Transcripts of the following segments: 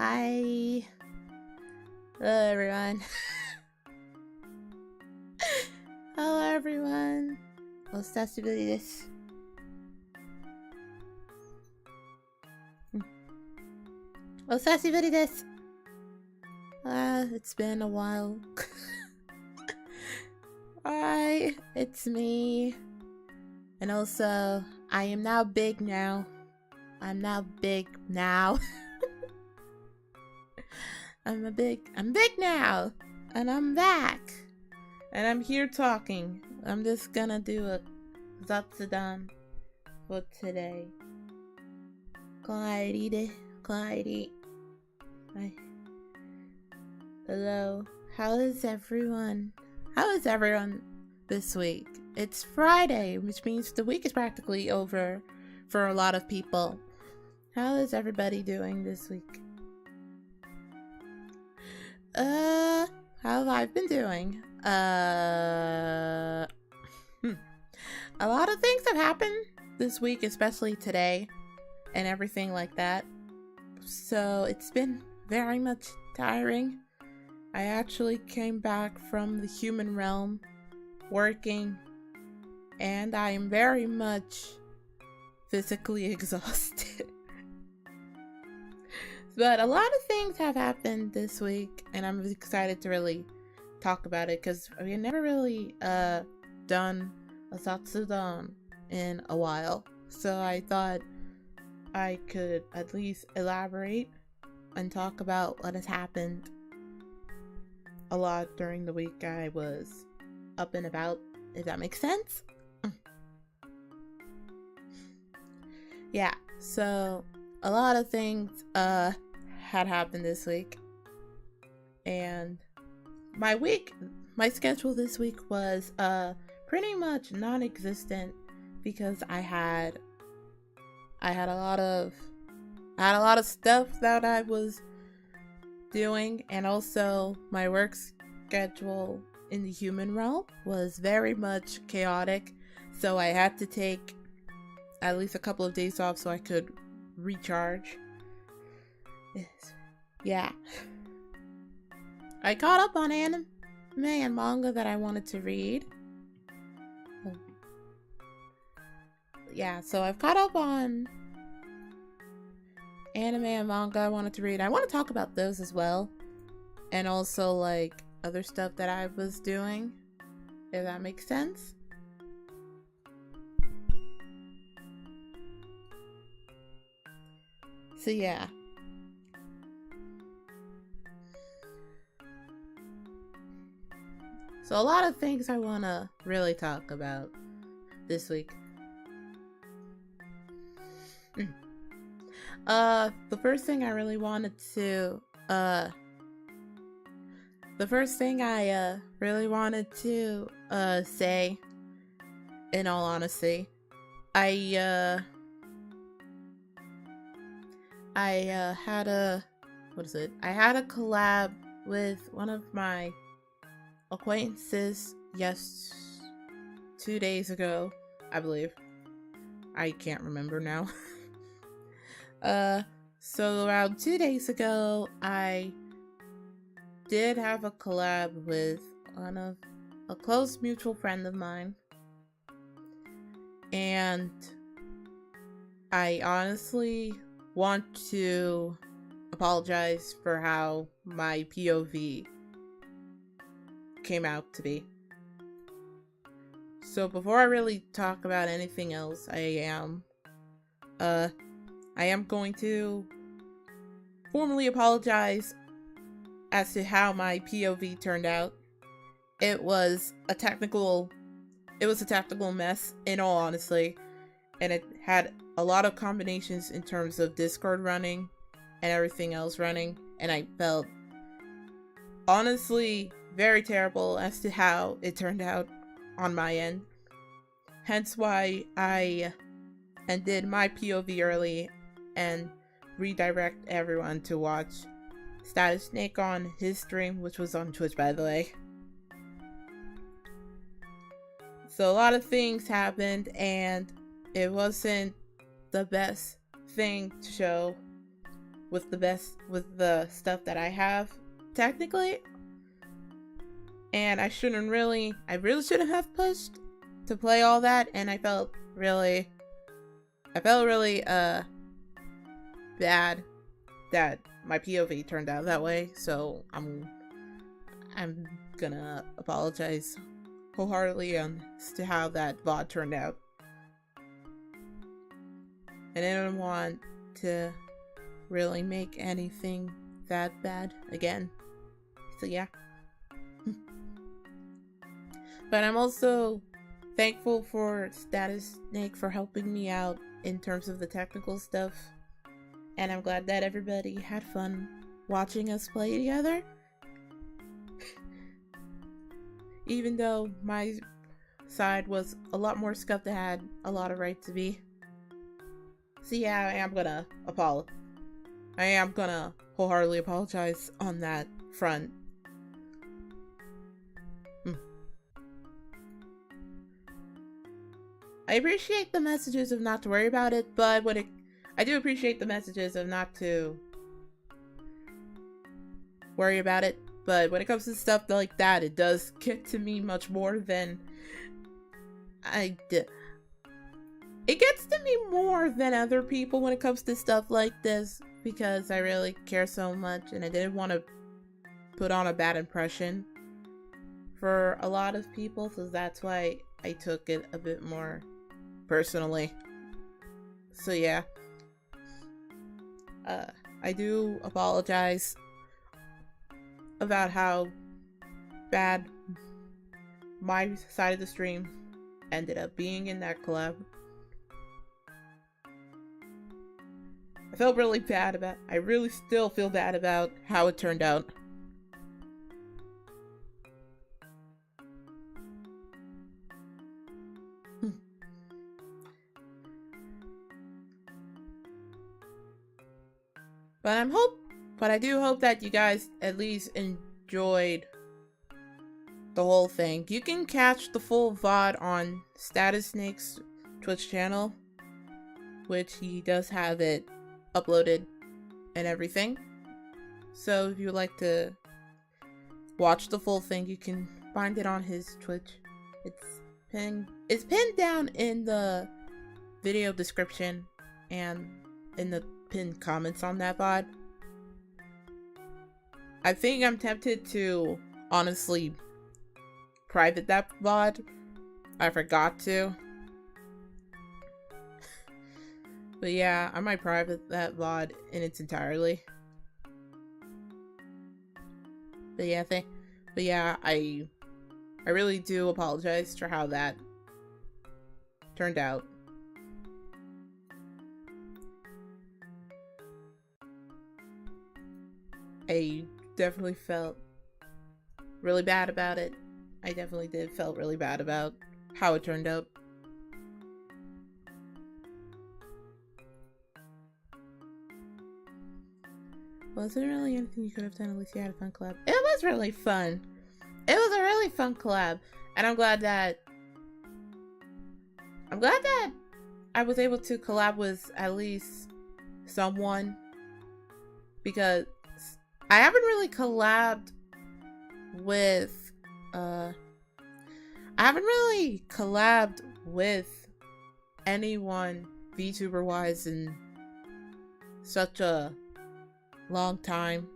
Hi. Hello, everyone. Hello, everyone. お久しぶりです。お久しぶりです。It's been a while. Hi, it's me. And also, I am now big now. I'm big now. I'm big now. And I'm back. And I'm here talking. I'm just gonna do a zatsudan for today. Clarias. Hi. Hello. How is everyone this week? It's Friday, which means the week is practically over for a lot of people. How is everybody doing this week? How have I been doing? A lot of things have happened this week, especially today and everything like that. So it's been very much tiring. I actually came back from the human realm working, and I am very much physically exhausted. But a lot of things have happened this week, and I'm excited to really talk about it because we never really done a Satsudan in a while. So I thought I could at least elaborate and talk about what has happened a lot during the week I was up and about, if that makes sense. Yeah, so a lot of things had happened this week, and my schedule this week was pretty much non-existent because I had a lot of stuff that I was doing, and also my work schedule in the human realm was very much chaotic, so I had to take at least a couple of days off so I could recharge. Yeah. I caught up on anime and manga that I wanted to read. Yeah, so I've caught up on anime and manga I wanted to read. I want to talk about those as well. And also, like, other stuff that I was doing, if that makes sense. So, yeah. So, a lot of things I want to really talk about this week. The first thing I really wanted to say, in all honesty, I had a collab with one of my acquaintances 2 days ago, I believe. I can't remember now. So around 2 days ago, I did have a collab with a close mutual friend of mine, and I honestly want to apologize for how my POV came out to be. So before I really talk about anything else, I am going to formally apologize as to how my POV turned out. It was a technical mess, in all honesty, and it had a lot of combinations in terms of Discord running and everything else running, and I felt honestly very terrible as to how it turned out on my end. Hence why I ended my POV early and redirect everyone to watch Status Snake on his stream, which was on Twitch, by the way. So a lot of things happened, and it wasn't the best thing to show with the stuff that I have, technically. And I really shouldn't have pushed to play all that, and I felt really bad that my POV turned out that way, so I'm gonna apologize wholeheartedly on to how that VOD turned out. And I didn't want to really make anything that bad again. So yeah. But I'm also thankful for Status Snake for helping me out in terms of the technical stuff. And I'm glad that everybody had fun watching us play together. Even though my side was a lot more scuffed that had a lot of right to be. So yeah, I am gonna wholeheartedly apologize on that front. I appreciate the messages of not to worry about it, but I do appreciate the messages of not to worry about it. But when it comes to stuff like that, it does get to me much more than it gets to me more than other people when it comes to stuff like this, because I really care so much and I didn't want to put on a bad impression for a lot of people, so that's why I took it a bit more personally. So yeah, I do apologize about how bad my side of the stream ended up being in that collab. I really still feel bad about how it turned out. But I do hope that you guys at least enjoyed the whole thing. You can catch the full VOD on Status Snake's Twitch channel, which he does have it uploaded and everything. So if you would like to watch the full thing, you can find it on his Twitch. It's pinned down in the video description and in the pinned comments on that VOD. I think I'm tempted to honestly private that VOD. I forgot to. But yeah, I might private that VOD in its entirely. But yeah, I really do apologize for how that turned out. I definitely felt really bad about it. I definitely felt really bad about how it turned out. Wasn't really anything you could have done, at least you had a fun collab. It was really fun. It was a really fun collab. And I'm glad that I was able to collab with at least someone, because I haven't really collabed with anyone VTuber wise in such a long time.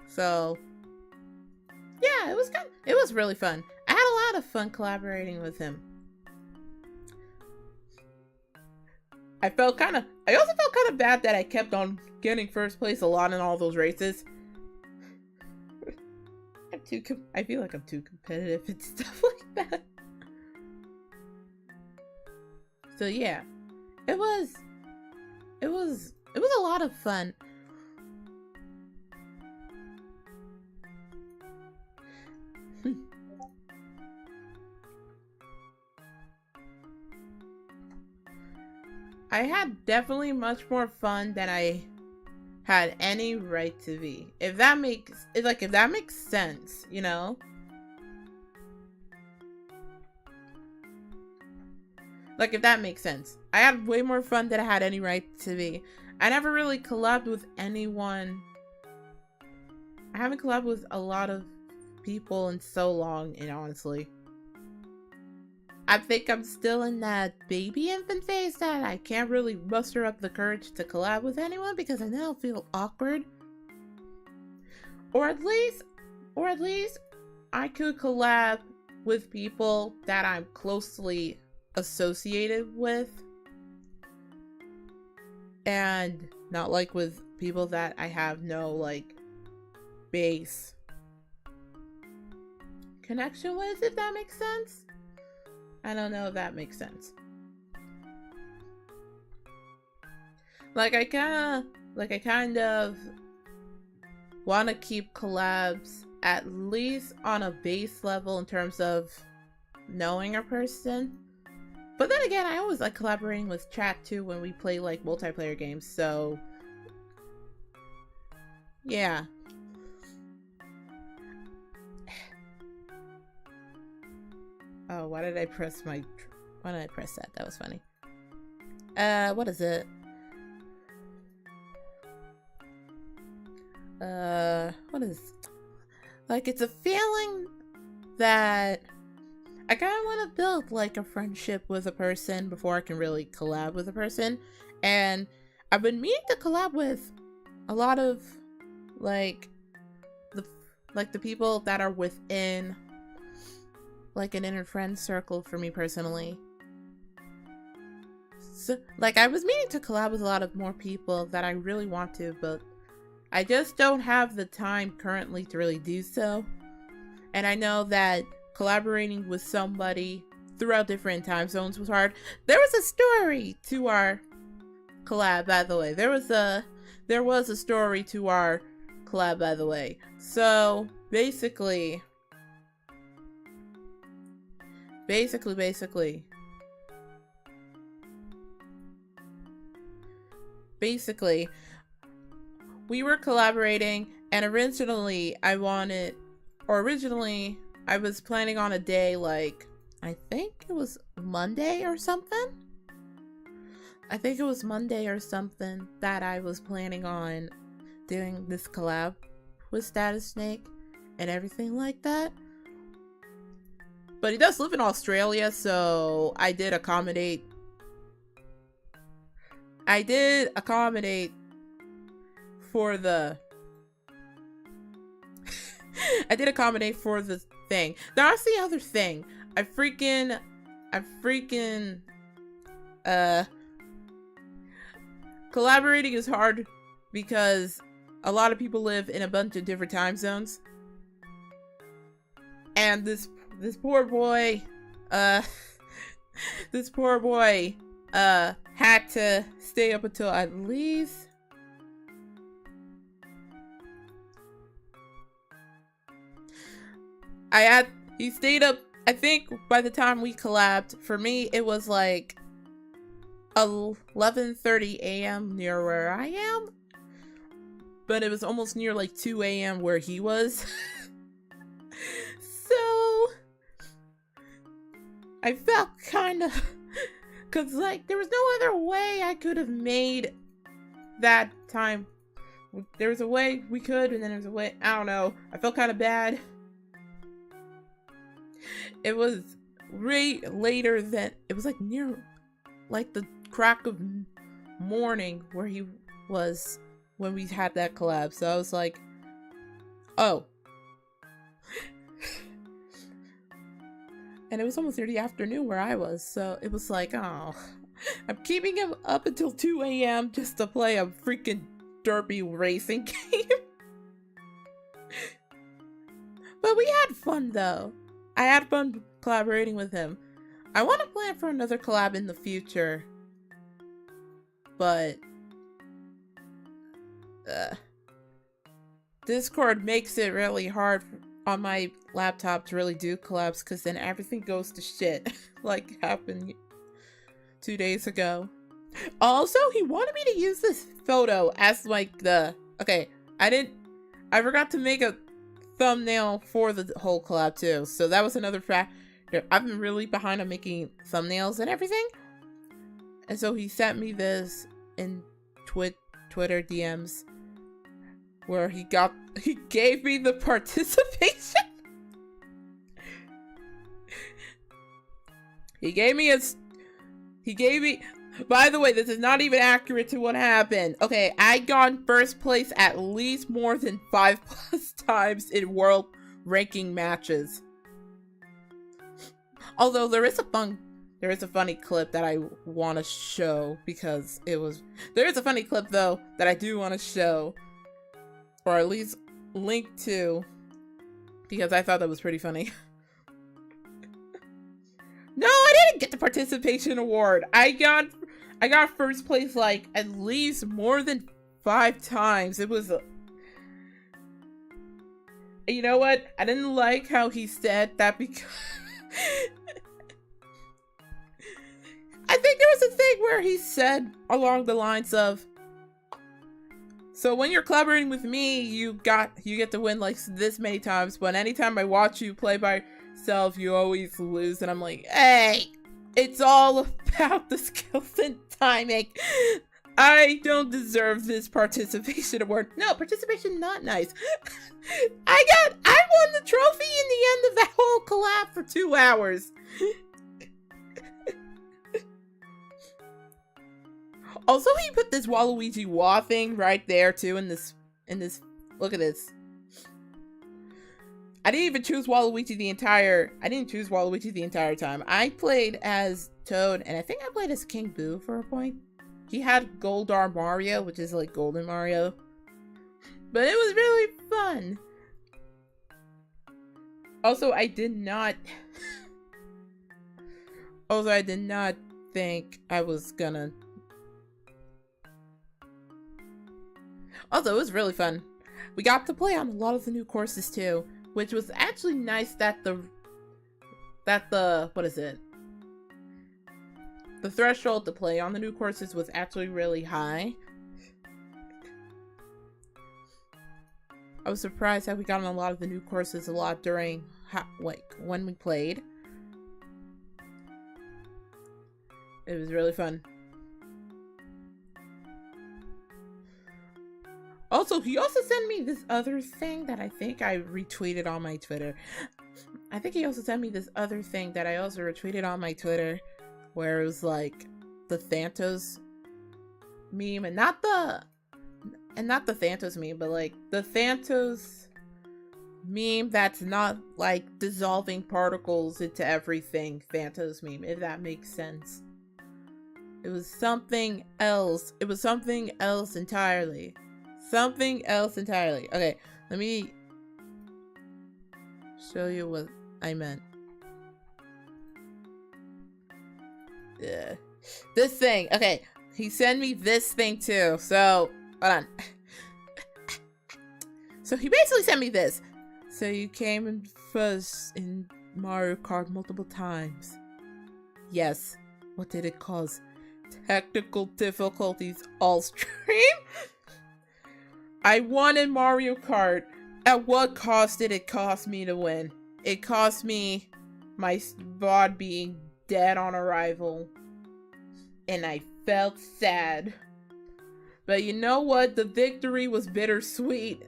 So yeah, it was really fun. I had a lot of fun collaborating with him. I also felt kind of bad that I kept on getting first place a lot in all those races. I feel like I'm too competitive and stuff like that. So yeah, it was a lot of fun. I had definitely much more fun than I had any right to be. If that makes sense, you know? Like, if that makes sense. I had way more fun than I had any right to be. I never really collabed with anyone. I haven't collabed with a lot of people in so long, and honestly. I think I'm still in that baby infant phase that I can't really muster up the courage to collab with anyone because I now feel awkward. Or at least I could collab with people that I'm closely associated with. And not like with people that I have no like base connection with, if that makes sense. I don't know if that makes sense. Like I kind of want to keep collabs at least on a base level in terms of knowing a person. But then again, I always like collaborating with chat too when we play like multiplayer games, so yeah. Oh, why did I press that? That was funny. What is it? What is... Like, it's a feeling that I kind of want to build, like, a friendship with a person before I can really collab with a person. And I've been meaning to collab with a lot of, like, the people that are within like an inner friend circle for me personally. So, like, I was meaning to collab with a lot of more people that I really want to, but I just don't have the time currently to really do so. And I know that collaborating with somebody throughout different time zones was hard. There was a story to our collab, by the way. There was a story to our collab, by the way. So basically, we were collaborating, and originally I was planning on a day, like, I think it was Monday or something. That I was planning on doing this collab with Status Snake and everything like that. But he does live in Australia, so I did accommodate for the thing. That's the other thing. I freaking collaborating is hard because a lot of people live in a bunch of different time zones. And this poor boy had to stay up until at least he stayed up, I think by the time we collabed, for me it was like 11:30 a.m. near where I am, but it was almost near like 2 a.m. where he was. So I felt kind of, cause like there was no other way I could have made that time. There was a way we could, and then there was a way, I don't know, I felt kind of bad. It was later than, it was like near like the crack of morning where he was when we had that collab. So I was like, oh. And it was almost near the afternoon where I was, so it was like, oh, I'm keeping him up until 2 a.m. just to play a freaking derpy racing game. But we had fun though. I had fun collaborating with him. I want to plan for another collab in the future, but Discord makes it really hard on my laptop to really do collabs, because then everything goes to shit like happened 2 days ago. Also, he wanted me to use this photo as like I forgot to make a thumbnail for the whole collab too, so that was another factor. I've been really behind on making thumbnails and everything, And so he sent me this in Twitter DMs where he gave me the participation. He gave me, by the way, this is not even accurate to what happened. Okay, I got first place at least more than 5+ times in world ranking matches. Although there is a funny clip that I want to show because there is a funny clip though that I do want to show, or at least link to, because I thought that was pretty funny. No, I didn't get the participation award. I got first place like at least more than 5 times. It was you know what? I didn't like how he said that because I think there was a thing where he said along the lines of, so when you're collaborating with me, you get to win like this many times, but anytime I watch you play by yourself, you always lose. And I'm like, hey, it's all about the skills and timing. I don't deserve this participation award. No, participation not nice. I won the trophy in the end of that whole collab for 2 hours. Also, he put this Waluigi Wah thing right there too in this, look at this. I didn't even choose Waluigi the entire time. I played as Toad, and I think I played as King Boo for a point. He had Goldar Mario, which is like Golden Mario. But it was really fun. Also, I did not think I was gonna. Also, it was really fun. We got to play on a lot of the new courses too, which was actually nice that the what is it? The threshold to play on the new courses was actually really high. I was surprised that we got on a lot of the new courses a lot during when we played. It was really fun. Also, he also sent me this other thing that I think I retweeted on my Twitter. Where it was like the Thantos meme, and not the Thantos meme, but like the Thantos meme that's not like dissolving particles into everything Thantos meme, if that makes sense. It was something else. It was something else entirely. Something else entirely. Okay, let me show you what I meant. Yeah. This thing. Okay, he sent me this thing too. So, hold on. So he basically sent me this. So you came in first in Mario Kart multiple times. Yes. What did it cause? Technical difficulties all stream? I won in Mario Kart. At what cost did it cost me to win? It cost me my VOD being dead on arrival. And I felt sad. But you know what? The victory was bittersweet.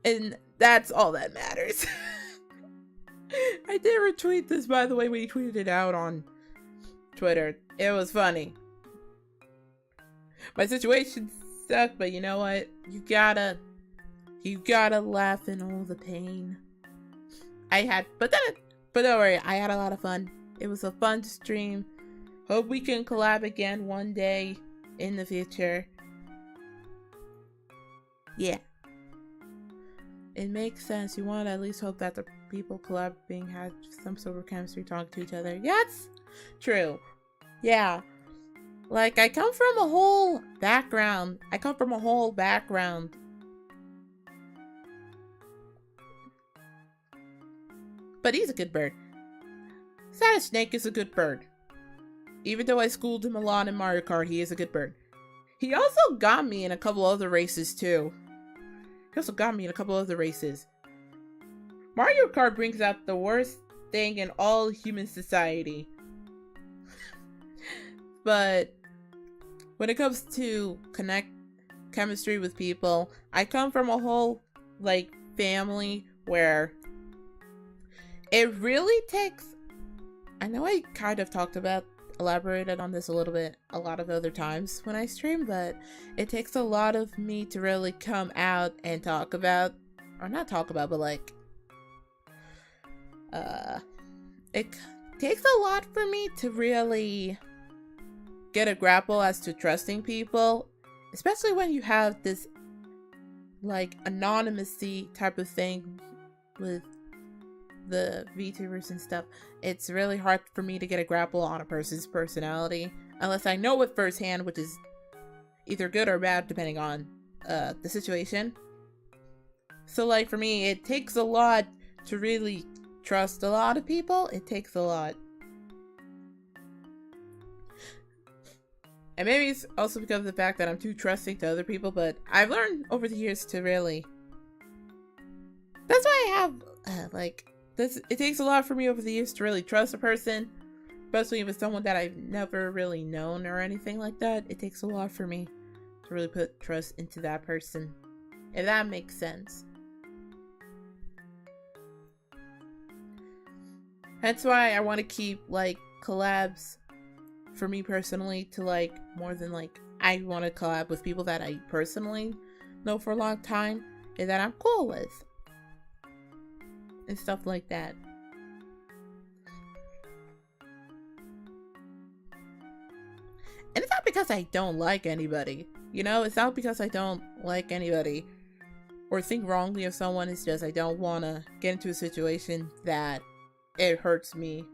And that's all that matters. I did retweet this, by the way. We tweeted it out on Twitter. It was funny. My situation sucked, but you know what? You gotta laugh in all the pain. But don't worry, I had a lot of fun. It was a fun stream. Hope we can collab again one day in the future. Yeah. It makes sense. You want to at least hope that the people collabing had some sort of chemistry talking to each other. Yeah, it's true. Yeah. Like, I come from a whole background. But he's a good bird. Sad Snake is a good bird. Even though I schooled him a lot in Mario Kart, he is a good bird. He also got me in a couple other races, too. Mario Kart brings out the worst thing in all human society. But when it comes to chemistry with people, I come from a whole like family where it really takes, I know I kind of elaborated on this a little bit a lot of other times when I stream, but it takes a lot of me to really come out and talk about, or not talk about, but like, it takes a lot for me to really get a grapple as to trusting people, especially when you have this like anonymity type of thing with the VTubers and stuff. It's really hard for me to get a grapple on a person's personality unless I know it firsthand, which is either good or bad depending on the situation. So like for me, it takes a lot to really trust a lot of people. It takes a lot. And maybe it's also because of the fact that I'm too trusting to other people, but I've learned over the years to really, that's why I have it takes a lot for me over the years to really trust a person, especially if it's someone that I've never really known or anything like that. It takes a lot for me to really put trust into that person, if that makes sense. That's why I want to keep like collabs for me personally to like more than like I want to collab with people that I personally know for a long time and that I'm cool with and stuff like that. And it's not because I don't like anybody, you know, it's not because I don't like anybody or think wrongly of someone. It's just I don't want to get into a situation that it hurts me.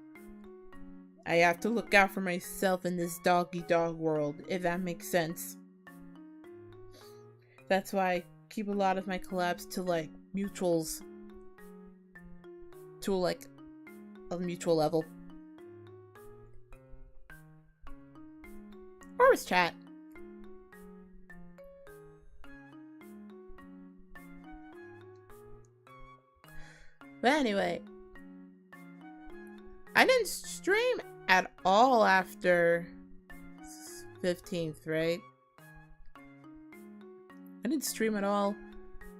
I have to look out for myself in this dog-eat-dog world, if that makes sense. That's why I keep a lot of my collabs to like mutuals, to like a mutual level. Or with chat. But anyway, I didn't stream at all after 15th, right? I didn't stream at all.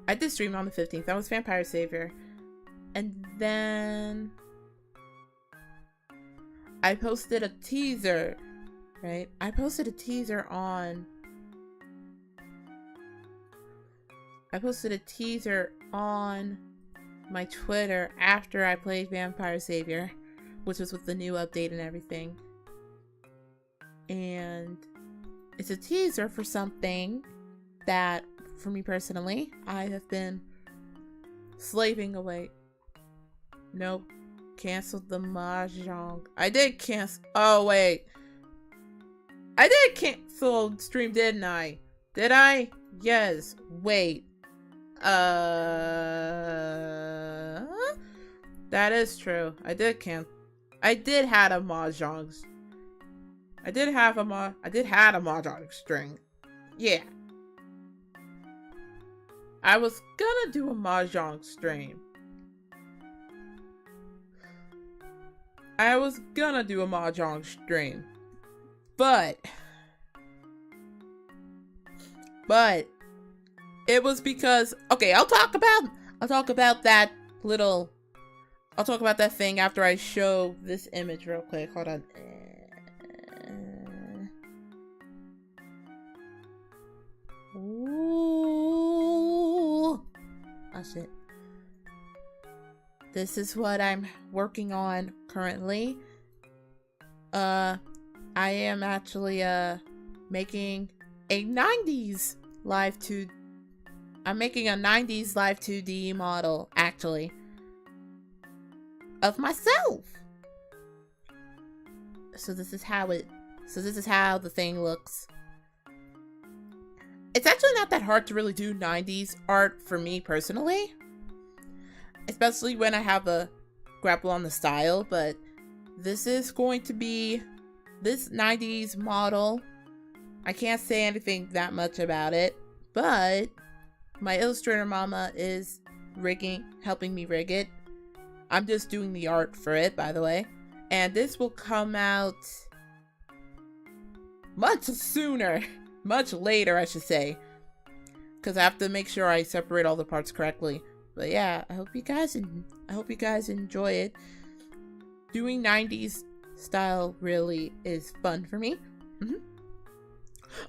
I did stream on the 15th. That was Vampire Savior. And then I posted a teaser, right? I posted a teaser on my Twitter after I played Vampire Savior, which was with the new update and everything. And it's a teaser for something that, for me personally, I have been slaving away. Nope. Canceled the mahjong. I did cancel. Oh, wait. I did cancel stream, didn't I? Did I? Yes. Wait. That is true. I did cancel. I did have a mahjong. I did have a mahjong string. Yeah. I was gonna do a mahjong stream. But it was because, okay, I'll talk about that thing after I show this image real quick. Hold on. Ooh. Oh shit. This is what I'm working on currently. I am actually making a 90s live 2D. I'm making a 90s live 2D model, actually, of myself. So this is how the thing looks. It's actually not that hard to really do 90s art for me personally, especially when I have a grapple on the style, but this is going to be this 90s model. I can't say anything that much about it, but my illustrator mama is helping me rig it. I'm just doing the art for it, by the way. And this will come out much sooner. Much later, I should say. Because I have to make sure I separate all the parts correctly. But yeah, I hope you guys enjoy it. Doing 90s style really is fun for me.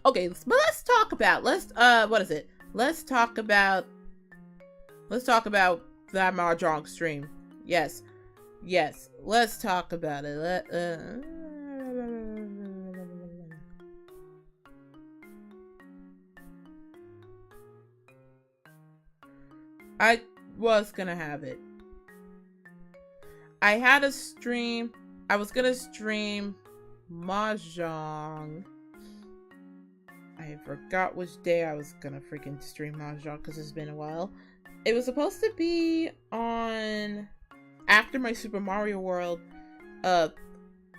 Okay, but let's talk about Let's talk about that mahjong stream. Yes. Let's talk about it. I was gonna have it. I had a stream. I was gonna stream mahjong. I forgot which day I was gonna freaking stream mahjong because it's been a while. It was supposed to be on after my Super Mario World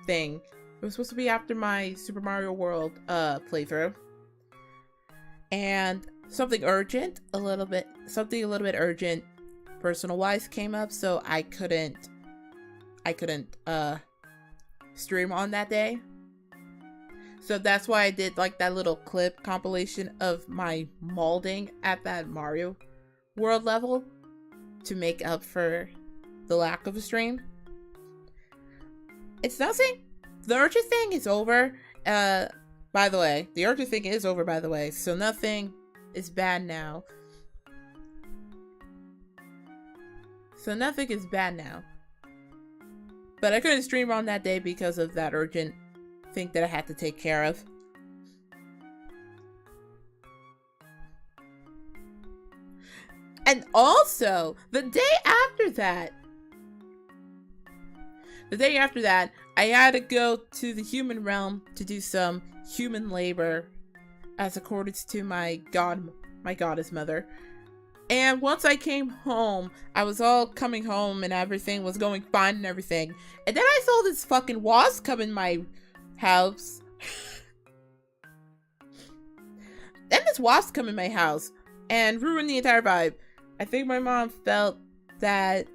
thing. It was supposed to be after my Super Mario World playthrough. And something a little bit urgent personal wise came up, so I couldn't stream on that day. So that's why I did like that little clip compilation of my molding at that Mario World level to make up for the lack of a stream. It's nothing. The urgent thing is over. By the way, the urgent thing is over, by the way, so nothing is bad now. But I couldn't stream on that day because of that urgent thing that I had to take care of. And also, the day after that, I had to go to the human realm to do some human labor as accordance to my goddess mother. And once I came home, I was all coming home and everything was going fine and everything. And then I saw this fucking wasp come in my house. And ruin the entire vibe. I think my mom felt that,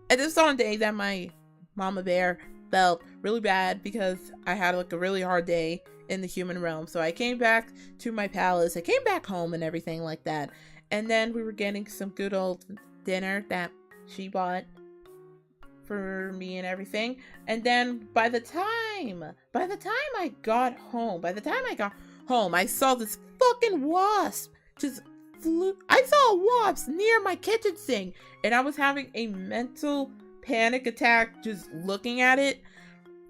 and this was on the day that my mama bear felt really bad because I had like a really hard day in the human realm. So I came back to my palace. I came back home and everything like that. And then we were getting some good old dinner that she bought for me and everything. And then by the time I got home, I saw this fucking wasp just flew. I saw a wasp near my kitchen sink, and I was having a mental panic attack just looking at it.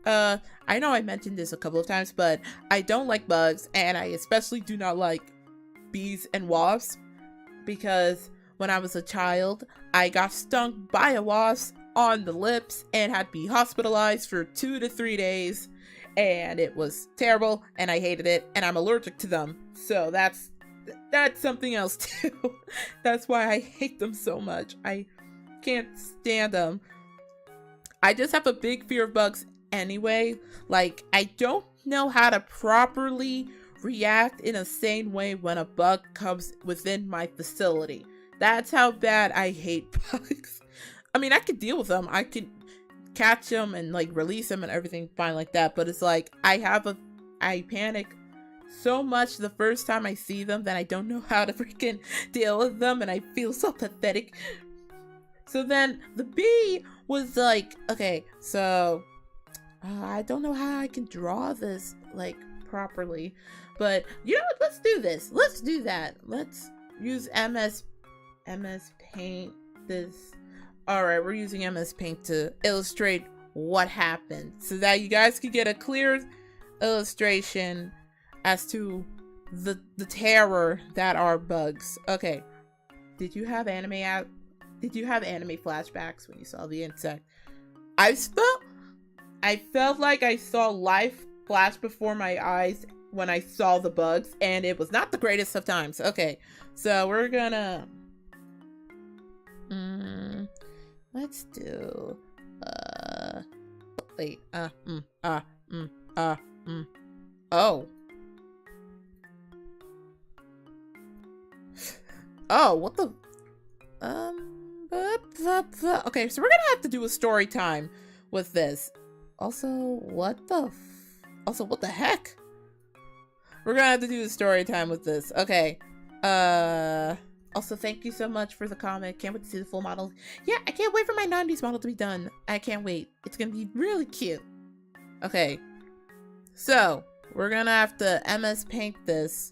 I know I mentioned this a couple of times, but I don't like bugs, and I especially do not like bees and wasps, because when I was a child, I got stung by a wasp on the lips and had to be hospitalized for 2 to 3 days, and it was terrible, and I hated it, and I'm allergic to them, so that's something else too. That's why I hate them so much. I can't stand them. I just have a big fear of bugs anyway. Like, I don't know how to properly react in a sane way when a bug comes within my facility. That's how bad I hate bugs. I mean, I could deal with them. I could catch them and like release them and everything fine like that. But it's like, I panic so much the first time I see them that I don't know how to freaking deal with them, and I feel so pathetic. So then the bee was like, okay, so I don't know how I can draw this like properly, but you know what, let's do this. Let's do that. Let's use MS Paint this. All right, we're using MS Paint to illustrate what happened so that you guys can get a clear illustration as to the terror that are bugs. Okay, did you have anime flashbacks when you saw the insect? I felt like I saw life flash before my eyes when I saw the bugs, and it was not the greatest of times. Okay, so we're gonna let's do oh, what the okay, so we're gonna have to do a story time with this. Also, what the heck? we're gonna have to do the story time with this. Okay. Also, thank you so much for the comment. Can't wait to see the full model. Yeah, I can't wait for my 90s model to be done. I can't wait. It's gonna be really cute. Okay. So, we're gonna have to MS Paint this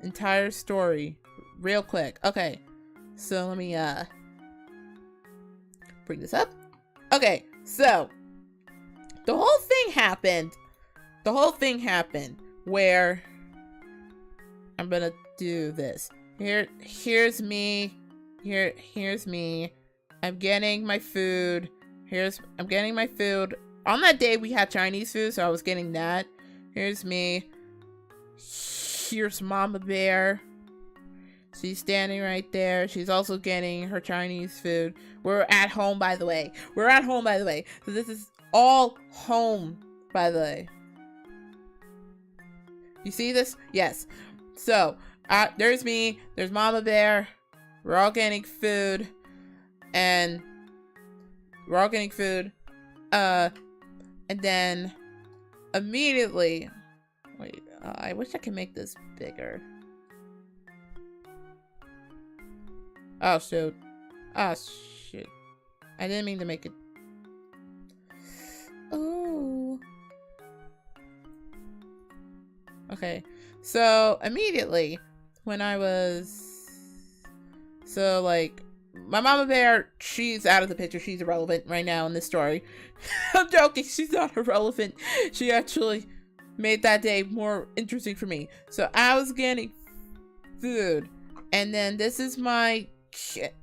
entire story real quick. Okay. So, let me, bring this up. Okay. So, the whole thing happened. Where I'm gonna do this. Here's me. Here's me. I'm getting my food. I'm getting my food. On that day, we had Chinese food, so I was getting that. Here's me. Here's Mama Bear. She's standing right there. She's also getting her Chinese food. We're at home, by the way. So this is all home, by the way. You see this? Yes. So, there's me. There's Mama Bear. We're all getting food. And then immediately, wait, I wish I could make this bigger. Oh, shoot. Oh, shit. I didn't mean to make it. Oh. Okay. So, immediately, when I was... So, like, my Mama Bear, she's out of the picture. She's irrelevant right now in this story. I'm joking. She's not irrelevant. She actually made that day more interesting for me. So, I was getting food. And then this is my... Shit.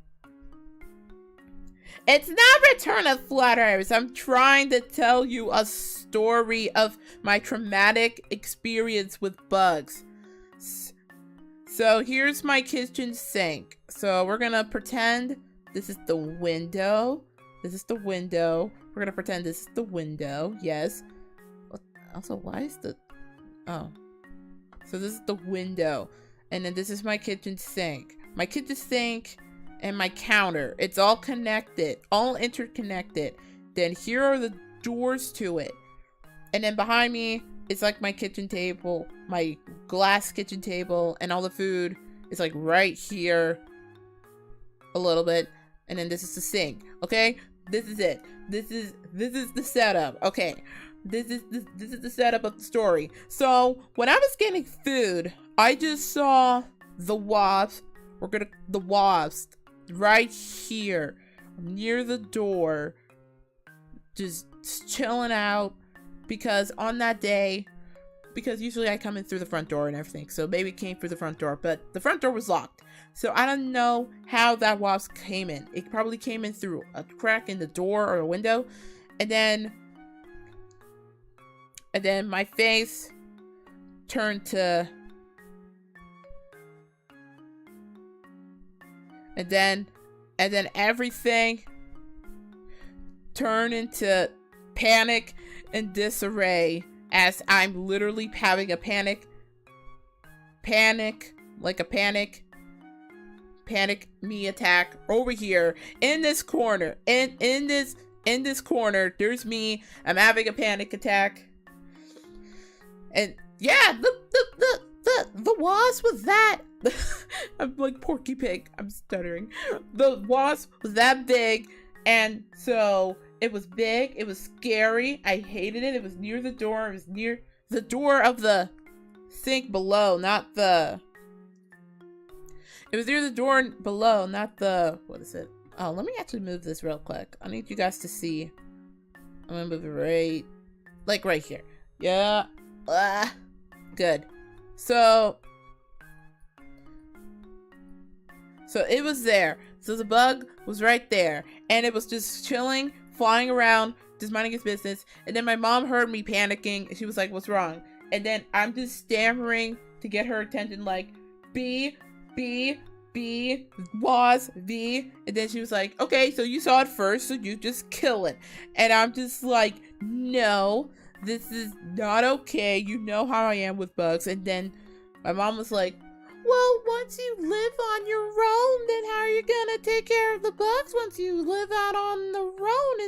It's not Return of Flutters. I'm trying to tell you a story of my traumatic experience with bugs. So here's my kitchen sink. So we're gonna pretend this is the window. We're gonna pretend this is the window. Yes. Also, why is the... Oh. So this is the window. And then this is my kitchen sink. My kitchen sink and my counter. It's all connected. All interconnected. Then here are the doors to it. And then behind me, it's like my kitchen table. My glass kitchen table. And all the food is like right here. A little bit. And then this is the sink. Okay? This is it. This is the setup. Okay. This is the setup of the story. So, when I was getting food, I just saw the wasp. The wasp right here near the door, just chilling out, because on that day, because usually I come in through the front door and everything, so maybe it came through the front door, but the front door was locked, so I don't know how that wasp came in. It probably came in through a crack in the door or a window, and then my face turned to... And then everything turned into panic and disarray as I'm literally having a panic me attack over here in this corner. In this corner, there's me. I'm having a panic attack. And yeah, the wasp was that. I'm like Porky Pig. I'm stuttering. The wasp was that big, and so it was big. It was scary. I hated it. It was near the door. It was near the door of the sink below, not the... It was near the door below, not the... What is it? Oh, let me actually move this real quick. I need you guys to see. I'm gonna move it right here. Yeah. Good. So it was there. So the bug was right there. And it was just chilling, flying around, just minding its business. And then my mom heard me panicking. And she was like, what's wrong? And then I'm just stammering to get her attention, like, B, was, V. And then she was like, okay, so you saw it first, so you just kill it. And I'm just like, no, this is not okay. You know how I am with bugs. And then my mom was like, well, once you live on your own, then how are you gonna take care of the bugs once you live out on the road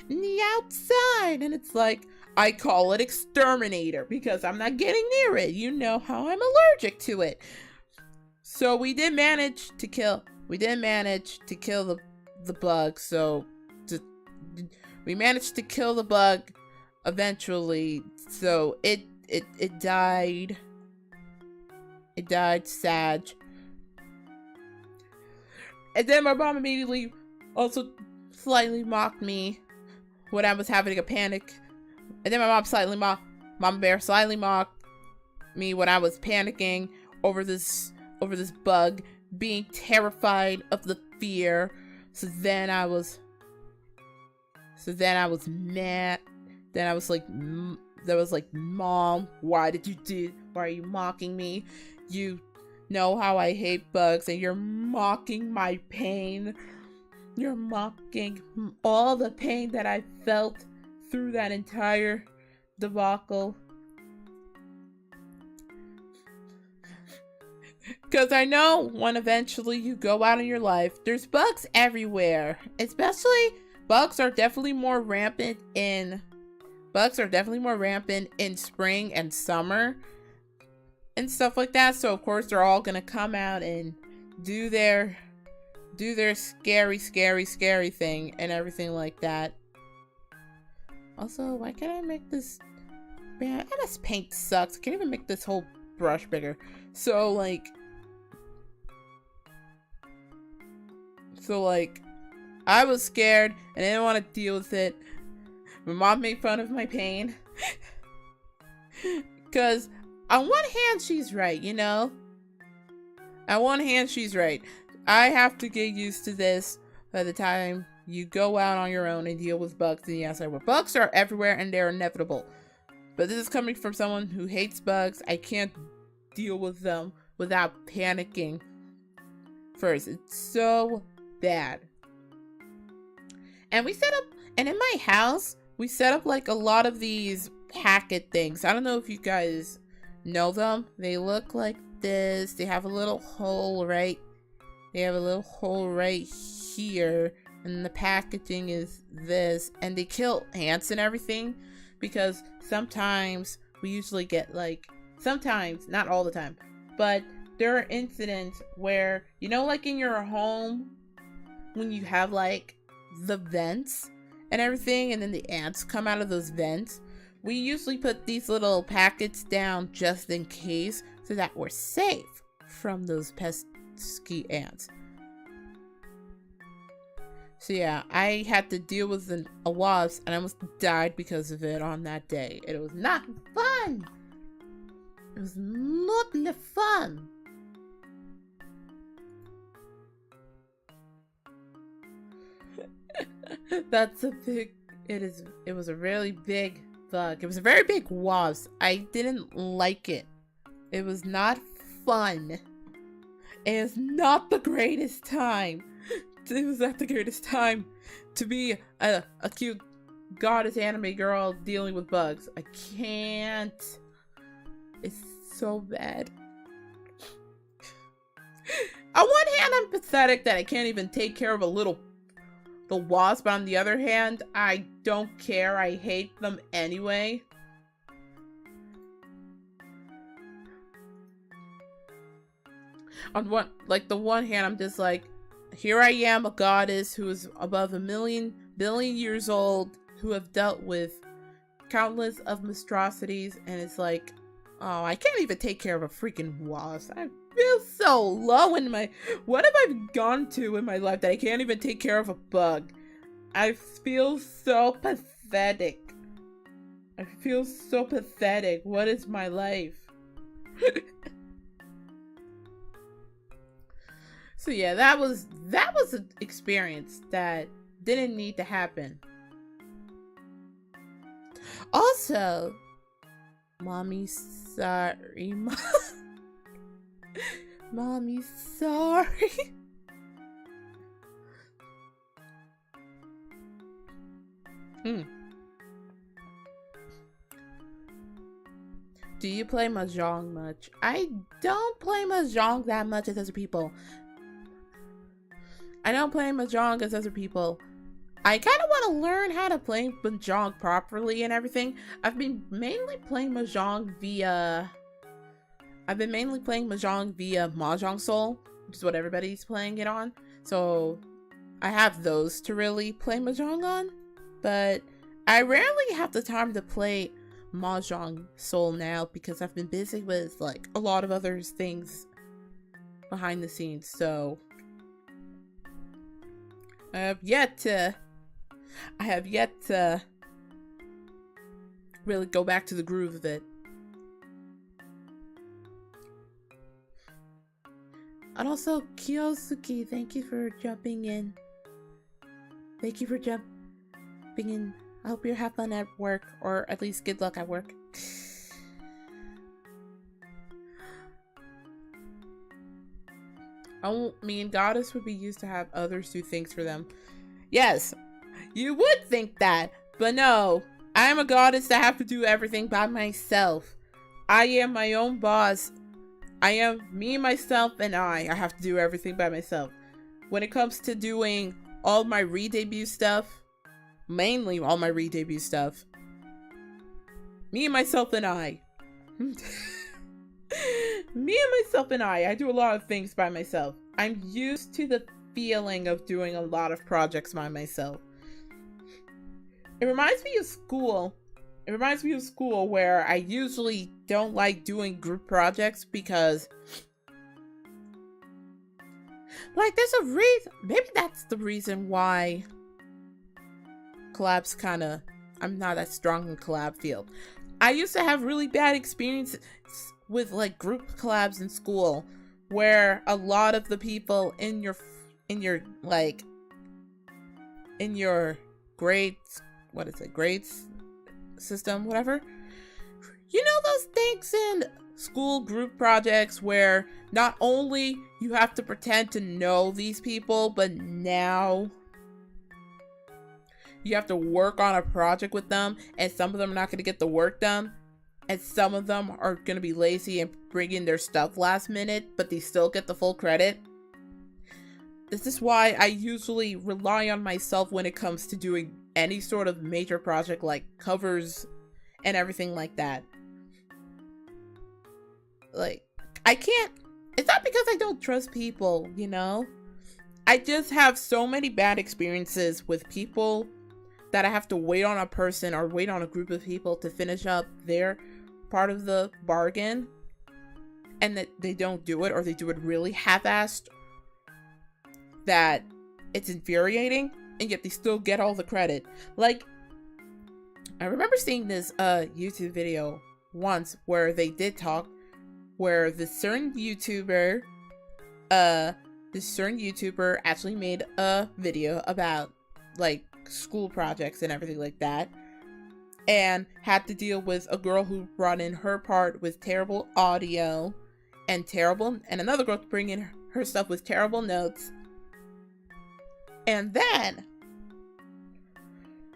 in the outside? And it's like, I call it exterminator because I'm not getting near it. You know how I'm allergic to it. So we did manage to kill the bug. So we managed to kill the bug eventually. So it died. It died sad. And then my mom immediately also slightly mocked me when I was having a panic. And then Mama Bear slightly mocked me when I was panicking over this bug, being terrified of the fear. So then I was mad. Then I was like, Mom, why are you mocking me? You know how I hate bugs, and you're mocking my pain. You're mocking all the pain that I felt through that entire debacle. Because I know when eventually you go out in your life, there's bugs everywhere. Especially, bugs are definitely more rampant in spring and summer and stuff like that. So of course they're all gonna come out and do their scary thing and everything like that. Also, why can't I make this? Man, MS Paint sucks. I can't even make this whole brush bigger. So like, I was scared and I didn't want to deal with it. My mom made fun of my pain. Because on one hand, she's right, you know? On one hand, she's right. I have to get used to this by the time you go out on your own and deal with bugs in the outside world. Bugs are everywhere and they're inevitable. But this is coming from someone who hates bugs. I can't deal with them without panicking first. It's so bad. And in my house, we set up like a lot of these packet things. I don't know if you guys know them. They look like this. They have a little hole right here, and the packaging is this, and they kill ants and everything, because sometimes we usually get sometimes, not all the time, but there are incidents where, you know, like in your home when you have like the vents and everything, and then the ants come out of those vents. We usually put these little packets down just in case, so that we're safe from those pesky ants. So yeah, I had to deal with a wasp, and I almost died because of it on that day. It was not fun. It was not fun. It was a really big bug. It was a very big wasp. I didn't like it. It was not fun. It was not the greatest time. It was not the greatest time to be a cute goddess anime girl dealing with bugs. I can't. It's so bad. On one hand, I'm pathetic that I can't even take care of the wasp. But on the other hand, I don't care. I hate them anyway. On the one hand, I'm just like, here I am, a goddess who is above a billion years old, who have dealt with countless of monstrosities, and it's like, oh, I can't even take care of a freaking wasp. I feel so low in my... What have I gone to in my life that I can't even take care of a bug? I feel so pathetic. I feel so pathetic. What is my life? So yeah, that was an experience that didn't need to happen. Also, Mommy, sorry. Mommy, sorry. Do you play Mahjong much? I don't play Mahjong that much as other people. I don't play Mahjong as other people. I kind of want to learn how to play Mahjong properly and everything. I've been mainly playing Mahjong via Mahjong Soul, which is what everybody's playing it on. So I have those to really play Mahjong on, but I rarely have the time to play Mahjong Soul now because I've been busy with like a lot of other things behind the scenes. So I have yet to really go back to the groove of it. And also, Kiyosuke, thank you for jumping in. Thank you for jumping in. I hope you have fun at work, or at least good luck at work. I mean, goddess would be used to have others do things for them. Yes, you would think that, but no. I am a goddess that have to do everything by myself. I am my own boss. I am me, myself, and I have to do everything by myself. When it comes to doing all my re-debut stuff, mainly all my re-debut stuff, me, myself, and I. Me and myself and I do a lot of things by myself. I'm used to the feeling of doing a lot of projects by myself. It reminds me of school. It reminds me of school where I usually don't like doing group projects because, like, there's a reason. Maybe that's the reason why collabs I'm not that strong in collab field. I used to have really bad experiences with like group collabs in school where a lot of the people in your grades, grades system, whatever. You know those things in school group projects where not only you have to pretend to know these people, but now you have to work on a project with them, and some of them are not going to get the work done, and some of them are going to be lazy and bring in their stuff last minute, but they still get the full credit. This is why I usually rely on myself when it comes to doing any sort of major project like covers and everything like that. Like, it's not because I don't trust people, you know? I just have so many bad experiences with people that I have to wait on a person or wait on a group of people to finish up their part of the bargain, and that they don't do it, or they do it really half-assed, that it's infuriating, and yet they still get all the credit. Like, I remember seeing this YouTube video once where they did talk, where this certain YouTuber actually made a video about like school projects and everything like that, and had to deal with a girl who brought in her part with terrible audio and another girl to bring in her stuff with terrible notes. And then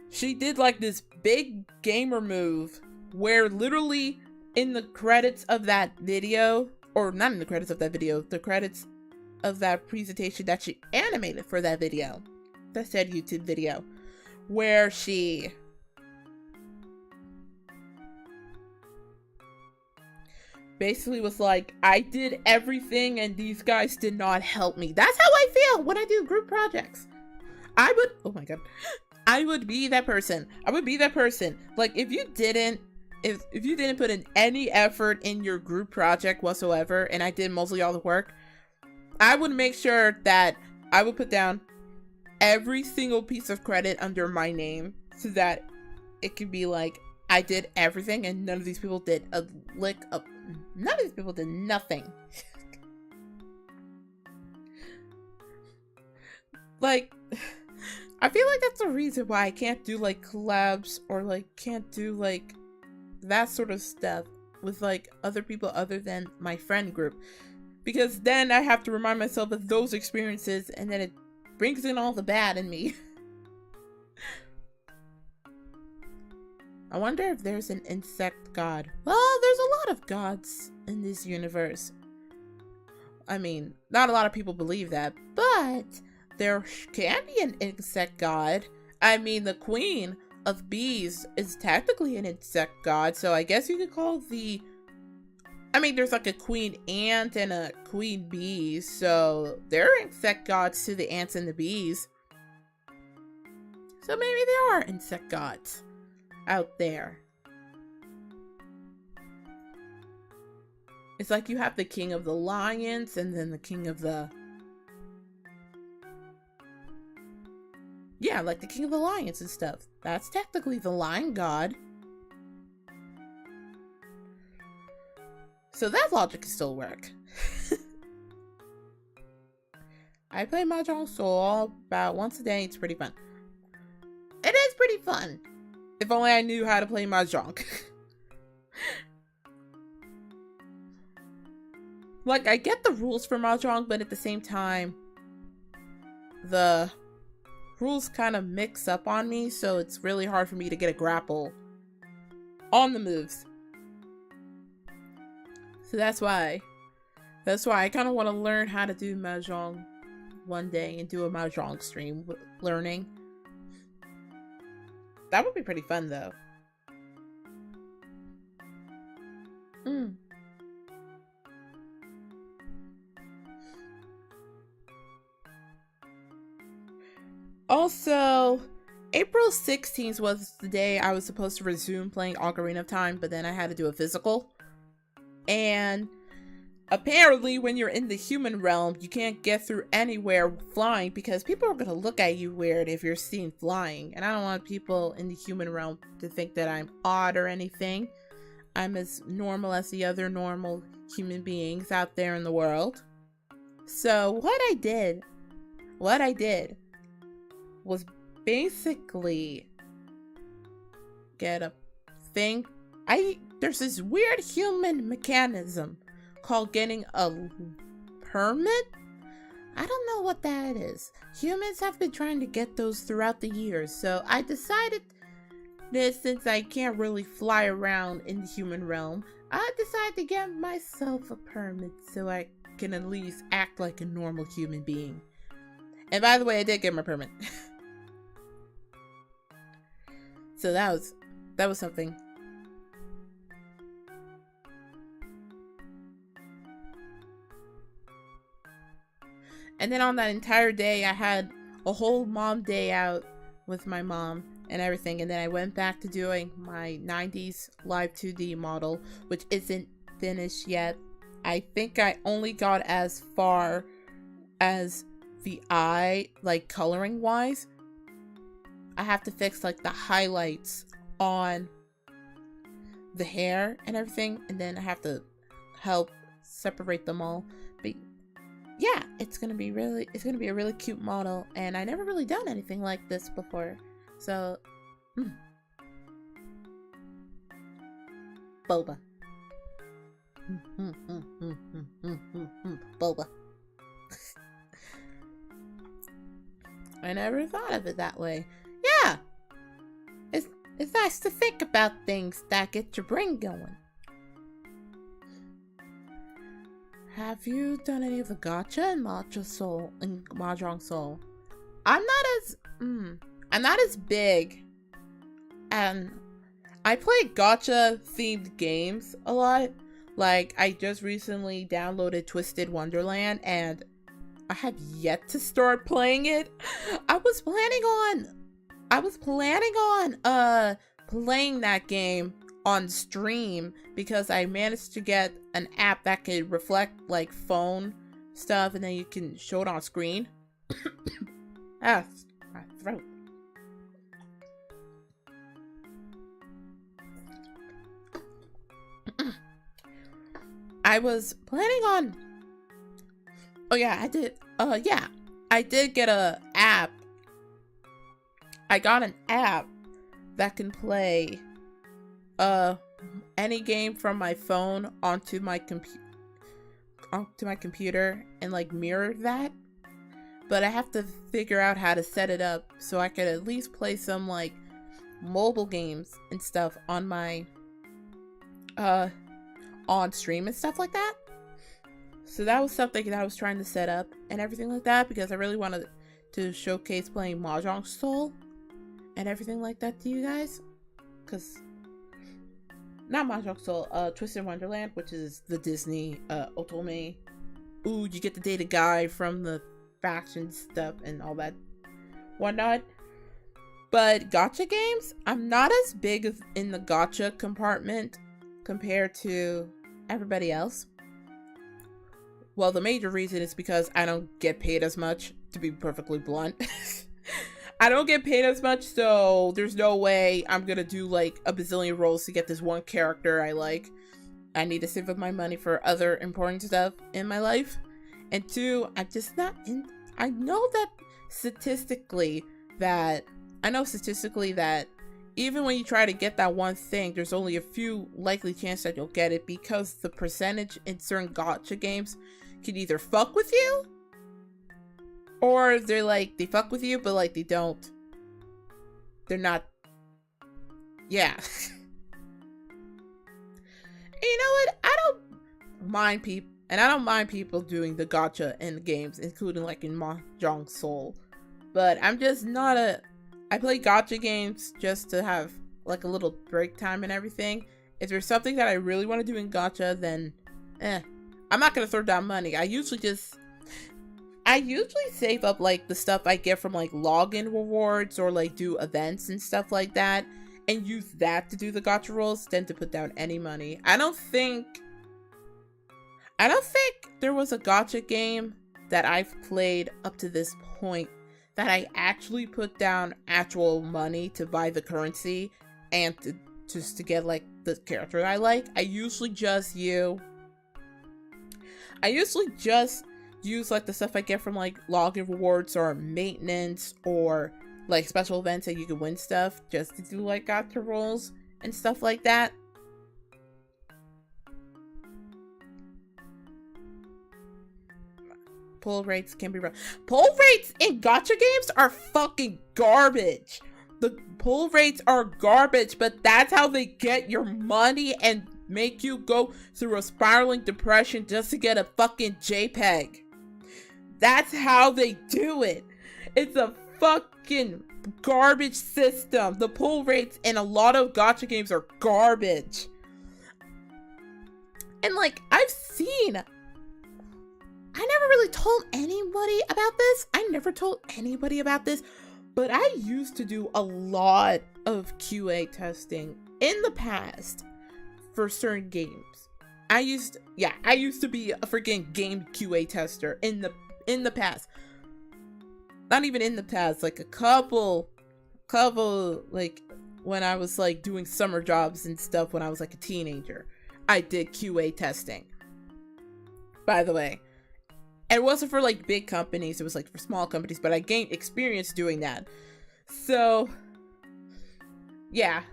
she did like this big gamer move where literally in the credits of that video, or not in the credits of that video, the credits of that presentation that she animated for that video, that said YouTube video, where she basically was like, I did everything and these guys did not help me. That's how I feel when I do group projects. Oh my god, I would be that person. Like, if you didn't put in any effort in your group project whatsoever, and I did mostly all the work, I would make sure that I would put down every single piece of credit under my name so that it could be like, I did everything and none of these people did none of these people did nothing. Like, I feel like that's the reason why I can't do like collabs, or like can't do like that sort of stuff with like other people other than my friend group, because then I have to remind myself of those experiences, and then it brings in all the bad in me. I wonder if there's an insect god. Well, there's a lot of gods in this universe. I mean, not a lot of people believe that, but there can be an insect god. I mean, the queen of bees is technically an insect god, so I guess you could call the... I mean, there's like a queen ant and a queen bee, so they're insect gods to the ants and the bees. So maybe there are insect gods out there. It's like you have the king of the lions and then the king of the... Yeah, like the king of the lions and stuff. That's technically the lion god. So that logic can still work. I play Mahjong Soul about once a day. It's pretty fun. It is pretty fun. If only I knew how to play Mahjong. Like, I get the rules for Mahjong, but at the same time, the rules kind of mix up on me, so it's really hard for me to get a grapple on the moves. So that's why I kind of want to learn how to do Mahjong one day and do a Mahjong stream learning. That would be pretty fun, though. Also, April 16th was the day I was supposed to resume playing Ocarina of Time, but then I had to do a physical. And apparently when you're in the human realm, you can't get through anywhere flying because people are going to look at you weird if you're seen flying. And I don't want people in the human realm to think that I'm odd or anything. I'm as normal as the other normal human beings out there in the world. So what I did was basically get a thing. There's this weird human mechanism called getting a permit. I don't know what that is. Humans have been trying to get those throughout the years, so I decided that since I can't really fly around in the human realm, I decided to get myself a permit so I can at least act like a normal human being. And by the way, I did get my permit. So that was something. And then on that entire day, I had a whole mom day out with my mom and everything. And then I went back to doing my 90s live 2D model, which isn't finished yet. I think I only got as far as the eye, like coloring wise. I have to fix like the highlights on the hair and everything, and then I have to help separate them all. But yeah, it's gonna be a really cute model, and I never really done anything like this before. So boba. Boba. I never thought of it that way. Yeah, it's nice to think about things that get your brain going. Have you done any of the gacha in Mahjong Soul? I'm not as big, and I play gacha themed games a lot. Like, I just recently downloaded Twisted Wonderland, and I have yet to start playing it. I was planning on playing that game on stream because I managed to get an app that could reflect like phone stuff, and then you can show it on screen. Ah, my throat. I was planning on... Oh yeah, I did. I did get a app. I got an app that can play any game from my phone onto my computer and like mirror that. But I have to figure out how to set it up so I could at least play some like mobile games and stuff on my on stream and stuff like that. So that was something that I was trying to set up and everything like that, because I really wanted to showcase playing Mahjong Soul. and everything like that to you guys. Because not Mahjong Soul, Twisted Wonderland, which is the Disney Otome. Ooh, you get to date a guy from the faction stuff and all that whatnot. But gacha games, I'm not as big in the gacha compartment compared to everybody else. Well, the major reason is because I don't get paid as much, to be perfectly blunt. I don't get paid as much, so there's no way I'm gonna do like a bazillion rolls to get this one character I like. I need to save up my money for other important stuff in my life. And two, I'm just not in. I know statistically that even when you try to get that one thing, there's only a few likely chance that you'll get it, because the percentage in certain gacha games can either fuck with you, or they're like, they fuck with you, but like they're not, yeah. You know what? I don't mind people doing the gacha in the games, including like in Mahjong Soul. But I'm just not I play gacha games just to have like a little break time and everything. If there's something that I really want to do in gacha, then I'm not gonna throw down money. I usually save up like the stuff I get from like login rewards or like do events and stuff like that, and use that to do the gacha rolls than to put down any money. I don't think there was a gacha game that I've played up to this point that I actually put down actual money to buy the currency and to get like the character I like. I usually just use like the stuff I get from like login rewards or maintenance or like special events that you can win stuff, just to do like gacha rolls and stuff like that. Pull rates can be rough. Pull rates in gacha games are fucking garbage. The pull rates are garbage, but that's how they get your money and make you go through a spiraling depression just to get a fucking JPEG. That's how they do it. It's a fucking garbage system. The pull rates in a lot of gacha games are garbage. And like, I never really told anybody about this. But I used to do a lot of QA testing in the past for certain games. I used to be a freaking game QA tester in the past. Not even in the past, like a couple, like when I was like doing summer jobs and stuff when I was like a teenager, I did QA testing. By the way. And it wasn't for like big companies, it was like for small companies, but I gained experience doing that. So, yeah.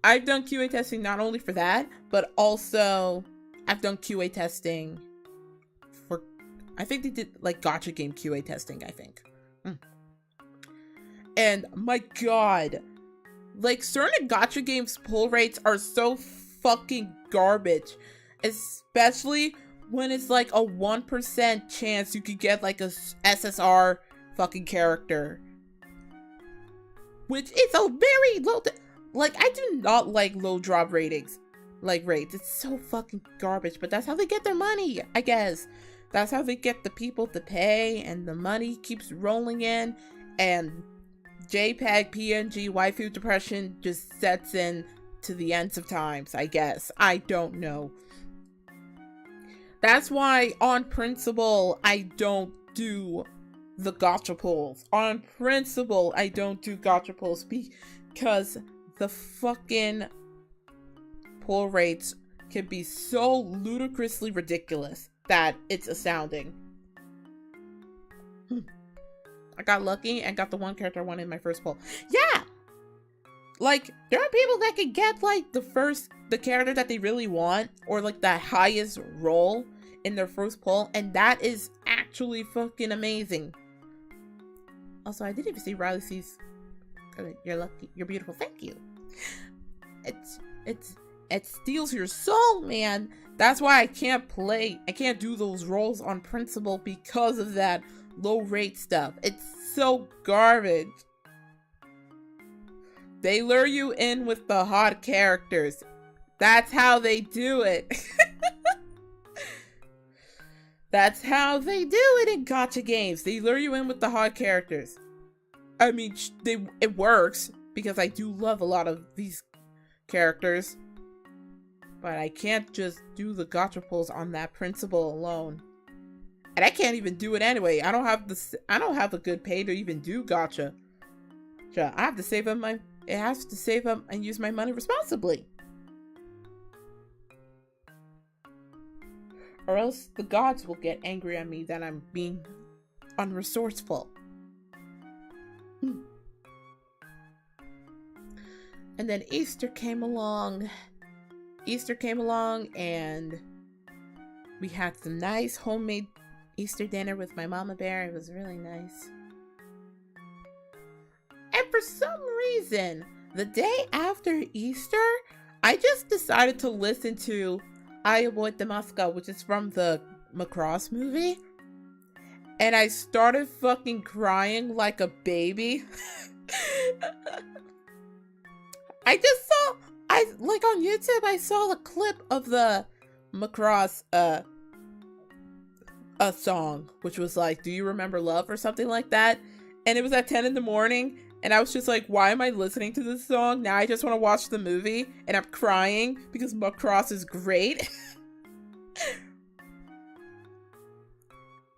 I've done QA testing not only for that, but also I've done QA testing for, I think they did like gacha game QA testing, I think. And my god, like certain gacha games pull rates are so fucking garbage, especially when it's like a 1% chance you could get like a SSR fucking character. Which is a very low, like I do not like low drop ratings, like rates. It's so fucking garbage, but that's how they get their money, I guess. That's how they get the people to pay, and the money keeps rolling in, and JPEG, PNG, waifu depression just sets in to the ends of times, I guess. I don't know. That's why, on principle, I don't do the gacha pulls. On principle, I don't do gacha pulls because the fucking pull rates can be so ludicrously ridiculous that it's astounding. I got lucky and got the one character I wanted in my first pull. Yeah! Like, there are people that can get, like, the character that they really want, or, like, the highest roll in their first pull, and that is actually fucking amazing. Also, I didn't even see Riley C's. You're lucky. You're beautiful. Thank you. It steals your soul, man. That's why I can't do those rolls on principle because of that low rate stuff. It's so garbage. They lure you in with the hot characters. That's how they do it. That's how they do it in gacha games. They lure you in with the hot characters. I mean, it works because I do love a lot of these characters. But I can't just do the gacha pulls on that principle alone. And I can't even do it anyway. I don't have a good pay to even do gacha. I have to save up it has to save up and use my money responsibly. Or else the gods will get angry at me that I'm being unresourceful. And then Easter came along. And we had some nice homemade Easter dinner with my mama bear. It was really nice. And for some reason, the day after Easter, I just decided to listen to I Avoid the Maska, which is from the Macross movie. And I started fucking crying like a baby. Like on YouTube, I saw a clip of the Macross a song, which was like, "Do you remember love?" or something like that. And it was at 10 in the morning. And I was just like, why am I listening to this song? Now I just want to watch the movie. And I'm crying because Macross is great.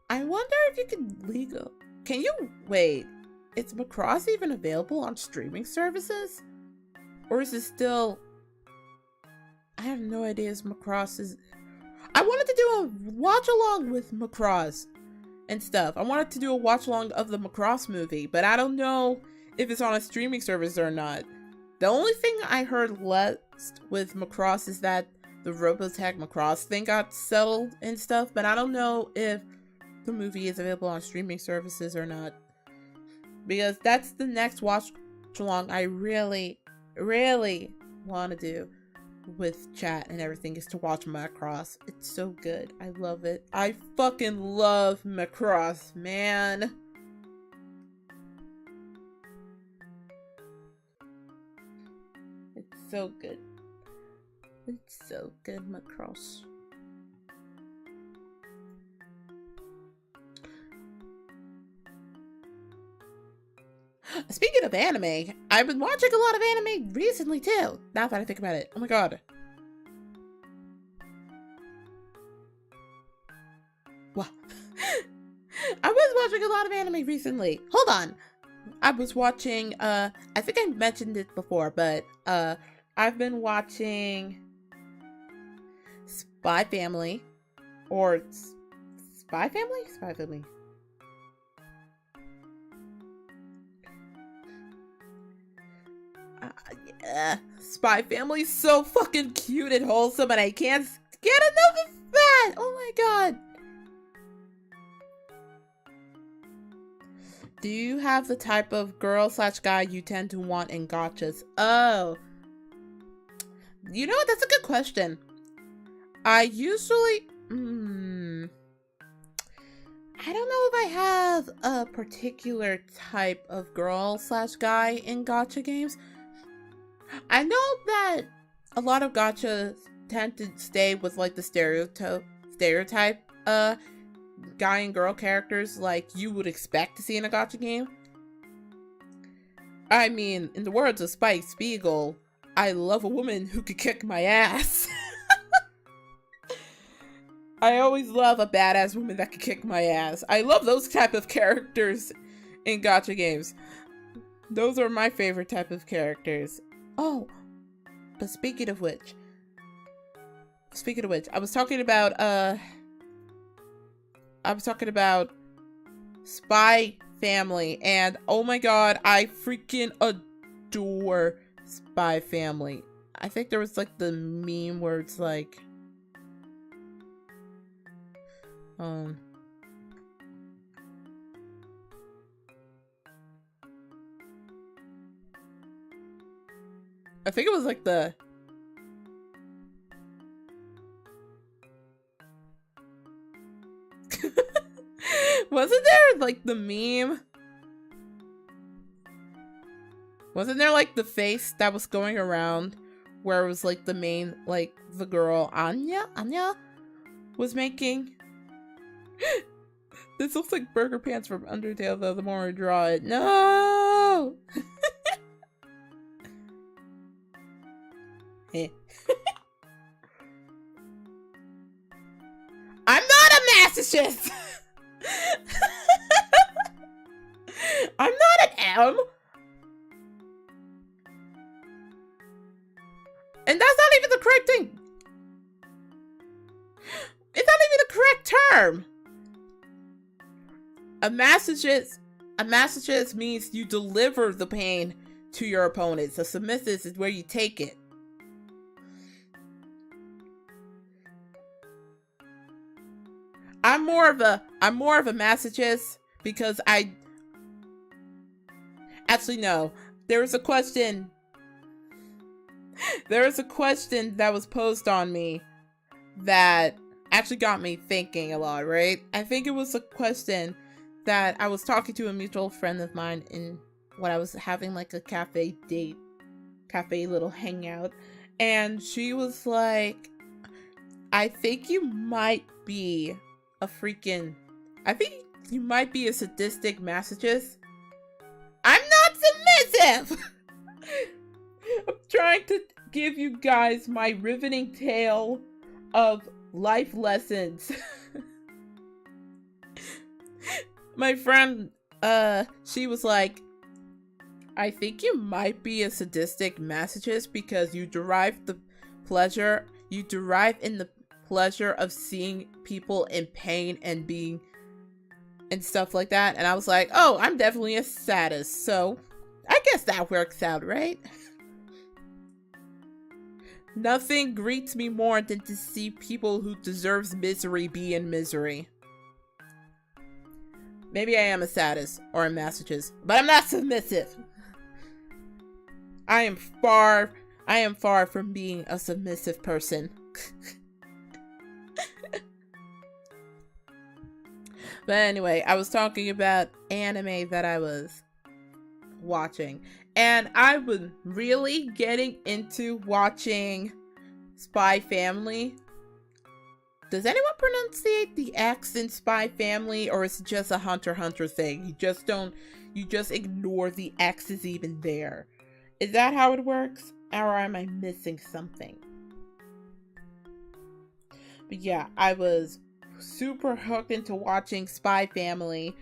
I wonder if you can wait, is Macross even available on streaming services? Or is it still, I have no idea if Macross is, I wanted to do a watch along with Macross and stuff. I wanted to do a watch along of the Macross movie, but I don't know if it's on a streaming service or not. The only thing I heard last with Macross is that the Robotech Macross thing got settled and stuff, but I don't know if the movie is available on streaming services or not. Because that's the next watch along I really want to do with chat and everything, is to watch Macross. It's so good. I love it. I fucking love Macross, man. It's so good. It's so good, Macross. Speaking of anime, I've been watching a lot of anime recently too, now that I think about it. Oh my god. What? I was watching a lot of anime recently. Hold on. I was watching, I think I mentioned it before, but, I've been watching Spy Family, or Spy Family? Spy Family. Yeah. Spy Family's so fucking cute and wholesome, and I can't get enough of that! Oh my god! Do you have the type of girl/guy you tend to want in gachas? Oh. You know what? That's a good question. I usually... I don't know if I have a particular type of girl/guy in gacha games. I know that a lot of gachas tend to stay with like the stereotype guy and girl characters like you would expect to see in a gacha game. I mean, in the words of Spike Spiegel, I love a woman who could kick my ass. I always love a badass woman that can kick my ass. I love those type of characters in gacha games. Those are my favorite type of characters. Oh, but speaking of which, I was talking about Spy Family, and oh my god, I freaking adore Spy Family. I think there was like the meme where it's like, I think it was like the wasn't there like the meme Wasn't there like the face that was going around where it was like the main, like the girl Anya was making? This looks like Burger Pants from Undertale though, the more I draw it. No! I'm not a masochist! I'm not an M! And that's not even the correct thing! It's not even the correct term! A masochist means you deliver the pain to your opponents. A submissive is where you take it. I'm more of a masochist because actually no. There was a question that was posed on me that actually got me thinking a lot, right? I think it was a question that I was talking to a mutual friend of mine when I was having like a cafe little hangout, and she was like, I think you might be a sadistic masochist. I'm not submissive! I'm trying to give you guys my riveting tale of life lessons. My friend, she was like, I think you might be a sadistic masochist because you derive in the pleasure of seeing people in pain and stuff like that. And I was like, oh, I'm definitely a sadist, so I guess that works out, right? Nothing greets me more than to see people who deserves misery be in misery. Maybe I am a sadist or a masochist, but I'm not submissive. I am far from being a submissive person. But anyway, I was talking about anime that I was watching, and I was really getting into watching Spy Family. Does anyone pronunciate the X in Spy Family, or is it just a Hunter x Hunter thing? You just ignore the X is even there. Is that how it works? Or am I missing something? But yeah, I was super hooked into watching Spy Family.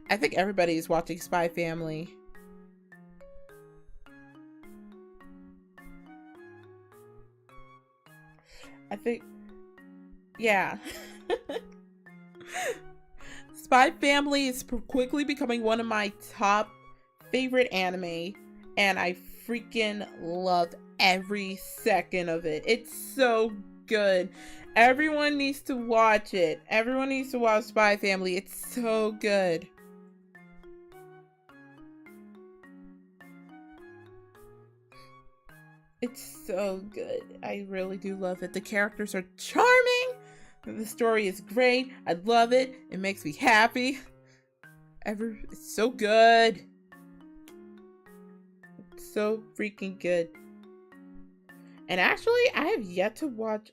I think everybody is watching Spy Family. I think, yeah. Spy Family is quickly becoming one of my top favorite anime, and I freaking love every second of it. It's so good. Everyone needs to watch it. Everyone needs to watch Spy Family. It's so good. It's so good. I really do love it. The characters are charming. The story is great. I love it. It makes me happy. It's so good. It's so freaking good. And actually, I have yet to watch...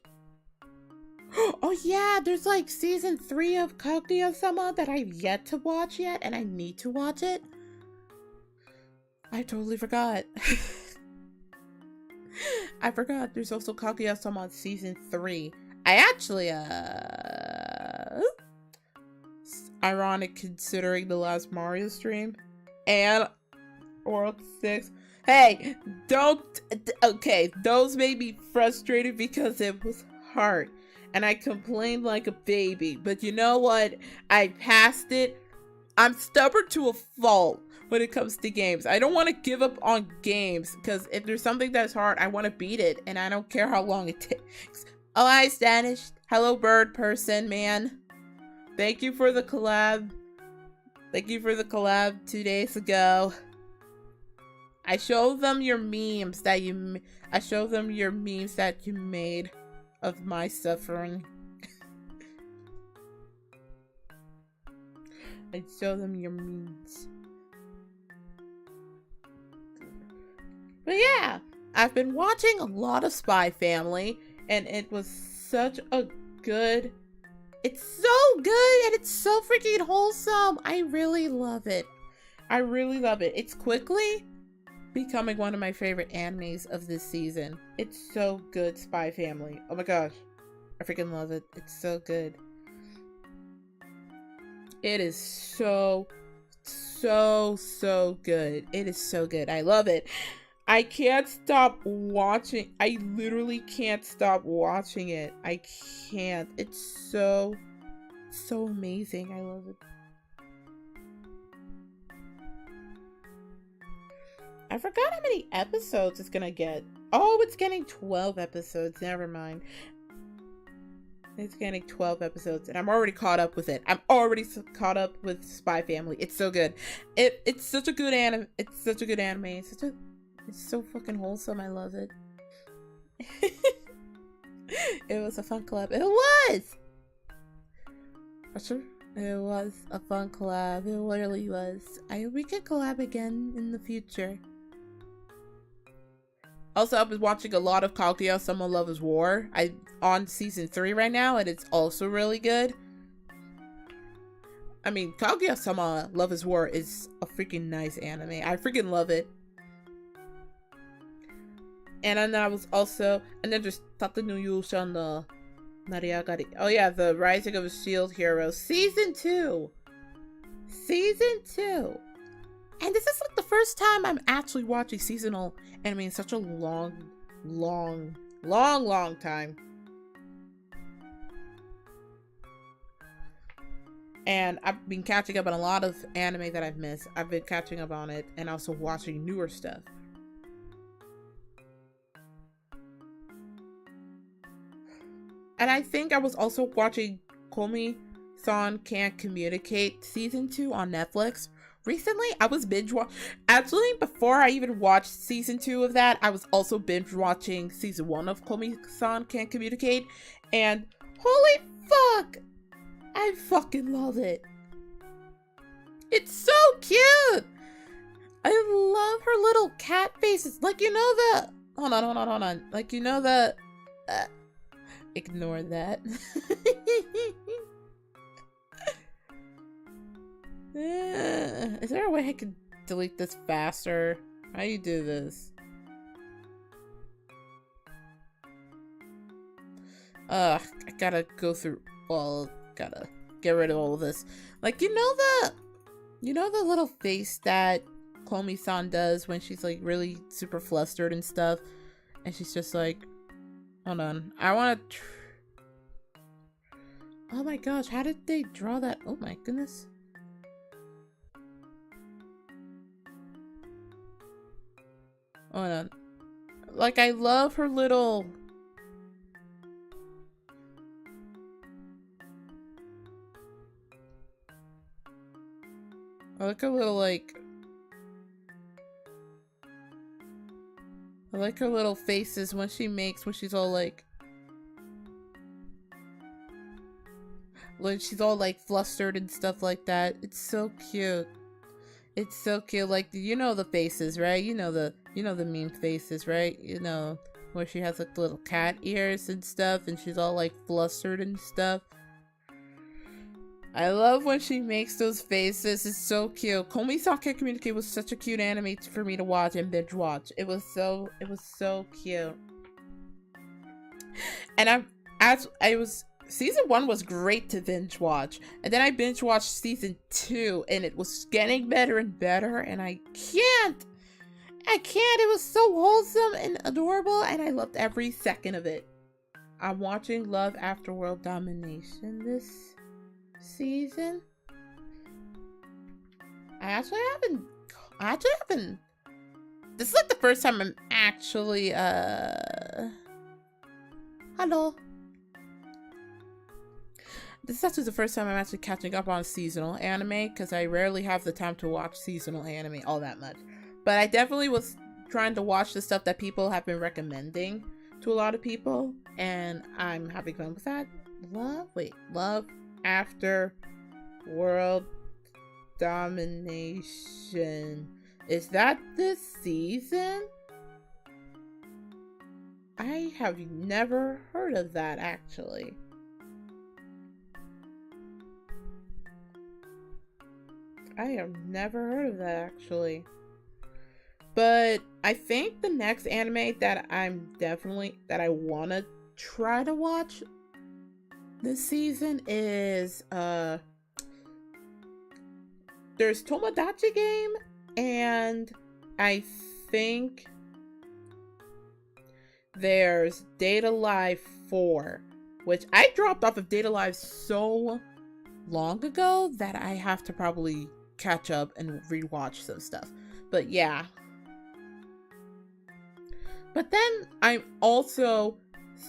Oh yeah, there's like season 3 of Kaguya-sama that I've yet to watch yet, and I need to watch it. I totally forgot. I forgot there's also Kaguya-sama season 3. I actually, ironic considering the last Mario stream and World 6. Hey, okay, those made me frustrated because it was hard and I complained like a baby, but you know what? I passed it. I'm stubborn to a fault when it comes to games. I don't want to give up on games because if there's something that's hard, I want to beat it and I don't care how long it takes. Oh, hi, Stanish. Hello, bird person, man. Thank you for the collab. Thank you for the collab 2 days ago. I showed them your memes that you made of my suffering. I show them your memes. I've been watching a lot of Spy Family, and it was such a good... It's so good, and it's so freaking wholesome. I really love it. I really love it. It's quickly becoming one of my favorite animes of this season. It's so good, Spy Family. Oh my gosh. I freaking love it. It's so good. It is so good. It is so good. I love it. I can't stop watching. I literally can't stop watching it. I can't. It's so amazing. I love it. I forgot how many episodes it's gonna get. Oh, it's getting 12 episodes. Never mind. It's getting 12 episodes, and I'm already caught up with it. I'm already caught up with Spy Family. It's so good. It's such a good anime. It's such a good anime. It's so fucking wholesome. I love it. It was a fun collab. It was! For sure. It was a fun collab. It literally was. I hope we can collab again in the future. Also, I've been watching a lot of Kaguya-sama Love is War. I'm on season 3 right now, and it's also really good. I mean, Kaguya-sama Love is War is a freaking nice anime. I freaking love it. And then I was also, and then there's Tata no Yusha no Nariagari. Oh yeah, the Rising of a Shield Hero, season 2. Season 2. And this is like the first time I'm actually watching seasonal anime in such a long time. And I've been catching up on a lot of anime that I've missed. I've been catching up on it and also watching newer stuff. And I think I was also watching Komi-san Can't Communicate season 2 on Netflix. Recently, I was binge watching. Actually, before I even watched season 2 of that, I was also binge watching season 1 of Komi-san Can't Communicate. And holy fuck! I fucking love it. It's so cute! I love her little cat faces. Like, you know the... Hold on. Like, you know the... Ignore that. Is there a way I can delete this faster? How do you do this? I gotta go through all... Gotta get rid of all of this. Like, you know the little face that Komi-san does when she's like really super flustered and stuff? And she's just like... Hold on. I wanna... Oh my gosh, how did they draw that? Oh my goodness. Hold on. Like, I love her little... I like her little, like... I like her little faces when she's all like... Like, she's all like flustered and stuff like that. It's so cute. It's so cute. Like, you know the faces, right? You know the meme faces, right? You know, where she has like little cat ears and stuff and she's all like flustered and stuff. I love when she makes those faces. It's so cute. Komi-san Can't Communicate was such a cute anime for me to watch and binge watch. It was so cute. And season 1 was great to binge watch. And then I binge watched season 2 and it was getting better and better and I can't. It was so wholesome and adorable and I loved every second of it. I'm watching Love After World Domination this season. I actually haven't. This is like the first time I'm actually hello. This is actually the first time I'm actually catching up on seasonal anime because I rarely have the time to watch seasonal anime all that much. But I definitely was trying to watch the stuff that people have been recommending to a lot of people and I'm having fun with that. Love After World Domination. Is that this season? I have never heard of that, actually. I have never heard of that, actually. But I think the next anime that I want to try to watch this season is, there's Tomodachi Game, and I think there's Data Live 4, which I dropped off of Data Live so long ago that I have to probably catch up and rewatch some stuff. But yeah. But then I'm also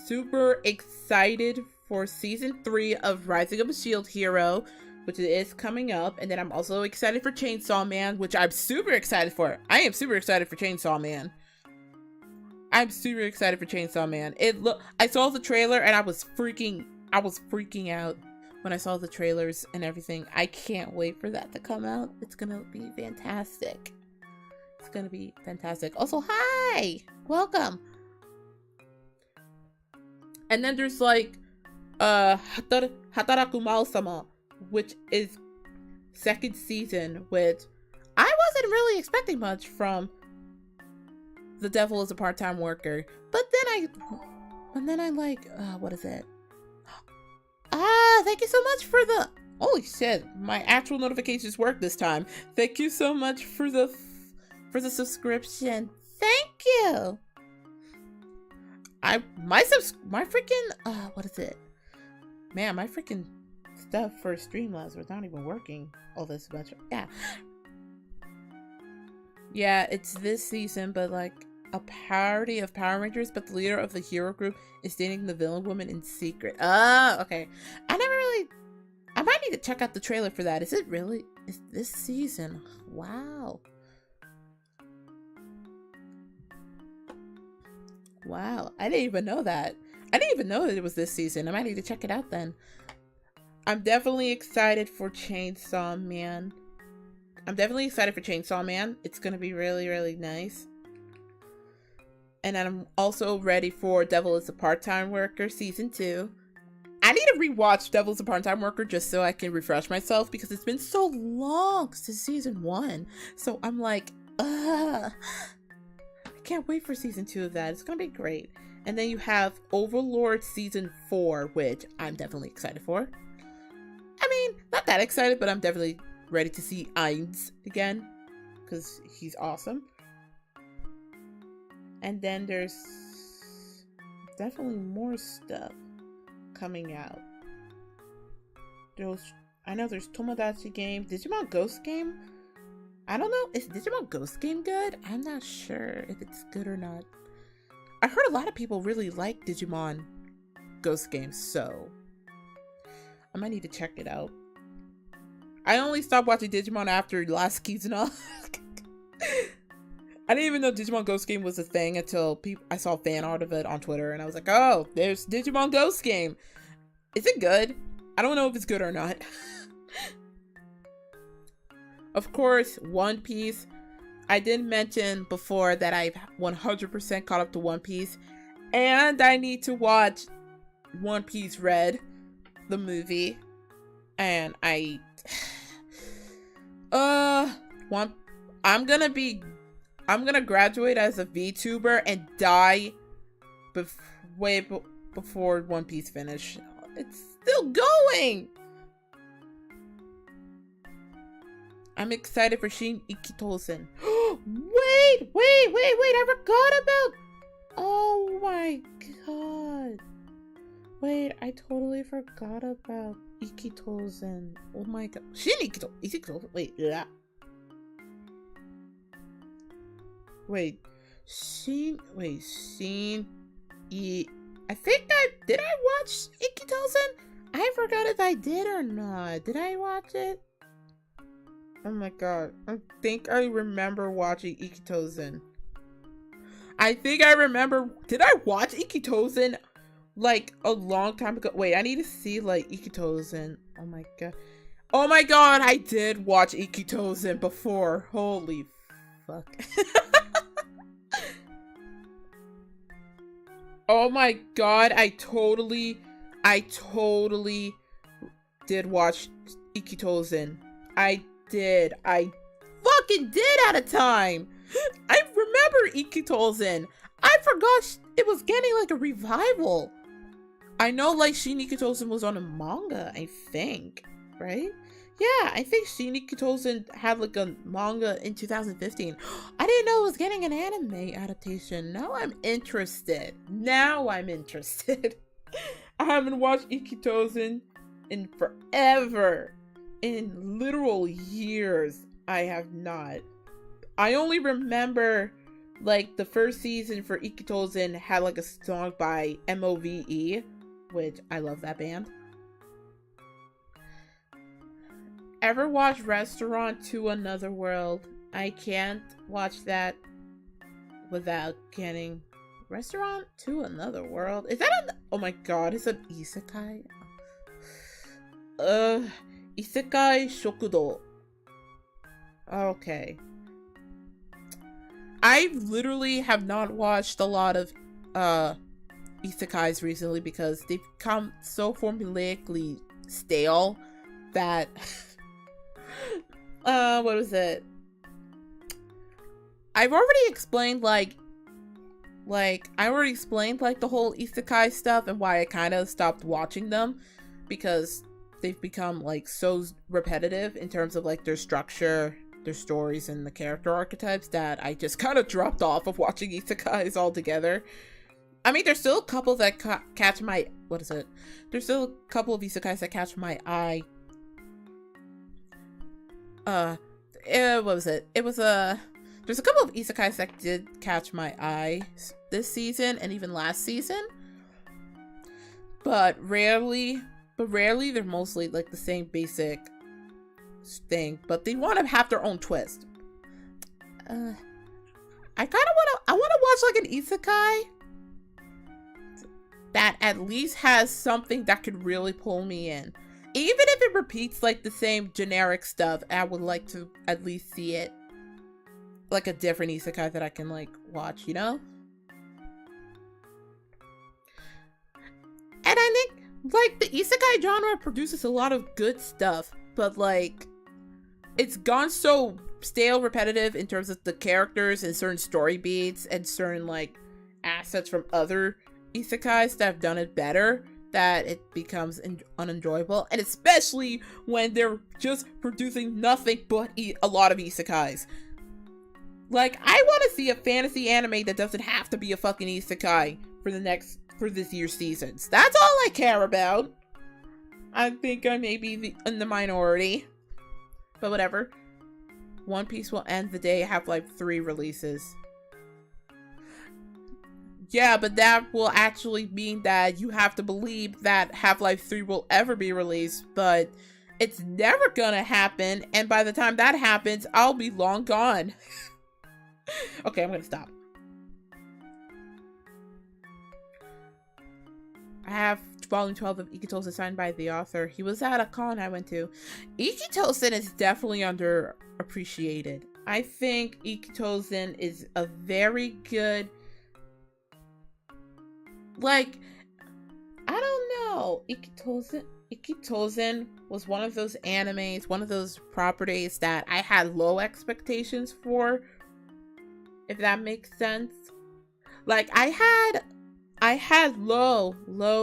super excited for season 3 of Rising of a Shield Hero, which is coming up. And then I'm also excited for Chainsaw Man, which I'm super excited for. I am super excited for Chainsaw Man. I'm super excited for Chainsaw Man. I saw the trailer and I was freaking out when I saw the trailers and everything. I can't wait for that to come out. It's gonna be fantastic. It's gonna be fantastic. Also, hi! Welcome! And then there's like, Hataraku Mao-sama, which is second season, which I wasn't really expecting much from The Devil is a Part-Time Worker. But then I like, what is it? Thank you so much for the, holy shit, my actual notifications work this time. Thank you so much for the subscription. Thank you. My freaking, what is it? Man, my freaking stuff for Streamlabs was not even working all this much. Yeah, it's this season, but like a parody of Power Rangers, but the leader of the hero group is dating the villain woman in secret. Okay. I might need to check out the trailer for that. Is this season? Wow. Wow. I didn't even know that. I didn't even know that it was this season. I might need to check it out then. I'm definitely excited for Chainsaw Man. It's gonna be really, really nice. And I'm also ready for Devil is a Part-Time Worker Season 2. I need to rewatch Devil is a Part-Time Worker just so I can refresh myself because it's been so long since Season 1. So I'm like, I can't wait for Season 2 of that. It's gonna be great. And then you have Overlord Season 4, which I'm definitely excited for. I mean, not that excited, but I'm definitely ready to see Ainz again because he's awesome. And then there's definitely more stuff coming out. I know there's Tomodachi Game, Digimon Ghost Game. I don't know, is Digimon Ghost Game good? I'm not sure if it's good or not. I heard a lot of people really like Digimon Ghost Game, so I might need to check it out. I only stopped watching Digimon after last Kizuna. I didn't even know Digimon Ghost Game was a thing until I saw fan art of it on Twitter, and I was like, oh, there's Digimon Ghost Game. Is it good? I don't know if it's good or not. Of course, One Piece. I did mention before that I've 100% caught up to One Piece, and I need to watch One Piece Red, the movie, and I'm gonna graduate as a VTuber and die way before One Piece finish. It's still going! I'm excited for Shin Ikitosen. Wait, I forgot about... Oh my god. Wait, I totally forgot about Ikitosen. Oh my god. Shin Ikitosen? Wait, yeah. Did I watch Ikitosen? I forgot if I did or not. Did I watch it? Oh my god. I think I remember watching Ikitosen. Did I watch Ikitosen like a long time ago? Wait, I need to see like Ikitosen. Oh my god. Oh my god, I did watch Ikitosen before. Holy fuck. Oh my god, I totally did watch Ikitozen. I did. I fucking did at a time. I remember Ikitozen. I forgot it was getting like a revival. I know like Shin Ikitozen was on a manga, I think, right? Yeah, I think Shin Ikitozen had like a manga in 2015. I didn't know it was getting an anime adaptation. Now I'm interested. I haven't watched Ikitozen in forever. In literal years, I have not. I only remember like the first season for Ikitozen had like a song by MOVE, which I love that band. Ever watch Restaurant to Another World? I can't watch that without getting Restaurant to Another World. Is that an, oh my god, it's an isekai? Isekai Shokudo. Okay. I literally have not watched a lot of isekais recently because they've become so formulaically stale that what was it? I've already explained like the whole isekai stuff and why I kind of stopped watching them, because they've become like so repetitive in terms of like their structure, their stories, and the character archetypes that I just kind of dropped off of watching isekais altogether. I mean, there's still a couple that catch my there's still a couple of isekais that catch my eye. What was it? It was there's a couple of isekais that did catch my eye this season and even last season, but rarely they're mostly like the same basic thing, but they want to have their own twist. I want to watch like an isekai that at least has something that could really pull me in. Even if it repeats like the same generic stuff, I would like to at least see it like a different isekai that I can like watch, you know? And I think like the isekai genre produces a lot of good stuff, but like it's gone so stale, repetitive in terms of the characters and certain story beats and certain like assets from other isekais that have done it better, that it becomes unenjoyable. And especially when they're just producing nothing but a lot of isekais. Like, I want to see a fantasy anime that doesn't have to be a fucking isekai for this year's seasons. That's all I care about. I think I may be in the minority, but whatever. One Piece will end the day Half-Life 3 releases. Yeah, but that will actually mean that you have to believe that Half-Life 3 will ever be released, but it's never gonna happen, and by the time that happens, I'll be long gone. Okay, I'm gonna stop. I have volume 12 of Ikitosen signed by the author. He was at a con I went to. Ikitosen is definitely underappreciated. I think Ikitosen is a very good, like, I don't know. Ikitosen was one of those animes, one of those properties that I had low expectations for, if that makes sense. Like, I had low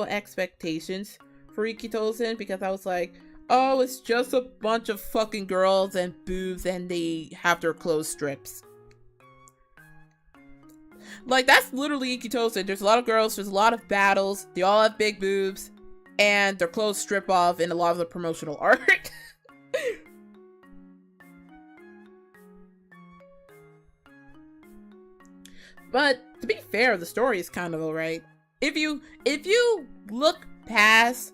expectations for Ikitosen because I was like, oh, it's just a bunch of fucking girls and boobs and they have their clothes strips. Like, that's literally Ikitosen. There's a lot of girls, there's a lot of battles, they all have big boobs, and their clothes strip off in a lot of the promotional art. But to be fair, the story is kind of alright. If you look past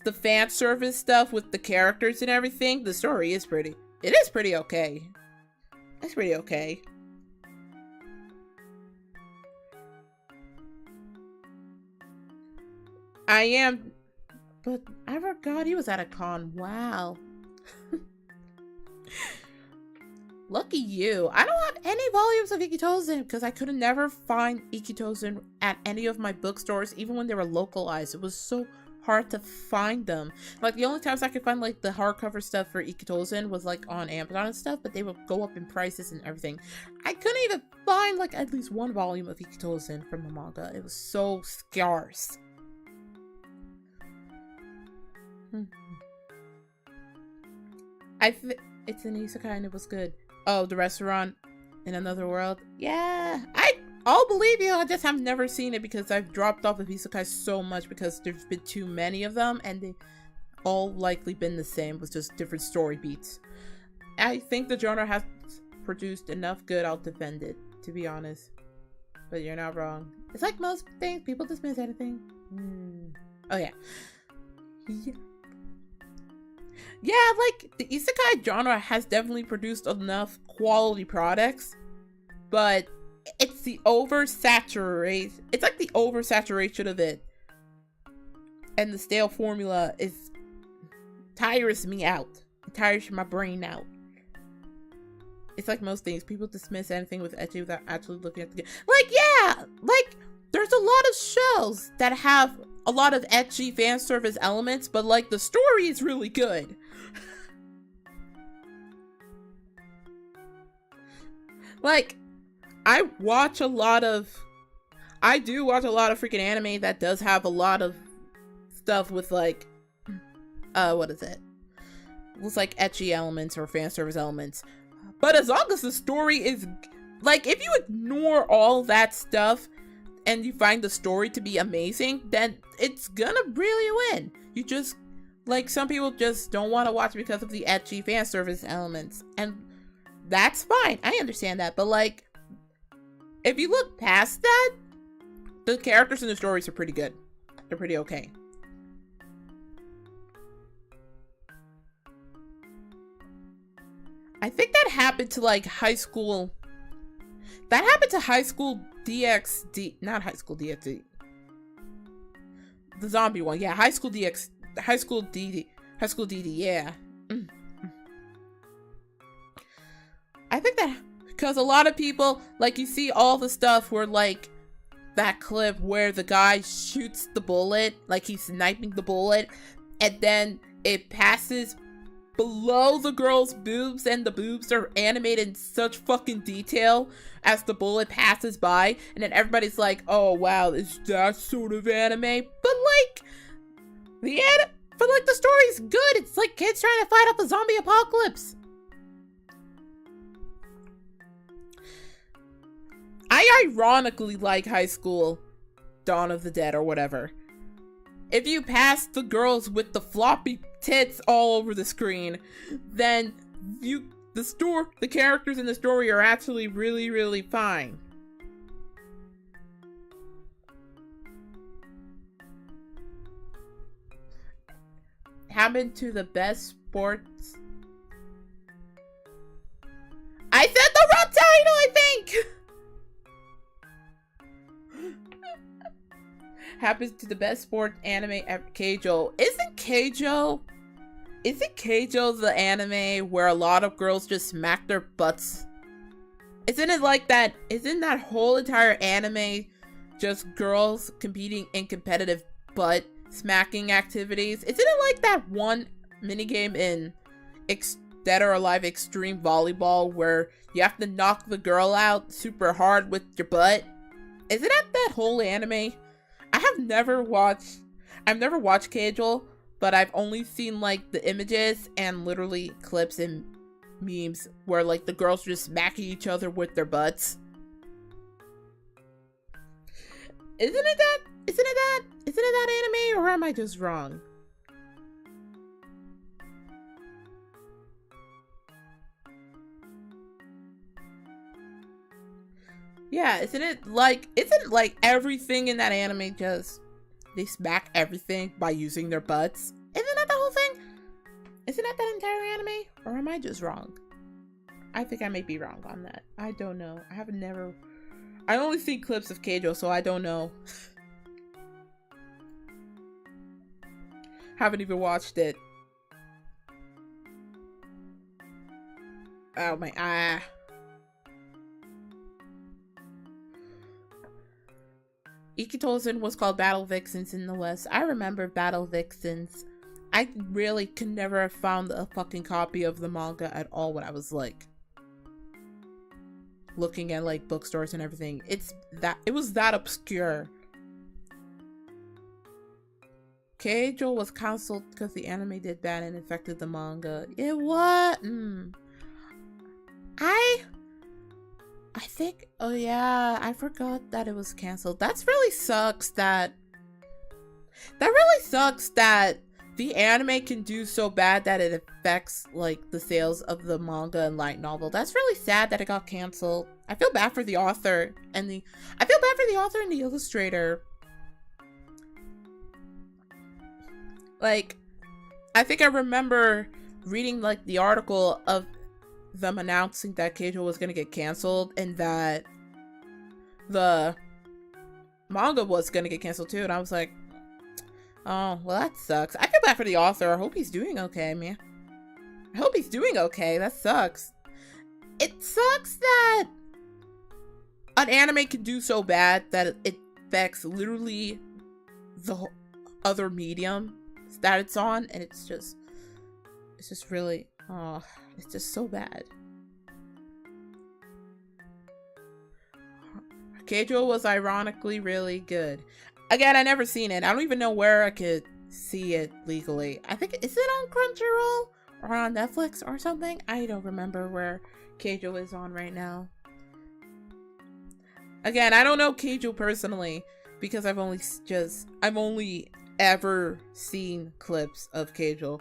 the fan service stuff with the characters and everything, the story is pretty. It is pretty okay. It's pretty okay. I am, but I forgot he was at a con. Wow. Lucky you. I don't have any volumes of Ikitosen because I could never find Ikitosen at any of my bookstores, even when they were localized. It was so hard to find them. Like, the only times I could find, like, the hardcover stuff for Ikitosen was, like, on Amazon and stuff, but they would go up in prices and everything. I couldn't even find, like, at least one volume of Ikitosen from the manga. It was so scarce. It's an isekai and it was good. Oh, the restaurant in another world? Yeah, I'll believe you. I just have never seen it because I've dropped off of isekai so much because there's been too many of them and they all likely been the same with just different story beats. I think the genre has produced enough good, I'll defend it, to be honest. But you're not wrong. It's like most things, people dismiss anything. Oh yeah. Yeah, like, the isekai genre has definitely produced enough quality products, but it's the oversaturation. It's like the oversaturation of it. And the stale formula tires me out. It tires my brain out. It's like most things. People dismiss anything with ecchi without actually looking at the game. Like, yeah! Like, there's a lot of shows that have a lot of ecchi fan service elements, but, like, the story is really good. Like, I do watch a lot of freaking anime that does have a lot of stuff with, like, what is it? It's like ecchi elements or fan service elements. But as long as the story is, like, if you ignore all that stuff and you find the story to be amazing, then it's gonna really win. You just, like, some people just don't want to watch because of the ecchi fan service elements. And that's fine. I understand that. But, like, if you look past that, the characters and the stories are pretty good. They're pretty okay. I think that happened to, like, high school. That happened to high school DxD. Not high school DxD. The zombie one. Yeah, high school DD. High school DD, yeah. I think that because a lot of people, like, you see all the stuff where, like, that clip where the guy shoots the bullet, like he's sniping the bullet, and then it passes below the girl's boobs, and the boobs are animated in such fucking detail as the bullet passes by, and then everybody's like, oh wow, is that sort of anime? But, like, the story's good. It's like kids trying to fight off a zombie apocalypse. I ironically like High School Dawn of the Dead or whatever. If you pass the girls with the floppy tits all over the screen, then the characters in the story are actually really, really fine. Happened to the best sports. I said the wrong title, I think! Happens to the best sport anime ever. Keijo. Isn't Keijo the anime where a lot of girls just smack their butts? Isn't it like that? Isn't that whole entire anime just girls competing in competitive butt smacking activities? Isn't it like that one minigame in Dead or Alive Extreme Volleyball where you have to knock the girl out super hard with your butt? Isn't that whole anime? I've never watched Keijo, but I've only seen, like, the images and literally clips and memes where, like, the girls are just smacking each other with their butts. Isn't it that anime, or am I just wrong? Yeah, isn't like everything in that anime just, they smack everything by using their butts? Isn't that the whole thing? Isn't that entire anime? Or am I just wrong? I think I may be wrong on that. I don't know. I only see clips of Keijo, so I don't know. Haven't even watched it. Oh my, Ikitosen was called Battle Vixens in the West. I remember Battle Vixens. I really could never have found a fucking copy of the manga at all when I was like looking at like bookstores and everything. It was that obscure. Keijo was cancelled because the anime did bad and affected the manga. It was. I think. Oh yeah, I forgot that it was cancelled. That really sucks. That really sucks that the anime can do so bad that it affects like the sales of the manga and light novel. That's really sad that it got canceled. I feel bad for the author and the illustrator. Like, I think I remember reading like the article of them announcing that Keijo was gonna get canceled and that the manga was gonna get canceled too, and I was like, oh, well, that sucks. I feel bad for the author. I hope he's doing okay, man. I hope he's doing okay. That sucks. It sucks that an anime can do so bad that it affects literally the other medium that it's on, and it's just really, oh, it's just so bad. Keijo was ironically really good. Again, I never seen it. I don't even know where I could see it legally. I think, is it on Crunchyroll or on Netflix or something? I don't remember where Keijo is on right now. Again, I don't know Keijo personally because I've only ever seen clips of Keijo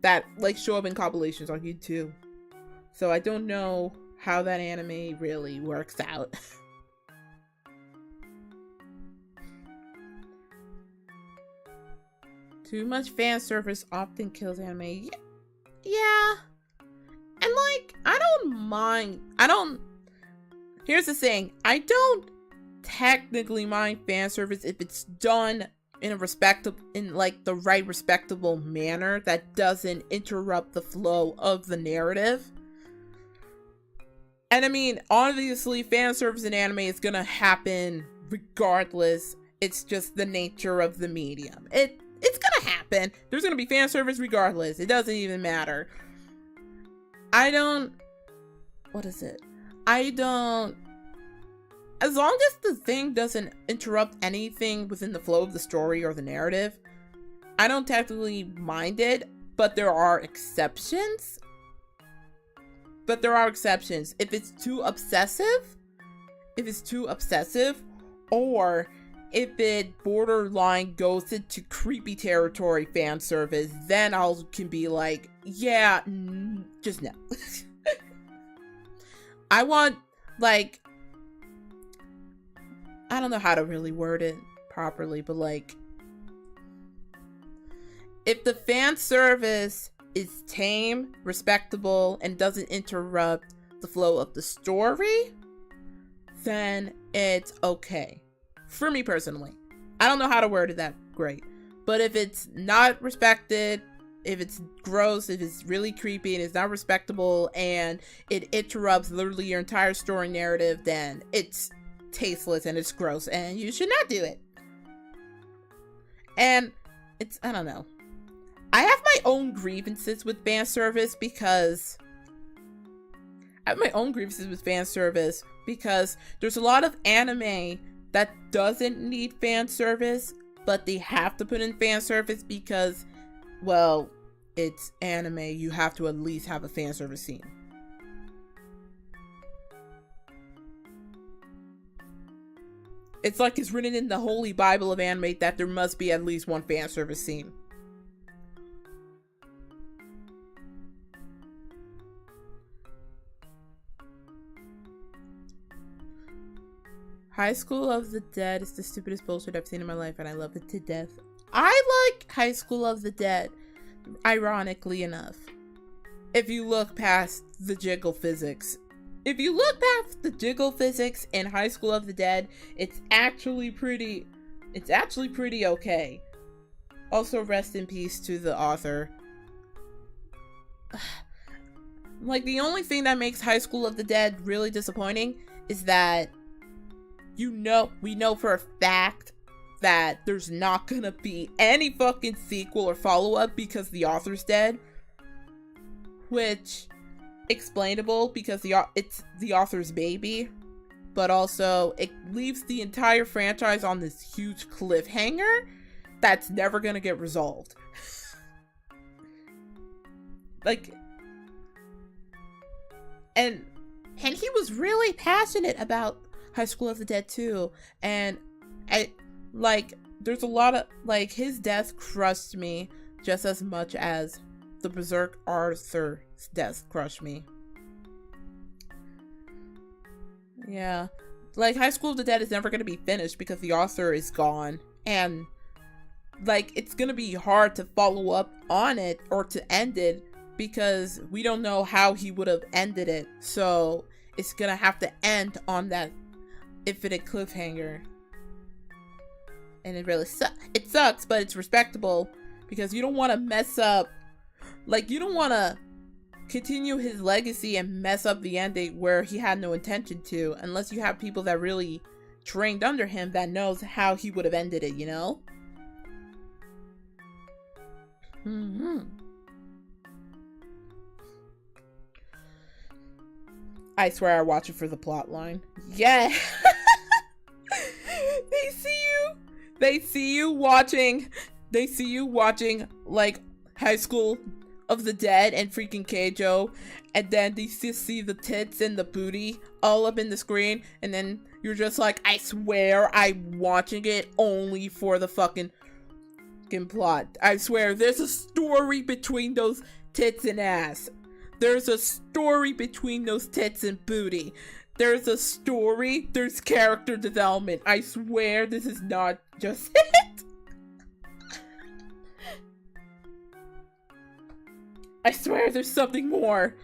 that like show up in compilations on YouTube. So I don't know how that anime really works out. Too much fan service often kills anime. Yeah. And like, I don't mind. Here's the thing. I don't technically mind fan service if it's done in like the right respectable manner that doesn't interrupt the flow of the narrative. And I mean, obviously fan service in anime is gonna happen regardless. It's just the nature of the medium. It's gonna happen. There's gonna be fan service regardless. It doesn't even matter. As long as the thing doesn't interrupt anything within the flow of the story or the narrative, I don't technically mind it, but there are exceptions. If it's too obsessive, or if it borderline goes into creepy territory fan service, then can be like, yeah, just no. I want, like, I don't know how to really word it properly, but like, if the fan service is tame, respectable, and doesn't interrupt the flow of the story, then it's okay. For me personally. I don't know how to word it that great. But if it's not respected, if it's gross, if it's really creepy and it's not respectable and it interrupts literally your entire story narrative, then it's tasteless and it's gross and you should not do it. And I don't know. I have my own grievances with fan service because there's a lot of anime that doesn't need fan service, but they have to put in fan service because, well, it's anime. You have to at least have a fan service scene. It's like it's written in the holy Bible of anime that there must be at least one fan service scene. High School of the Dead is the stupidest bullshit I've seen in my life, and I love it to death. I like High School of the Dead, ironically enough. If you look past the jiggle physics. If you look past the jiggle physics in High School of the Dead, it's actually pretty okay. Also, rest in peace to the author. Like, the only thing that makes High School of the Dead really disappointing is that we know for a fact that there's not gonna be any fucking sequel or follow-up because the author's dead. Which, explainable because it's the author's baby. But also, it leaves the entire franchise on this huge cliffhanger that's never gonna get resolved. Like, and he was really passionate about High School of the Dead too, and there's a lot of, his death crushed me just as much as the Berserk Arthur's death crushed me. Yeah, High School of the Dead is never going to be finished because the author is gone, and it's going to be hard to follow up on it or to end it because we don't know how he would have ended it, so it's going to have to end on that infinite cliffhanger. And it really it sucks, but it's respectable because you don't want to mess up, you don't want to continue his legacy and mess up the ending where he had no intention to, unless you have people that really trained under him that knows how he would have ended it, you know? I swear I watch it for the plot line. Yeah. They see you watching High School of the Dead and freaking Keijo, and then they just see the tits and the booty all up in the screen, and then you're just like, I swear I'm watching it only for the fucking plot. I swear there's a story between those tits and ass. There's a story between those tits and booty. There's a story. There's character development. I swear this is not just it. I swear there's something more.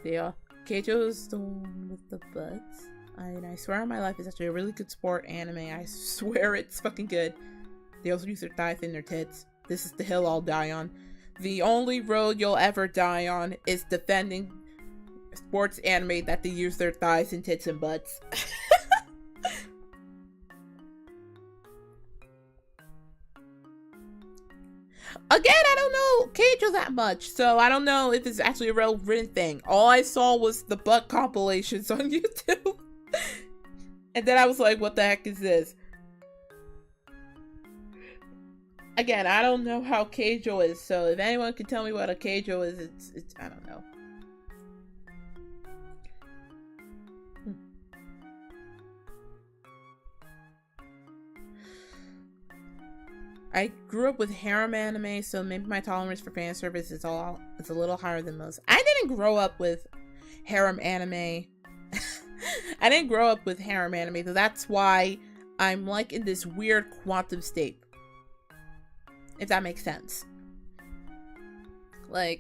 Yeah, Keijo's the one with the butts. I swear on my life, it's actually a really good sport anime. I swear it's fucking good. They also use their thighs and their tits. This is the hill I'll die on. The only road you'll ever die on is defending sports anime that they use their thighs and tits and butts. Again, I don't know Keijo that much, so I don't know if it's actually a real written thing. All I saw was the butt compilations on YouTube. And then I was like, what the heck is this? Again, I don't know how Keijo is, so if anyone can tell me what a Keijo is, it's I don't know. I grew up with harem anime, so maybe my tolerance for fan service is a little higher than most. I didn't grow up with harem anime. I didn't grow up with harem anime, so that's why I'm in this weird quantum state. If that makes sense. I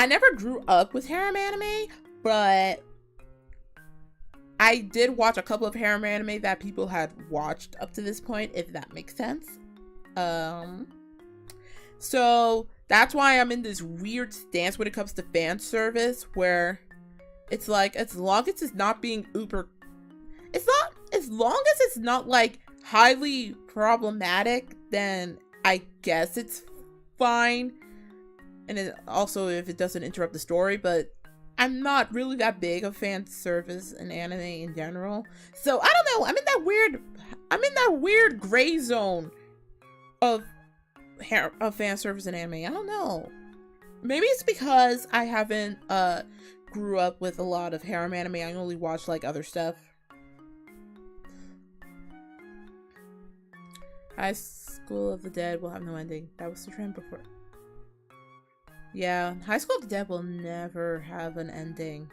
never grew up with harem anime, but I did watch a couple of harem anime that people had watched up to this point, if that makes sense. So that's why I'm in this weird stance when it comes to fan service, where it's as long as it's not being as long as it's not highly problematic, then I guess it's fine. And also if it doesn't interrupt the story, but I'm not really that big of fan service in anime in general. So I don't know. I'm in that weird gray zone of fan service in anime. I don't know. Maybe it's because I haven't grew up with a lot of harem anime. I only watch other stuff. High School of the Dead will have no ending. That was the trend before. Yeah, High School of the Dead will never have an ending.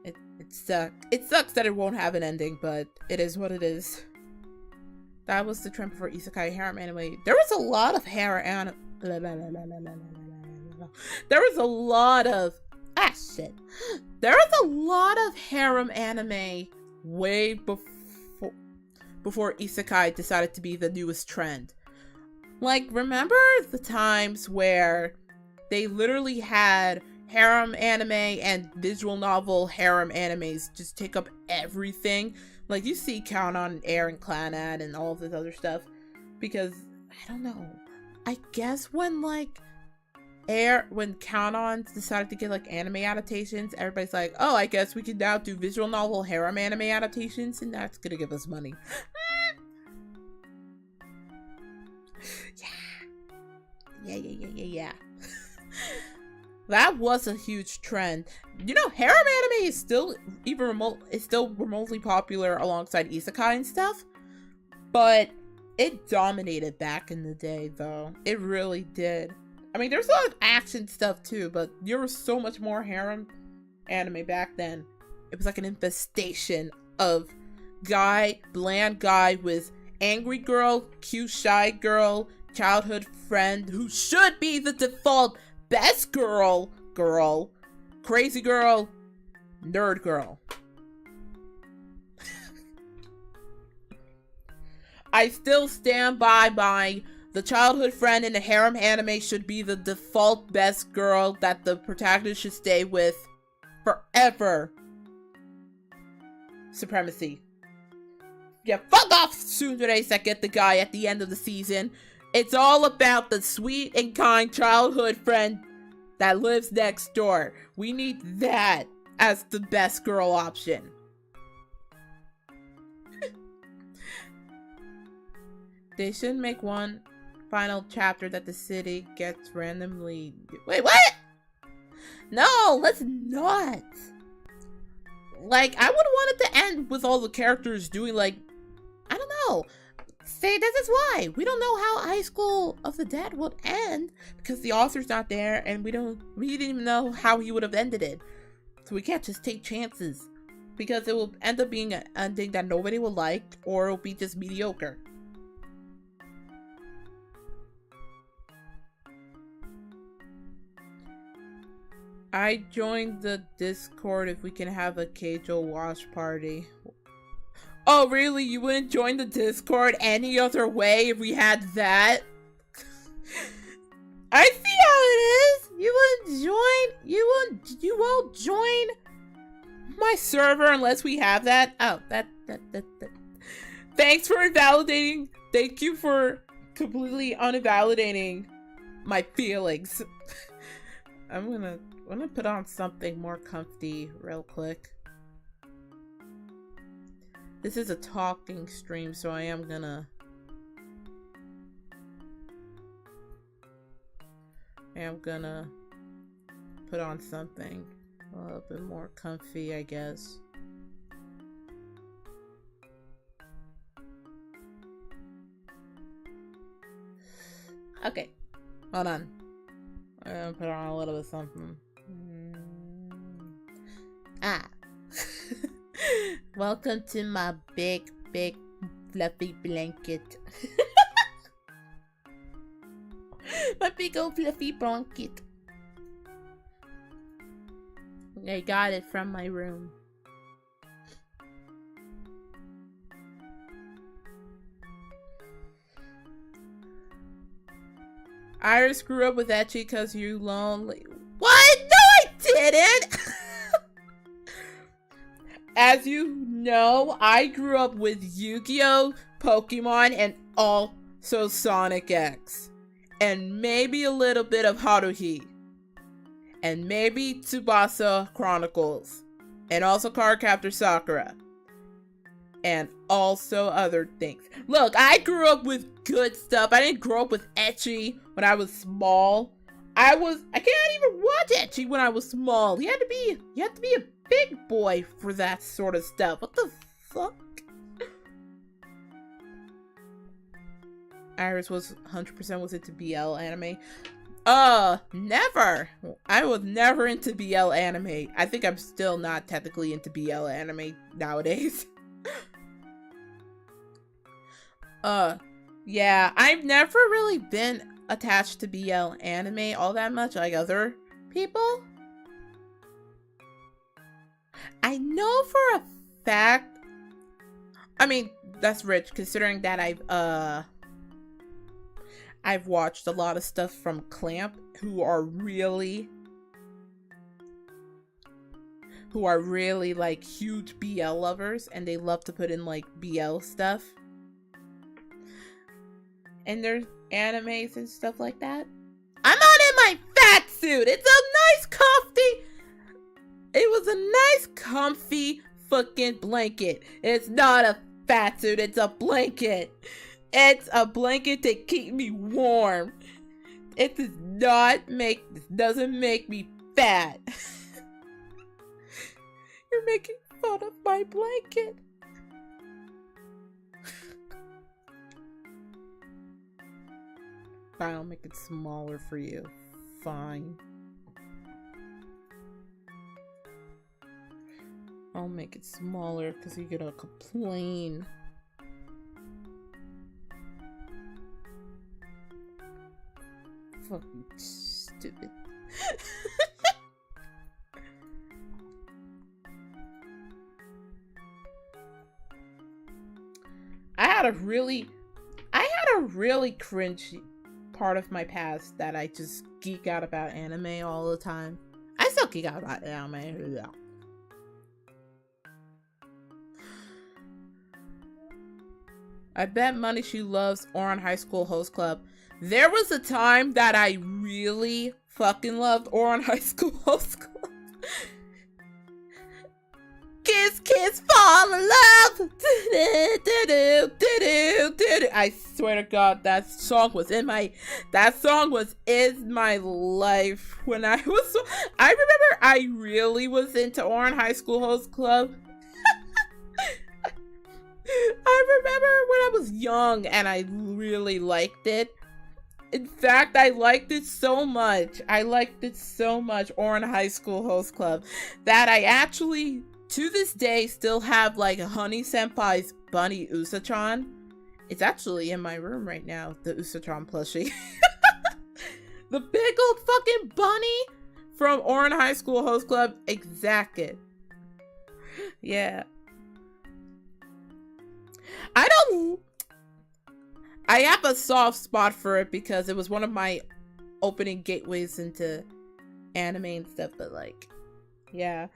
It sucks. It sucks that it won't have an ending, but it is what it is. That was the trend before isekai harem anime. There was a lot of harem anime. There was a lot of There was a lot of harem anime way before isekai decided to be the newest trend. Like, remember the times where they literally had harem anime and visual novel harem animes just take up everything? Like, you see Count on Air and Clannad and all of this other stuff. Because, I don't know. I guess when, like, when Count On decided to get, like, anime adaptations, everybody's like, oh, I guess we can now do visual novel harem anime adaptations, and that's gonna give us money. Yeah. That was a huge trend. You know, harem anime is still remotely popular alongside isekai and stuff, but it dominated back in the day, though. It really did. I mean, there's a lot of action stuff too, but there was so much more harem anime back then. It was like an infestation of bland guy with angry girl, cute shy girl, childhood friend who should be the default best girl, crazy girl, nerd girl. I still stand by the childhood friend in a harem anime should be the default best girl that the protagonist should stay with forever. Supremacy. Yeah, fuck off, tsunderes that get the guy at the end of the season. It's all about the sweet and kind childhood friend that lives next door. We need that as the best girl option. They should make one final chapter that the city gets randomly... Wait, what? No, let's not. Like, I would want it to end with all the characters doing, like, I don't know. Say, this is why. We don't know how High School of the Dead would end because the author's not there and we didn't even know how he would have ended it. So we can't just take chances because it will end up being an ending that nobody will like or it'll be just mediocre. I joined the Discord if we can have a casual watch party. Oh, really? You wouldn't join the Discord any other way if we had that? I see how it is. You won't join my server unless we have that. Oh, that. Thanks for invalidating. Thank you for completely uninvalidating my feelings. I'm gonna put on something more comfy real quick. This is a talking stream, so I am gonna put on something a little bit more comfy, I guess. Okay, hold on. I'm gonna put on a little bit of something. Welcome to my big fluffy blanket. My big old fluffy blanket. I got it from my room. Iris grew up with Ecchi because you lonely. What? No, I didn't! As you know, I grew up with Yu-Gi-Oh!, Pokemon, and also Sonic X. And maybe a little bit of Haruhi. And maybe Tsubasa Chronicles. And also Cardcaptor Sakura. And also other things. Look, I grew up with good stuff. I didn't grow up with Ecchi when I was small. I can't even watch Ecchi when I was small. You had to be a big boy for that sort of stuff. What the fuck? Iris was 100% was into BL anime. Never. I was never into BL anime. I think I'm still not technically into BL anime nowadays. Yeah, I've never really been attached to BL anime all that much like other people. I know for a fact, I mean, That's rich, considering that I've watched a lot of stuff from Clamp, who are really like huge BL lovers, and they love to put in like BL stuff in their animes and stuff like that. I'm not in my fat suit. It's a nice comfy. It was a nice comfy fucking blanket. It's not a fat suit. It's a blanket. It's a blanket to keep me warm. It doesn't make me fat. You're making fun of my blanket. Fine, I'll make it smaller for you. Fine. I'll make it smaller because you're gonna complain. Fucking stupid. I had a really cringy part of my past that I just geek out about anime all the time. I still geek out about anime. I bet money she loves Ouran High School Host Club. There was a time that I really fucking loved Ouran High School Host Club. Kiss, kiss, fall in love. I swear to God, that song was in my life when I remember I really was into Ouran High School Host Club. I remember when I was young and I really liked it. In fact, I liked it so much, Ouran High School Host Club, that I actually, to this day, still have like a Honey Senpai's bunny Usachan. It's actually in my room right now, the Usachan plushie. The big old fucking bunny from Ouran High School Host Club. Exact. Yeah. I have a soft spot for it because it was one of my opening gateways into anime and stuff, but like, yeah.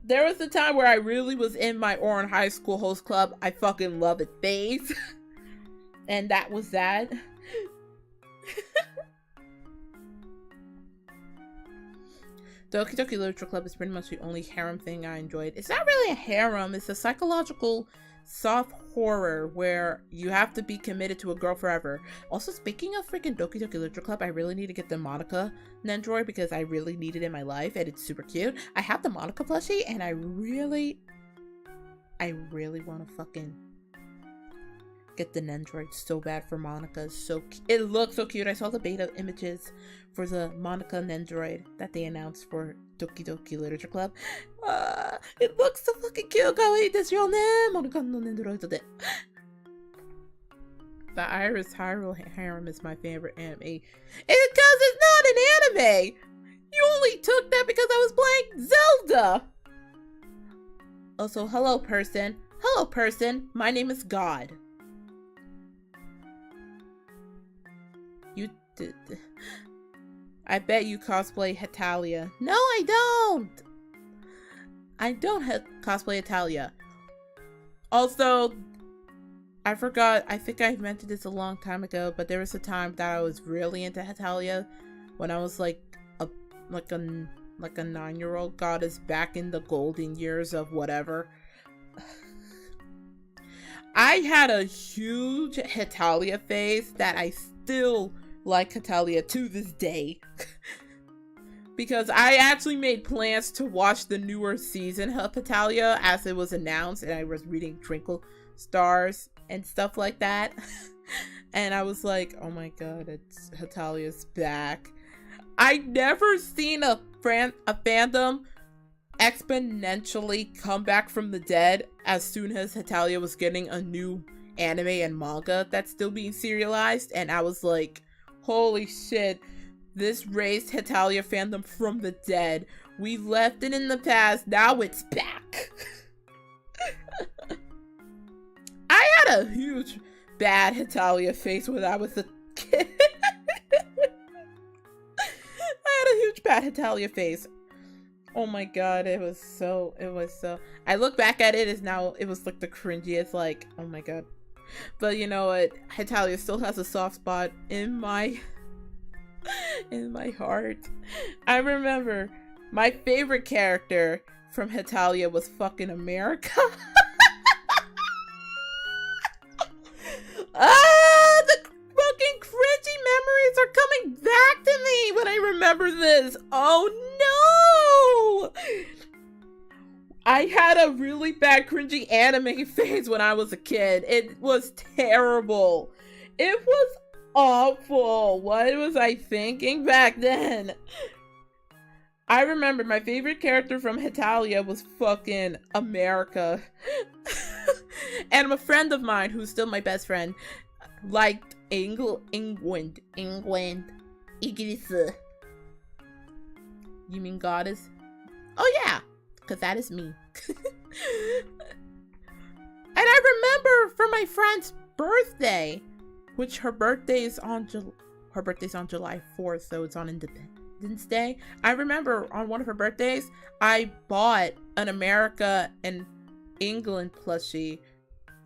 There was a time where I really was in my Ouran High School Host Club. I fucking love it phase. And that was that. Doki Doki Literature Club is pretty much the only harem thing I enjoyed. It's not really a harem, it's a psychological soft horror where you have to be committed to a girl forever. Also, speaking of freaking Doki Doki Literature Club, I really need to get the Monica Nendoroid because I really need it in my life and it's super cute. I have the Monica plushie and I really want to fucking get the Nendoroid so bad for Monica. It looks so cute. I saw the beta images for the Monica Nendoroid that they announced for Doki Doki Literature Club. It looks so fucking cute. Kawaii desu yo ne, Monica no Nendoroid de. The Iris harem is my favorite anime. It's because it's not an anime. You only took that because I was playing Zelda. Also, hello person. Hello person. My name is God. You did. I bet you cosplay Hetalia. No, I don't. I don't cosplay Hetalia. Also, I forgot. I think I mentioned this a long time ago, but there was a time that I was really into Hetalia when I was like a 9-year-old goddess back in the golden years of whatever. I had a huge Hetalia phase that I still like Hetalia to this day. Because I actually made plans to watch the newer season of Hetalia as it was announced, and I was reading Twinkle Stars and stuff like that. And I was like, oh my god, Hetalia's back. I never seen a fandom exponentially come back from the dead as soon as Hetalia was getting a new anime and manga that's still being serialized, and I was like, holy shit, this raised Hetalia fandom from the dead. We left it in the past, now it's back. I had had a huge bad Hetalia face when I was a kid. I had a huge bad Hetalia face. Oh my god, it was so, I look back at it as now, it was like the cringiest, like, oh my god. But you know what, Hetalia still has a soft spot in my heart. I remember my favorite character from Hetalia was fucking America. The fucking cringy memories are coming back to me when I remember this. Oh no! I had a really bad cringy anime phase when I was a kid. It was terrible. It was awful. What was I thinking back then? I remember my favorite character from Hetalia was fucking America. And a friend of mine, who's still my best friend, liked England. Iris. You mean goddess? Oh yeah, because that is me. And I remember for my friend's birthday, which her birthday's on July 4th, so it's on Independence Day. I remember on one of her birthdays, I bought an America and England plushie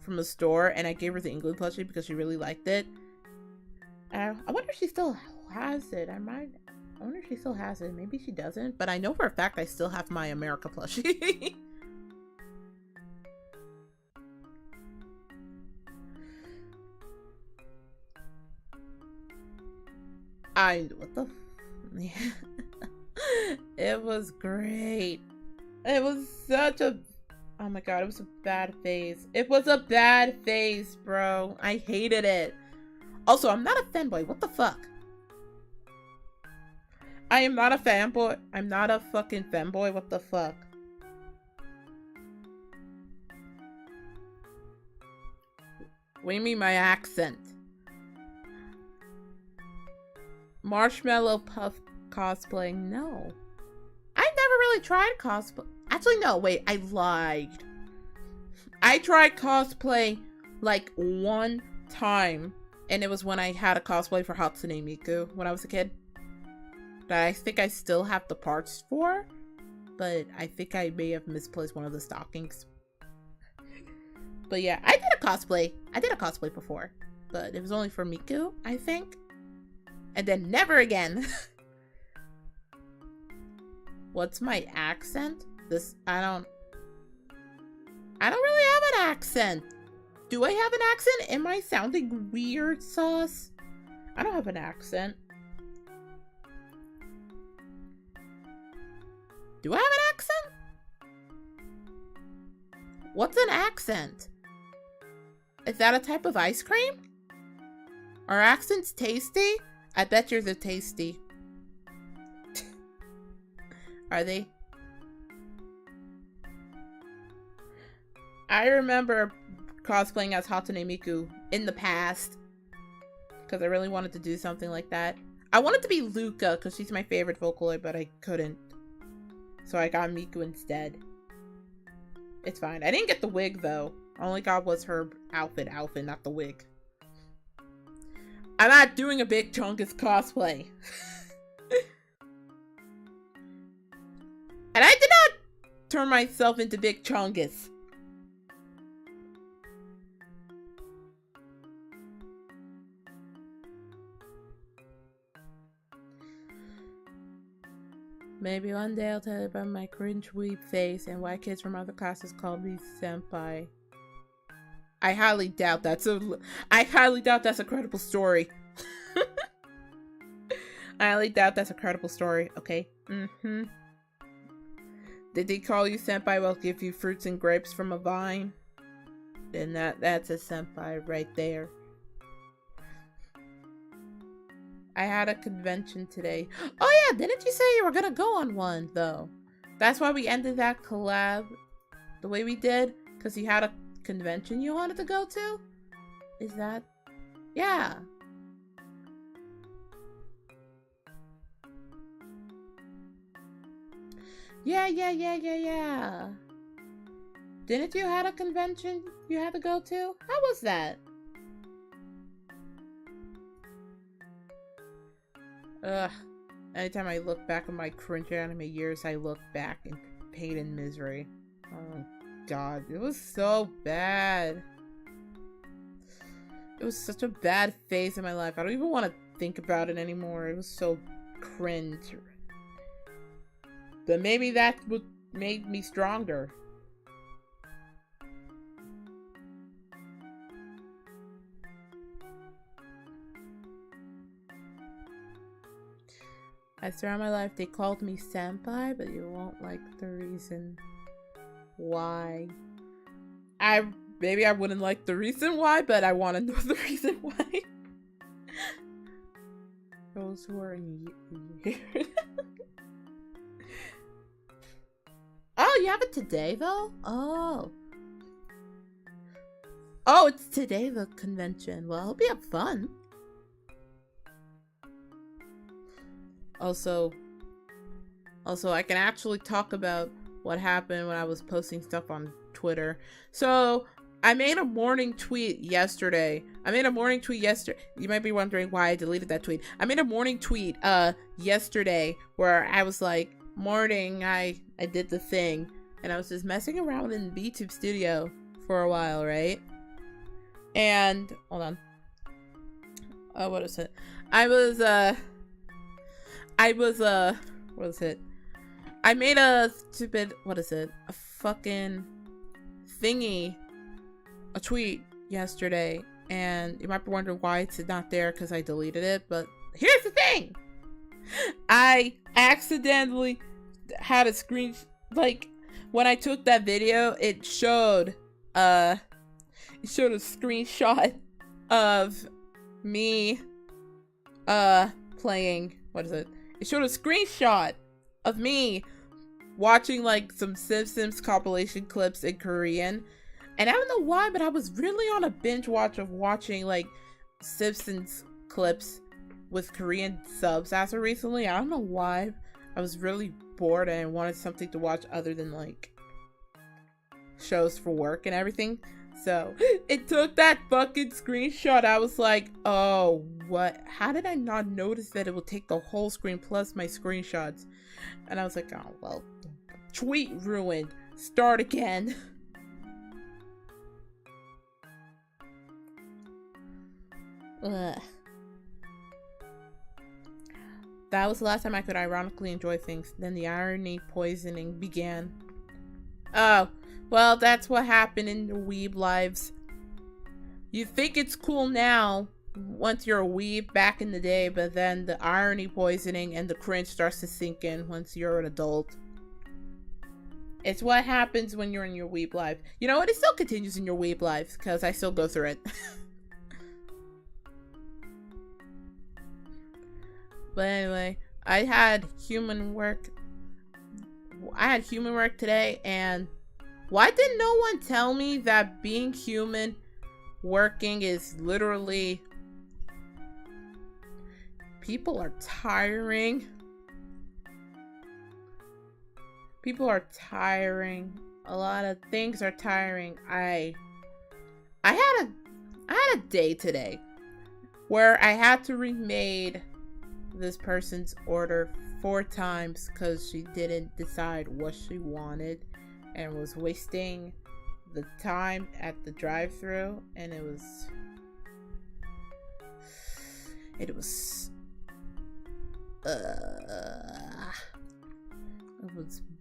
from the store, and I gave her the England plushie because she really liked it. I wonder if she still has it. I wonder if she still has it. Maybe she doesn't, but I know for a fact I still have my America plushie. What the it was great. It was such a, oh my god, it was a bad phase. It was a bad phase, bro. I hated it. Also, I'm not a fanboy. What the fuck? I am not a fanboy. I'm not a fucking fanboy. What the fuck? What do you mean my accent? Marshmallow Puff cosplaying? No. I never really tried cosplay. Actually, no, wait, I lied. I tried cosplay like one time, and it was when I had a cosplay for Hatsune Miku when I was a kid. That I think I still have the parts for, but I think I may have misplaced one of the stockings. But yeah, I did a cosplay. I did a cosplay before, but it was only for Miku, I think. And then never again. What's my accent? I don't really have an accent. Do I have an accent? Am I sounding weird, sus? I don't have an accent. Do I have an accent? What's an accent? Is that a type of ice cream? Are accents tasty? I bet yours are tasty. Are they? I remember cosplaying as Hatsune Miku in the past because I really wanted to do something like that. I wanted to be Luca because she's my favorite Vocaloid, but I couldn't. So I got Miku instead. It's fine. I didn't get the wig though. I only got was her outfit, not the wig. I'm not doing a Big Chungus cosplay. And I did not turn myself into Big Chungus. Maybe one day I'll tell you about my cringe weeb face and why kids from other classes call me senpai. I highly doubt that's a credible story. I highly doubt that's a credible story, okay? Mm-hmm. Did they call you senpai while give you fruits and grapes from a vine? Then that's a senpai right there. I had a convention today. Oh yeah, didn't you say you were gonna go on one though? That's why we ended that collab the way we did, because you had a convention you wanted to go to? Is that? Yeah. Yeah. Didn't you have a convention you had to go to? How was that? Ugh. Anytime I look back on my cringe anime years, I look back in pain and misery. Oh god, it was so bad. It was such a bad phase in my life. I don't even want to think about it anymore. It was so cringe. But maybe that's what made me stronger. I throughout my life they called me senpai, but you won't like the reason why. Maybe I wouldn't like the reason why, but I want to know the reason why. Those who are in here. Oh, you have it today though? Oh, it's today the convention. Well, I hope you have fun. Also, I can actually talk about what happened when I was posting stuff on Twitter. So, I made a morning tweet yesterday. You might be wondering why I deleted that tweet. I made a morning tweet yesterday where I was like, morning, I did the thing. And I was just messing around in VTube Studio for a while, right? And, hold on. Oh, what is it? I made a stupid, a fucking thingy, a tweet yesterday, and you might be wondering why it's not there because I deleted it, but here's the thing! I accidentally had a screen, like, when I took that video, it showed a screenshot of me, playing, it showed a screenshot of me watching like some Simpsons compilation clips in Korean. And I don't know why, but I was really on a binge watch of watching like Simpsons clips with Korean subs as of recently. I don't know why. I was really bored and wanted something to watch other than like shows for work and everything. So it took that fucking screenshot. I was like, oh, what? How did I not notice that it would take the whole screen plus my screenshots? And I was like, oh, well, tweet ruined. Start again. Ugh. That was the last time I could ironically enjoy things. Then the irony poisoning began. Oh. Well, that's what happened in the weeb lives. You think it's cool now, once you're a weeb back in the day, but then the irony poisoning and the cringe starts to sink in once you're an adult. It's what happens when you're in your weeb life. You know what? It still continues in your weeb life, because I still go through it. But anyway, I had human work today, and why did no one tell me that being human working is literally... People are tiring. People are tiring. A lot of things are tiring. I had a day today where I had to remade this person's order 4 times because she didn't decide what she wanted and was wasting the time at the drive-thru, and it was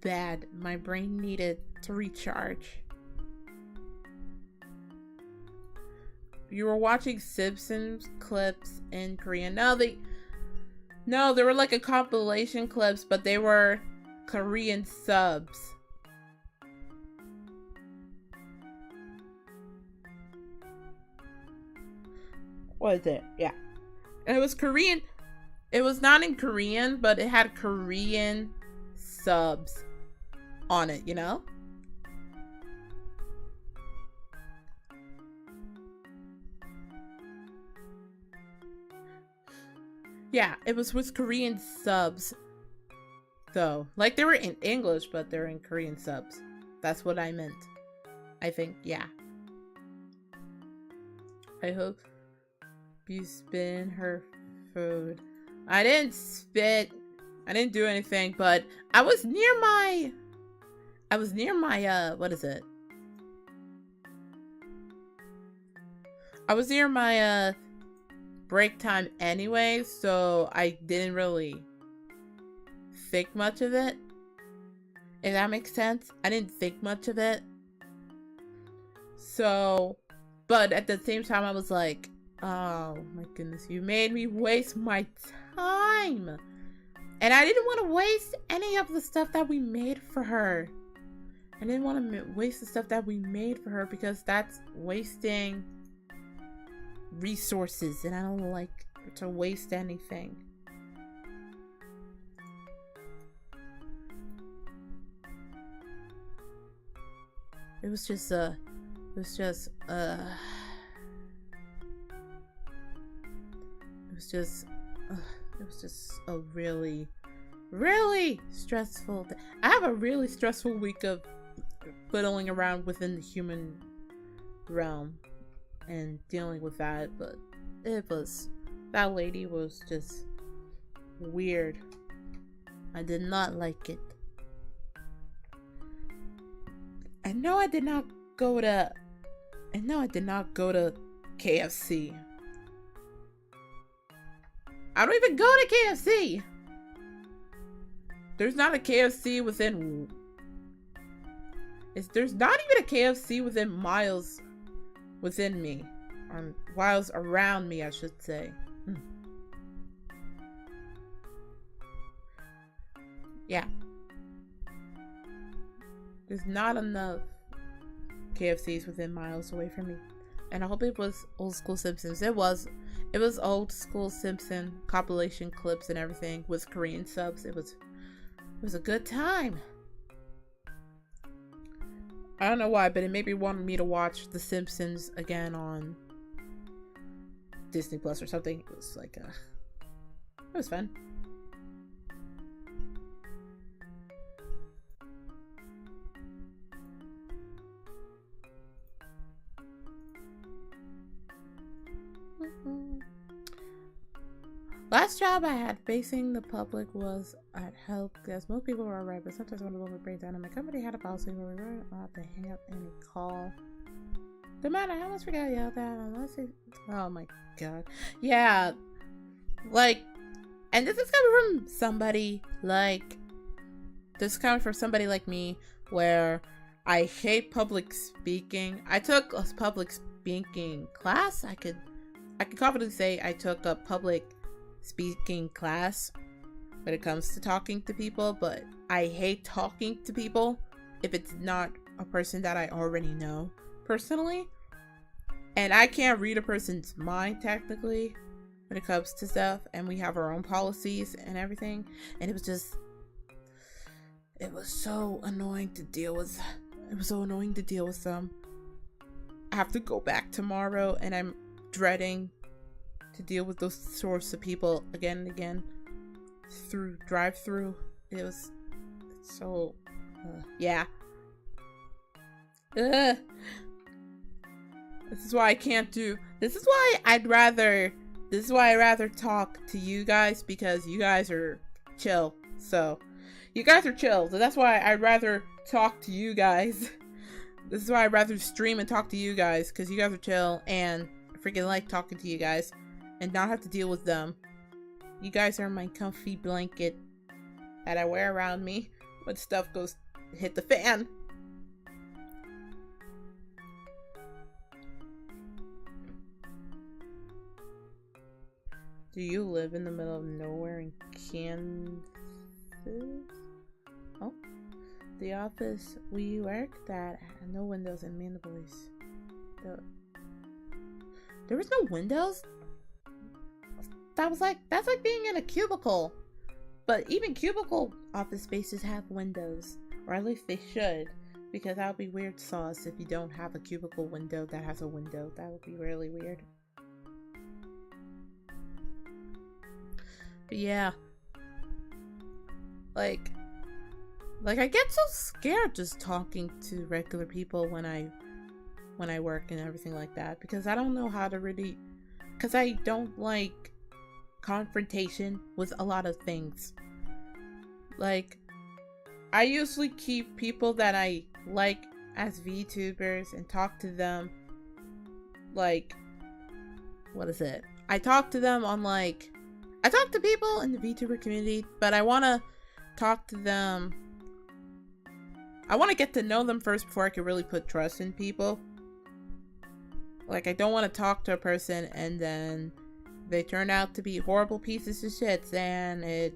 bad. My brain needed to recharge. You were watching Simpsons clips in Korean. No, they were like a compilation clips, but they were Korean subs. What is it? Yeah. And it was Korean. It was not in Korean, but it had Korean subs on it, you know? Yeah, it was with Korean subs. Though. Like, they were in English, but they're in Korean subs. That's what I meant. I think, yeah. I hope you spit in her food. I didn't spit. I didn't do anything, but I was near my, what is it? I was near my, break time anyway, so I didn't really think much of it. If that makes sense. I didn't think much of it. So, but at the same time, I was like, oh my goodness, you made me waste my time. And I didn't want to waste any of the stuff that we made for her. I didn't want to waste the stuff that we made for her because that's wasting resources. And I don't like to waste anything. It was just a really, really stressful day. I have a really stressful week of fiddling around within the human realm and dealing with that, but that lady was just weird. I did not like it. I know I did not go to KFC. I don't even go to KFC. There's not a KFC within... There's not even a KFC within miles within me. Or miles around me, I should say. Yeah. There's not enough KFCs within miles away from me. And I hope it was old school Simpsons. It was old school Simpson compilation clips and everything with Korean subs. It was a good time. I don't know why, but it maybe wanted me to watch The Simpsons again on Disney Plus or something. It was like it was fun. Last job I had facing the public was at help desk. Most people were alright, but sometimes when the moment breaks down, and my company had a policy where we weren't allowed to hang up any call. No matter how much we got yelled at, unless it... Oh my god. Yeah. Like, and this is coming from somebody like... This is coming from somebody like me, where I hate public speaking. I took a public speaking class. I could confidently say I took a public speaking class when it comes to talking to people, but I hate talking to people if it's not a person that I already know personally, and I can't read a person's mind technically when it comes to stuff, and we have our own policies and everything, and it was so annoying to deal with. It was so annoying to deal with them. I have to go back tomorrow, and I'm dreading to deal with those sorts of people again and again through drive-through. It was so yeah. This is why I can't do. This is why I'd rather talk to you guys, because you guys are chill. So you guys are chill. So that's why I'd rather talk to you guys. This is why I'd rather stream and talk to you guys, because you guys are chill and I freaking like talking to you guys and not have to deal with them. You guys are my comfy blanket that I wear around me when stuff goes hit the fan. Do you live in the middle of nowhere in Kansas? Oh, the office we worked at had no windows in Minneapolis. There was no windows? That's like being in a cubicle. But even cubicle office spaces have windows, or at least they should, because that would be weird sauce if you don't have a cubicle window that has a window. That would be really weird. But yeah, like I get so scared just talking to regular people when I when I work and everything like that, because I don't know how to really, because I don't like confrontation with a lot of things. Like, I usually keep people that I like as VTubers and talk to them, like, what is it? I talk to them on, like, I talk to people in the VTuber community, but I want to talk to them, I want to get to know them first before I can really put trust in people. Like, I don't want to talk to a person and then they turn out to be horrible pieces of shit and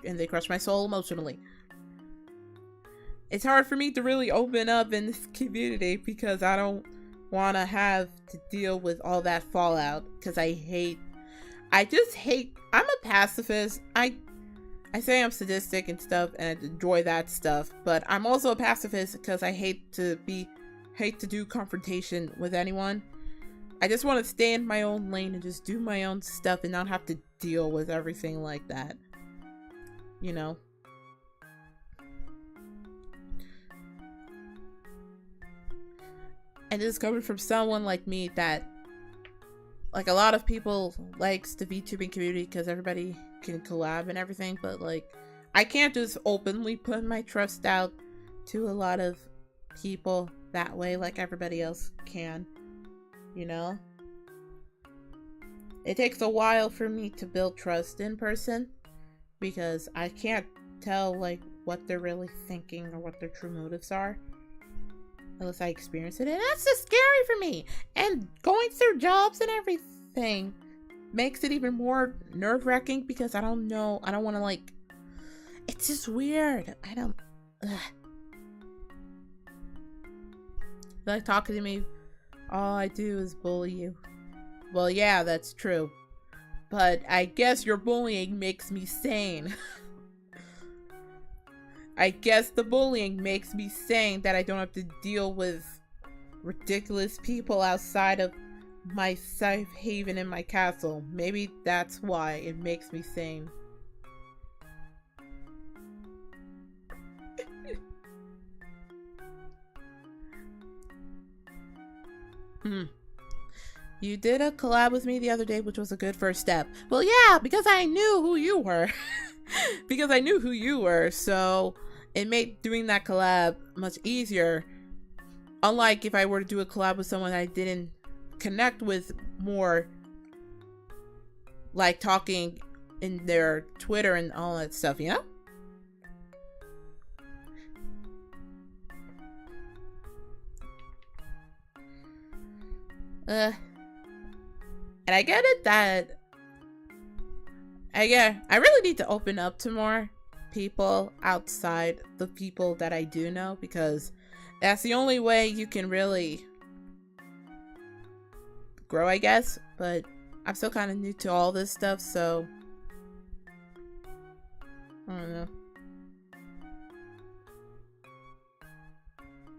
they crush my soul emotionally. It's hard for me to really open up in this community because I don't want to have to deal with all that fallout, because I just hate, I'm a pacifist. I say I'm sadistic and stuff and I enjoy that stuff, but I'm also a pacifist because I hate to do confrontation with anyone. I just want to stay in my own lane and just do my own stuff and not have to deal with everything like that. You know? And this is coming from someone like me that, like, a lot of people likes the VTubing community because everybody can collab and everything, but, like, I can't just openly put my trust out to a lot of people that way like everybody else can, you know? It takes a while for me to build trust in person because I can't tell, like, what they're really thinking or what their true motives are unless I experience it, and that's just scary for me. And going through jobs and everything makes it even more nerve-wracking because I don't know, I don't want to, like, it's just weird. I don't, like, talking to me, all I do is bully you. Well, yeah, that's true, but I guess your bullying makes me sane. I guess the bullying makes me sane that I don't have to deal with ridiculous people outside of my safe haven in my castle. Maybe that's why it makes me sane. You did a collab with me the other day, which was a good first step. Well, yeah, because I knew who you were. Because I knew who you were, so it made doing that collab much easier. Unlike if I were to do a collab with someone I didn't connect with more, like talking in their Twitter and all that stuff, you know? And I get it that I really need to open up to more people outside the people that I do know, because that's the only way you can really grow, I guess. But I'm still kind of new to all this stuff, so I don't know.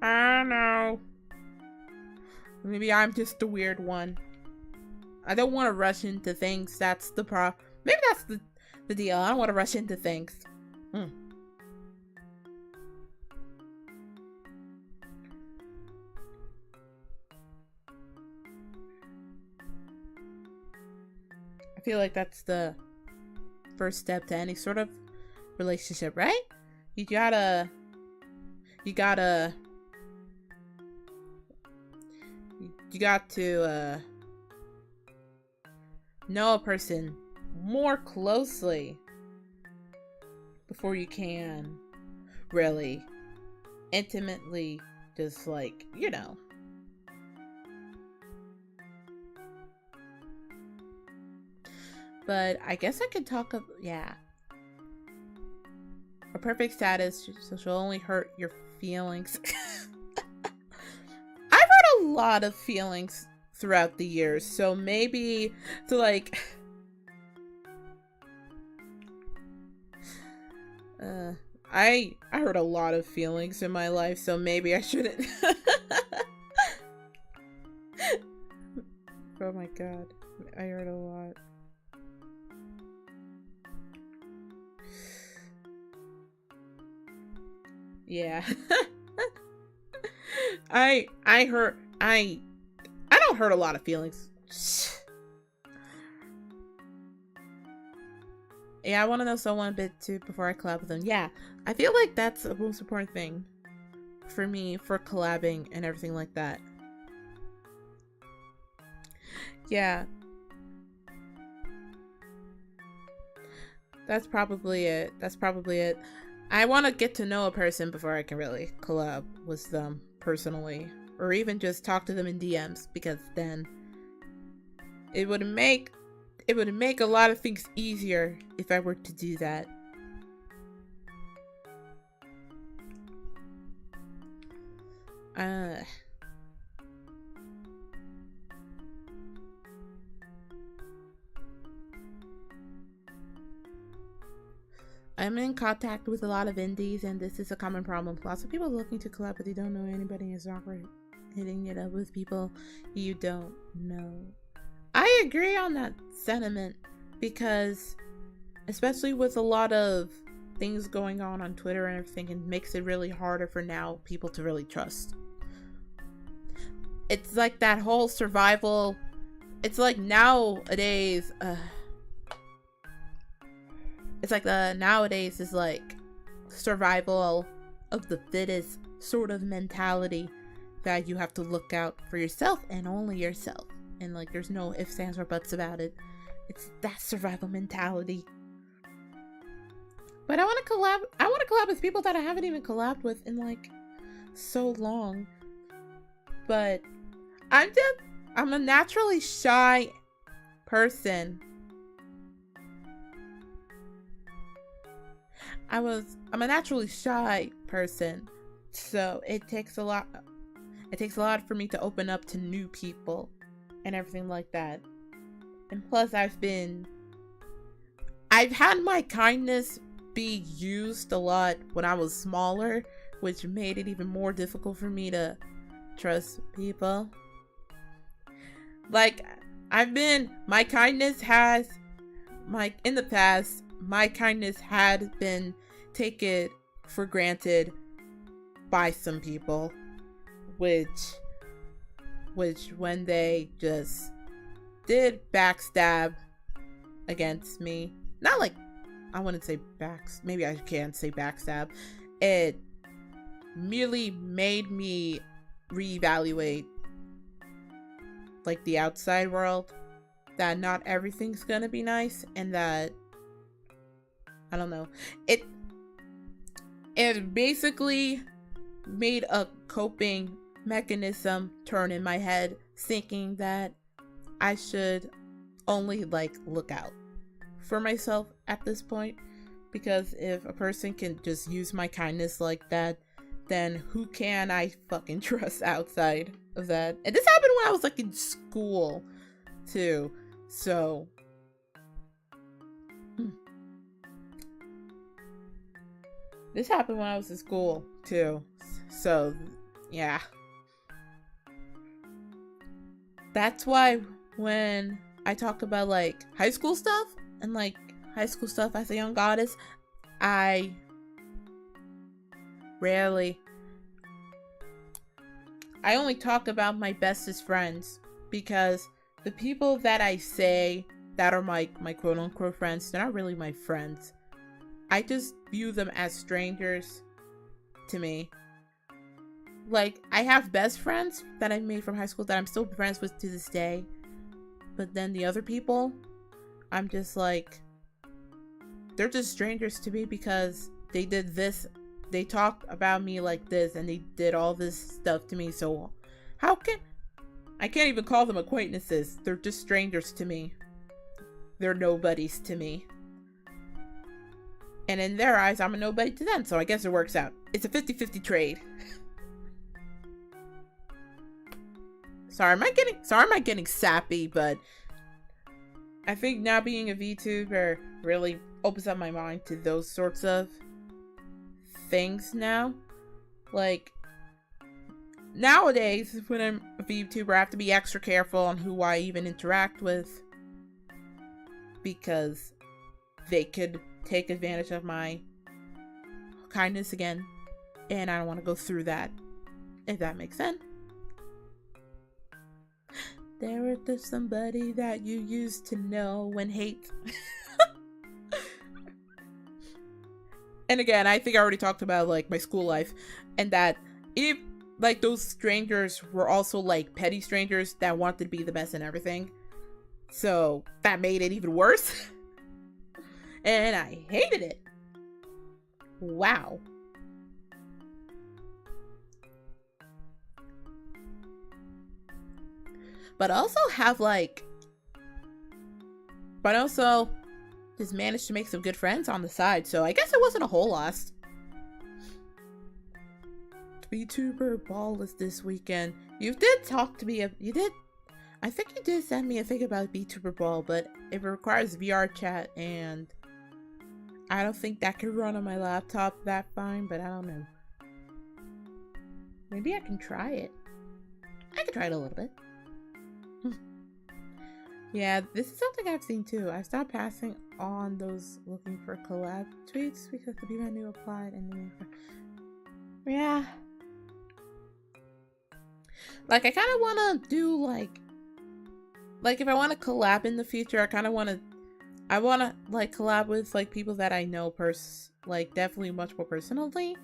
I don't know. Maybe I'm just the weird one. I don't want to rush into things. That's the problem. Maybe that's the deal. I don't want to rush into things. I feel like that's the first step to any sort of relationship, right? You gotta know a person more closely before you can really intimately just, like, you know. But I guess I could talk about, yeah. A perfect status, so she'll only hurt your feelings. I've hurt a lot of feelings throughout the years, so maybe to, like, I hurt a lot of feelings in my life, so maybe I shouldn't. Oh my god, I hurt a lot. Yeah. I hurt I don't hurt a lot of feelings. Yeah, I want to know someone a bit too before I collab with them. Yeah, I feel like that's the most important thing for me for collabing and everything like that. Yeah. That's probably it. I want to get to know a person before I can really collab with them personally. Or even just talk to them in DMs, because then it would make a lot of things easier if I were to do that. I'm in contact with a lot of indies, and this is a common problem. Lots of people looking to collab, but they don't know anybody, and it's awkward hitting it up with people you don't know. I agree on that sentiment, because especially with a lot of things going on Twitter and everything, it makes it really harder for now people to really trust. It's like that whole survival. It's like nowadays. It's like nowadays is like survival of the fittest sort of mentality that you have to look out for yourself and only yourself. And like there's no ifs, ands, or buts about it. It's that survival mentality. But I want to collab with people that I haven't even collabed with in like so long. But I'm a naturally shy person. I'm a naturally shy person, so it takes a lot for me to open up to new people and everything like that. And plus I've had my kindness be used a lot when I was smaller, which made it even more difficult for me to trust people. Like in the past, my kindness had been taken for granted by some people, which when they just did backstab against me, not like, I wouldn't say maybe I can't say backstab, it merely made me reevaluate like the outside world, that not everything's gonna be nice, and that I don't know. It basically made a coping mechanism turn in my head, thinking that I should only like look out for myself at this point, because if a person can just use my kindness like that, then who can I fucking trust outside of that? And this happened when I was like in school too, so this happened when I was in school too, so yeah. That's why when I talk about like high school stuff and like high school stuff as a young goddess, I only talk about my bestest friends, because the people that I say that are my quote unquote friends, they're not really my friends. I just view them as strangers to me. Like, I have best friends that I made from high school that I'm still friends with to this day. But then the other people, I'm just like, they're just strangers to me because they did this. They talked about me like this and they did all this stuff to me. So I can't even call them acquaintances. They're just strangers to me. They're nobodies to me. And in their eyes, I'm a nobody to them. So I guess it works out. It's a 50-50 trade. Sorry, am I getting sappy, but I think now being a VTuber really opens up my mind to those sorts of things now. Like, nowadays, when I'm a VTuber, I have to be extra careful on who I even interact with, because they could take advantage of my kindness again, and I don't want to go through that, if that makes sense. There was somebody that you used to know when hate. And again, I think I already talked about like my school life, and that if like those strangers were also like petty strangers that wanted to be the best in everything, so that made it even worse. And I hated it. Wow. But also just managed to make some good friends on the side, so I guess it wasn't a whole loss. VTuber ball is this weekend. You did talk to me. I think you did send me a thing about VTuber ball, but it requires VR chat, and I don't think that can run on my laptop that fine, but I don't know. Maybe I can try it. I can try it a little bit. Yeah, this is something I've seen too. I stopped passing on those looking for collab tweets because the people I knew applied and then yeah. Like I kind of want to do like if I want to collab in the future, I want to like collab with like people that I know like definitely much more personally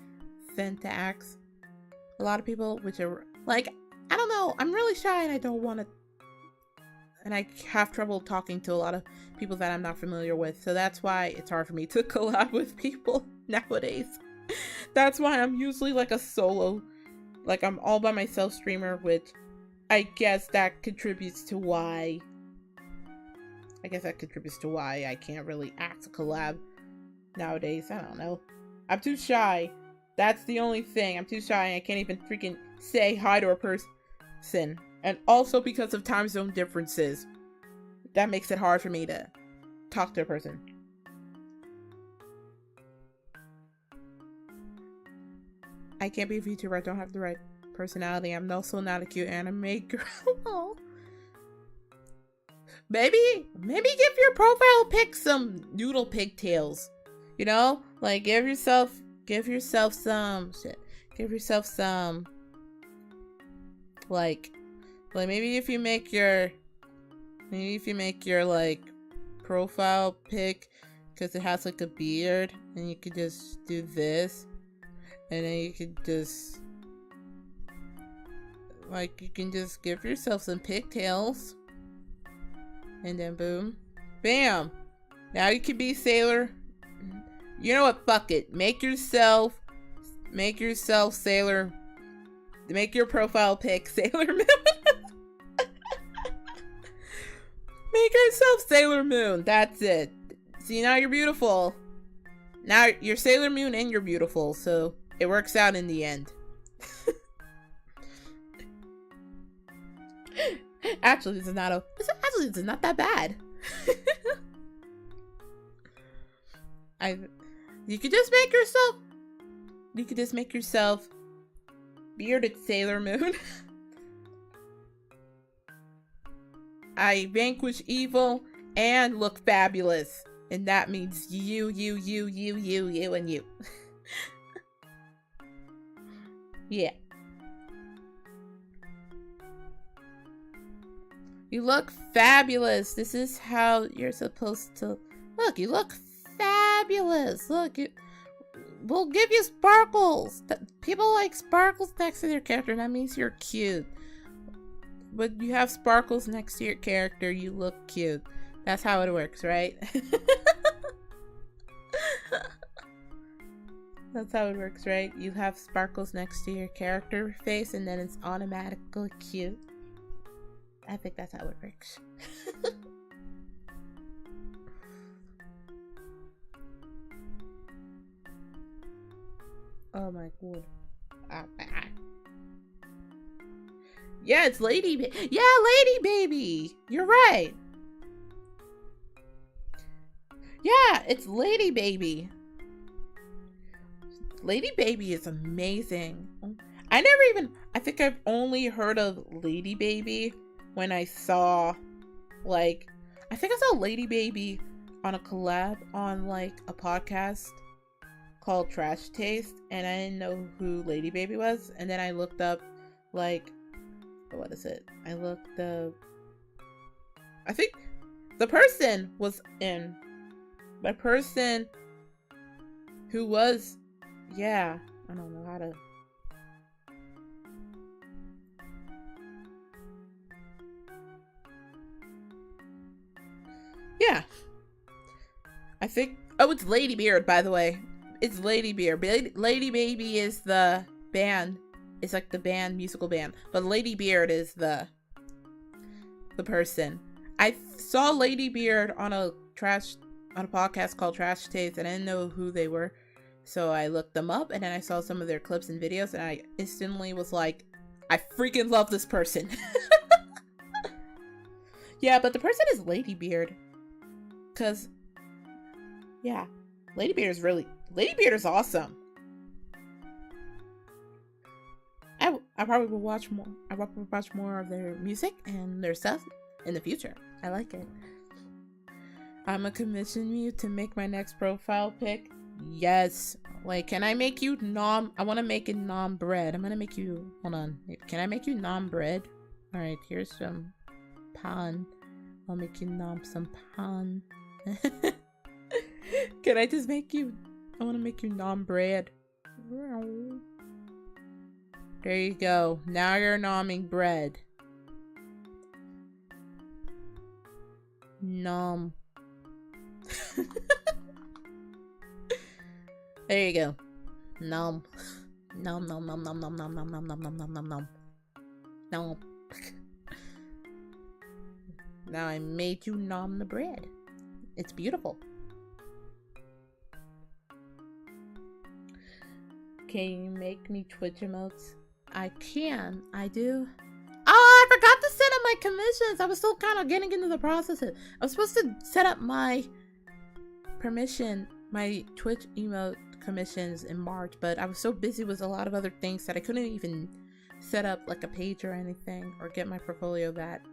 than to ask a lot of people, which are like, I don't know, I'm really shy and I don't want to. And I have trouble talking to a lot of people that I'm not familiar with. So that's why it's hard for me to collab with people nowadays. That's why I'm usually like a solo, like I'm all by myself streamer, which I guess that contributes to why I can't really act a collab nowadays. I don't know. I'm too shy. That's the only thing. I'm too shy. I can't even freaking say hi to a person. And also because of time zone differences, that makes it hard for me to talk to a person. I can't be a VTuber. I don't have the right personality. I'm also not a cute anime girl. Maybe give your profile pic some noodle pigtails. You know? Like give yourself some shit. Give yourself some like maybe if you make your like profile pic because it has like a beard, and you could just do this, and then you could just like you can just give yourself some pigtails, and then boom, bam, now you could be Sailor. You know what, fuck it, make yourself Sailor. Make your profile pic Sailor Moon. Make yourself Sailor Moon. That's it. See, now you're beautiful. Now you're Sailor Moon and you're beautiful, so it works out in the end. Actually, this is not that bad. You could just make yourself bearded Sailor Moon. I vanquish evil and look fabulous. And that means you, and you. Yeah. You look fabulous. This is how you're supposed to look. You look fabulous. Look, we'll give you sparkles. People like sparkles next to their character. That means you're cute. When you have sparkles next to your character, you look cute. That's how it works, right? That's how it works, right? You have sparkles next to your character face, and then it's automatically cute. I think that's how it works. Oh my god. Yeah, it's Lady Baby. You're right. Yeah, it's Lady Baby. Lady Baby is amazing. I think I've only heard of Lady Baby when I saw, like, I think I saw Lady Baby on a collab on, like, a podcast called Trash Taste, and I didn't know who Lady Baby was, and then I looked up, like, what is it? I looked up I think the person was in. The person who was, yeah, I don't know how to. Yeah. I think, oh, it's Lady Beard, by the way. It's Lady Beard. Lady Baby is the band. It's like the band, musical band. But Lady Beard is the person. I saw Lady Beard on a podcast called Trash Taste, and I didn't know who they were. So I looked them up, and then I saw some of their clips and videos, and I instantly was like, I freaking love this person. Yeah, but the person is Lady Beard. Because, yeah, Lady Beard is awesome. I probably will watch more. I will watch more of their music and their stuff in the future. I like it. I'm gonna commission you to make my next profile pic. Yes. Like, can I make you I want to make it bread. I'm gonna make you, hold on. Can I make you bread? Alright, here's some pan. I'll make you some pan. Can I just make you, I want to make you bread. There you go. Now you're nomming bread. Nom. There you go. Nom. Nom nom nom nom nom nom nom nom nom nom nom nom nom. Nom. Now I made you nom the bread. It's beautiful. Can you make me Twitch emotes? I can. I do. Oh, I forgot to set up my commissions. I was still kind of getting into the process. I was supposed to set up my Twitch emote commissions in March, but I was so busy with a lot of other things that I couldn't even set up like a page or anything or get my portfolio back.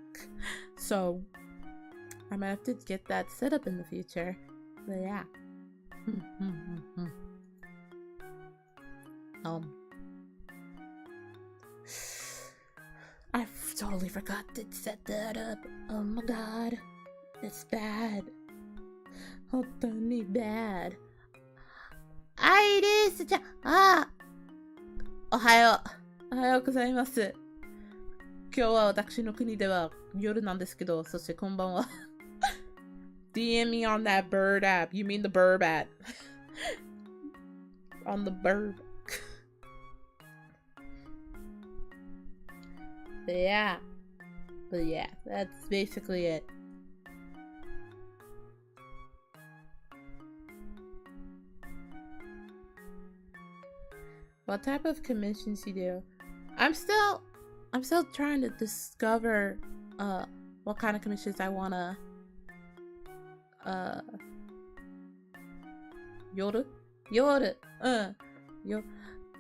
So I'm gonna have to get that set up in the future. But yeah. I totally forgot to set that up. Oh my god. It's bad. Totally bad. Iris ちゃん、おはよう。おはようございます。今日は私の国では夜なんですけど、そしてこんばんは。DM me on that bird app. You mean the burb app. On the burb. But yeah, that's basically it. What type of commissions you do? I'm still trying to discover what kind of commissions I wanna夜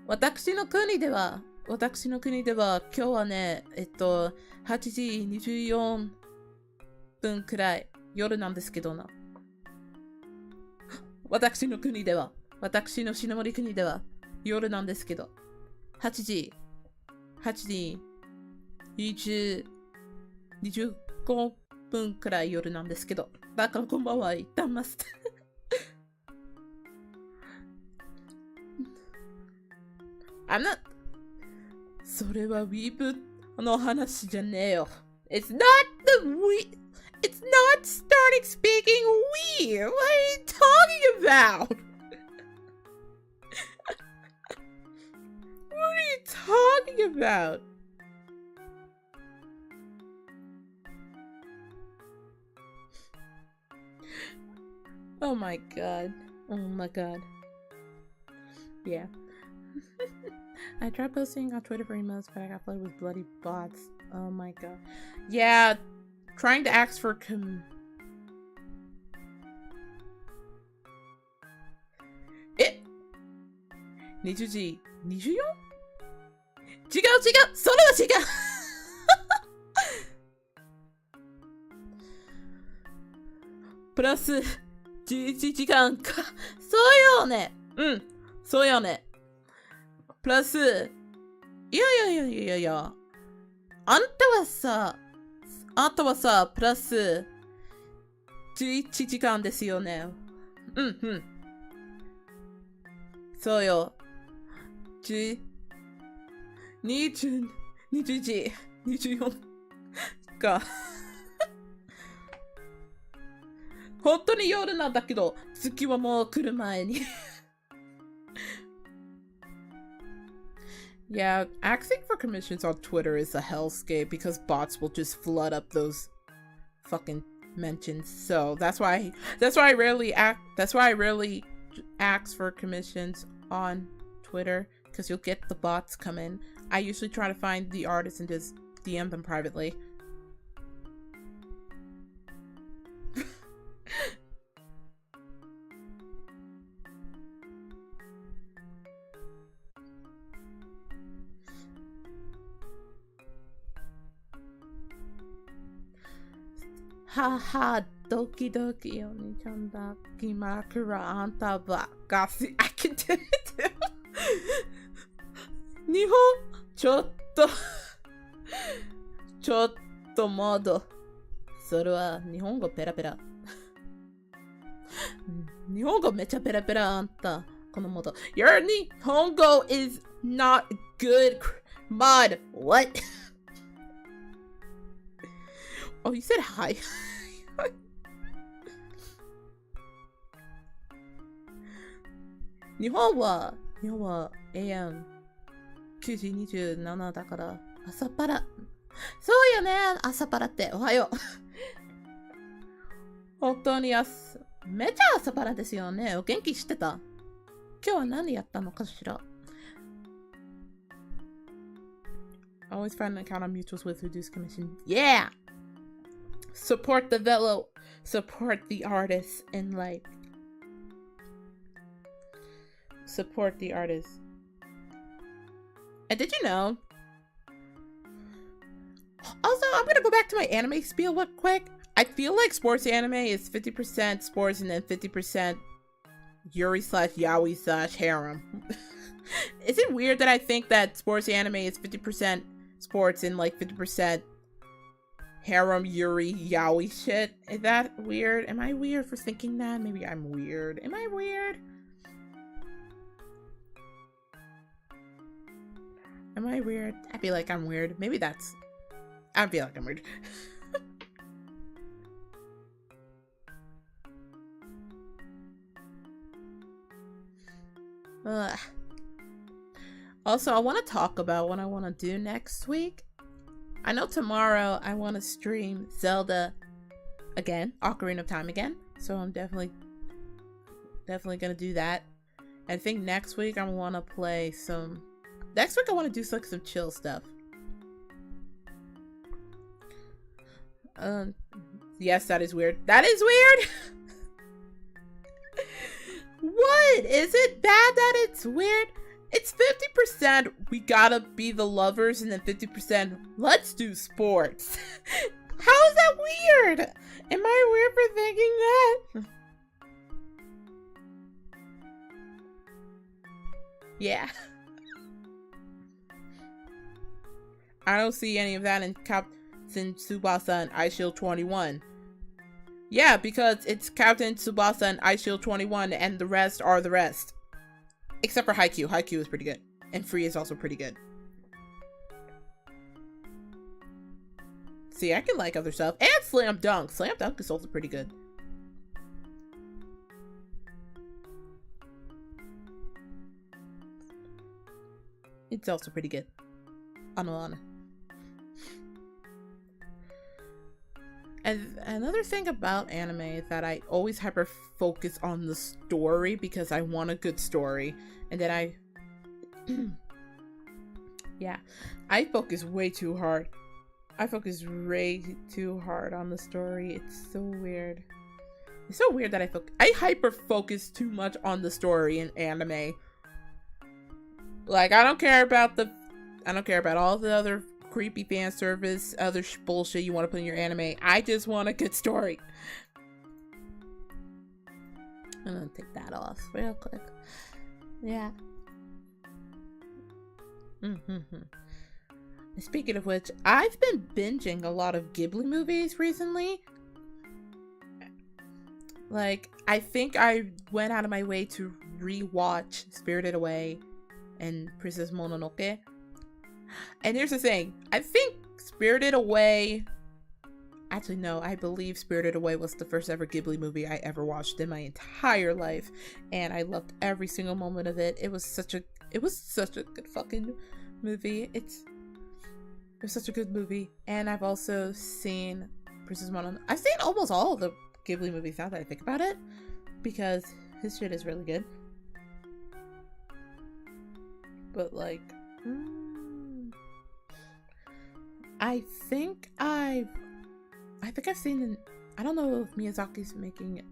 私の国では今日はね8時24分くらい夜なんですけどな。私の篠森国では夜なんですけど8時25分くらい夜なんですけど、だからこんばんは言ったんます。それはウィーブの話じゃねえよ。It's not starting speaking weeb. What are you talking about? What are you talking about? Oh my god. Yeah. I tried posting on Twitter for emails, but I got flooded with bloody bots. Oh my god. Yeah, trying to ask for20時24? 違うそれは違うプラス11時間か。そうよね。そうよね。プラス、いや。あんたはさ、あんたはさ、プラス11時間ですよね。うんうん。そうよ。20時、24か。本当に夜なんだけど、月はもう来る前に。Yeah, asking for commissions on Twitter is a hellscape because bots will just flood up those fucking mentions. So that's why I rarely ask for commissions on Twitter, because you'll get the bots come in. I usually try to find the artists and just DM them privately. Haha, doki doki, oni-chan da kimakura anta wa gasi. I can do it too. 日本ちょっとモード。それは日本語ペラペラ。日本語めちゃペラペラあんた。このモード。Your 日本語 is not good mod. What? Oh, you said hi. 日本は AM9 時27だから朝っぱら。そうよね、朝っぱらっておはよう。本当にめちゃ朝っぱらですよね。お元気してた？今日は何やったのかしら？ I always find an account on mutuals with reduced commission. Yeah! Support the velo, support the artists, and like support the artists. And did you know? Also, I'm gonna go back to my anime spiel real quick. I feel like sports anime is 50% sports and then 50% Yuri/Yaoi/harem. Is it weird that I think that sports anime is 50% sports and like 50% harem Yuri Yaoi shit? Is that weird? Am I weird for thinking that? Maybe I'm weird. Am I weird? Am I weird? I feel like I'm weird. Maybe that's... I feel like I'm weird. Also, I want to talk about what I want to do next week. I know tomorrow I want to stream Zelda again, Ocarina of Time again. So I'm definitely gonna do that. I think next week I want to play some... Next week I want to do some chill stuff. Yes, that is weird. That is weird! What? Is it bad that it's weird? It's 50% we gotta be the lovers and then 50% let's do sports. How is that weird? Am I weird for thinking that? Yeah. I don't see any of that in Captain Tsubasa and Ice Shield 21. Yeah, because it's Captain Tsubasa and Ice Shield 21 and the rest are the rest. Except for Haikyuu. Haikyuu is pretty good. And Free is also pretty good. See, I can like other stuff. And Slam Dunk. Slam Dunk is also pretty good. It's also pretty good. Ano. And another thing about anime is that I always hyper focus on the story because I want a good story. And then yeah, I focus way too hard. I focus way too hard on the story. It's so weird. It's so weird that I hyper focus too much on the story in anime. Like, I don't care about all the other creepy fan service, other bullshit you want to put in your anime. I just want a good story. I'm gonna take that off real quick. Yeah. Speaking of which, I've been binging a lot of Ghibli movies recently. Like, I think I went out of my way to rewatch Spirited Away and Princess Mononoke. And here's the thing. I think Spirited Away... Actually, no. I believe Spirited Away was the first ever Ghibli movie I ever watched in my entire life. And I loved every single moment of it. It was such a good fucking movie. It was such a good movie. And I've also seen Princess Mononoke. I've seen almost all of the Ghibli movies now that I think about it, because his shit is really good. But like, I think I've seen. I don't know if Miyazaki's making.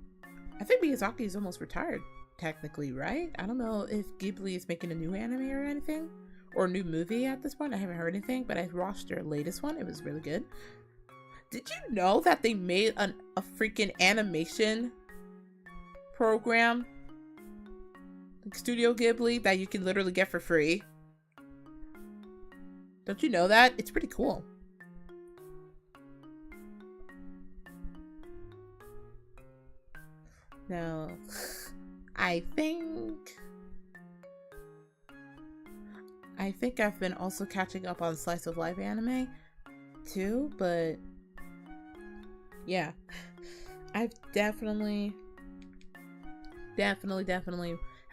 I think Miyazaki is almost retired, technically, right? I don't know if Ghibli is making a new anime or anything, or a new movie at this point. I haven't heard anything, but I watched their latest one. It was really good. Did you know that they made a freaking animation program, like Studio Ghibli, that you can literally get for free? Don't you know that? It's pretty cool. Now, I think I've been also catching up on slice of life anime too, but yeah, I've definitely have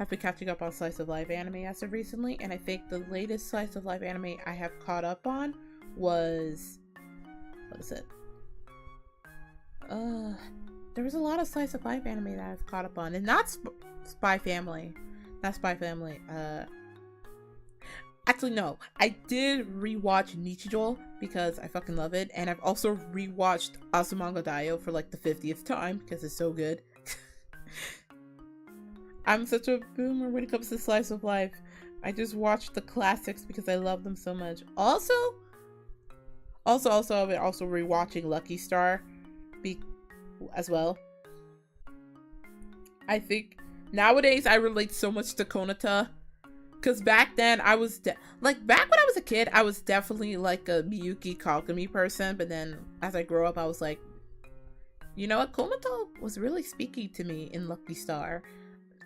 been catching up on slice of life anime as of recently, and I think the latest slice of life anime I have caught up on was, what is it? There was a lot of slice of life anime that I've caught up on, and not Spy Family. Actually, no. I did rewatch Nichijou because I fucking love it, and I've also rewatched Azumanga Daioh for like the 50th time because it's so good. I'm such a boomer when it comes to slice of life. I just watch the classics because I love them so much. Also, I've been also rewatching Lucky Star as well. I think nowadays I relate so much to Konata. Because back then, back when I was a kid, I was definitely like a Miyuki Kagami person. But then as I grew up, I was like, you know what? Konata was really speaking to me in Lucky Star.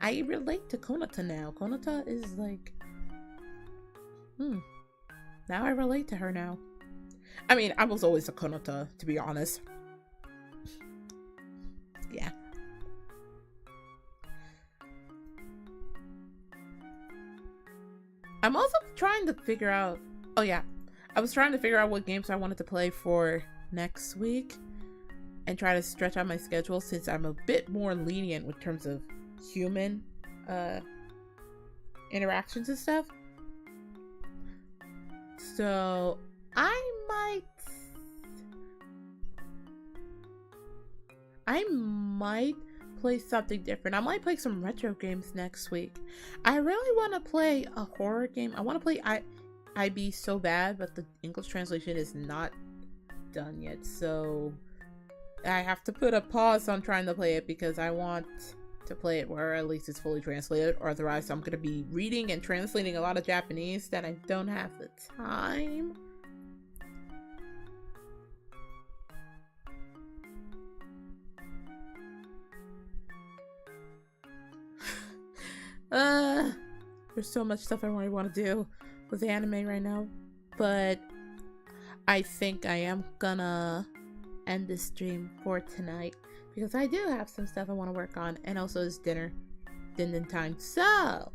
I relate to Konata now. Konata is like, now I relate to her now. I mean, I was always a Konata, to be honest. Yeah. I'm also trying to figure out, I was trying to figure out what games I wanted to play for next week and try to stretch out my schedule since I'm a bit more lenient in terms of human interactions and stuff. So I might play something different. I might play some retro games next week. I really want to play a horror game. I want to play IB so bad, but the English translation is not done yet, so I have to put a pause on trying to play it because I want to play it where at least it's fully translated, or otherwise I'm going to be reading and translating a lot of Japanese that I don't have the time. There's so much stuff I really want to do with anime right now, but I think I am gonna end this stream for tonight because I do have some stuff I want to work on, and also it's dinner time. So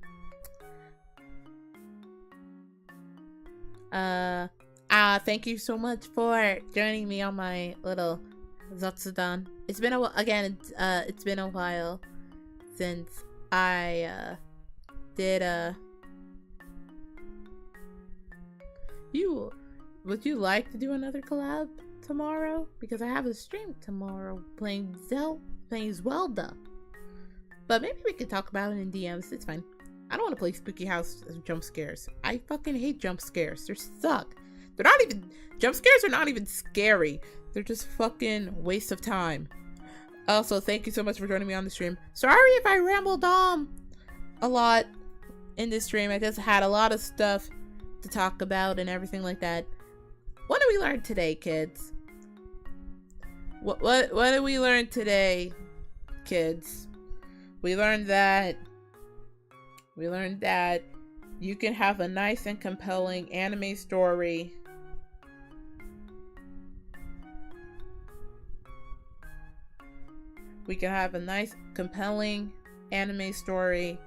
thank you so much for joining me on my little Zatsudan. It's been it's been a while since I would you like to do another collab tomorrow? Because I have a stream tomorrow playing Zelda. But maybe we could talk about it in DMs. It's fine. I don't want to play Spooky House jump scares. I fucking hate jump scares. They suck. Jump scares are not even scary. They're just fucking waste of time. Also, thank you so much for joining me on the stream. Sorry if I rambled on a lot in this stream. I just had a lot of stuff to talk about and everything like that. what did we learn today, kids? What did we learn today, kids? We learned that you can have a nice and compelling anime story. We can have a nice, compelling anime story,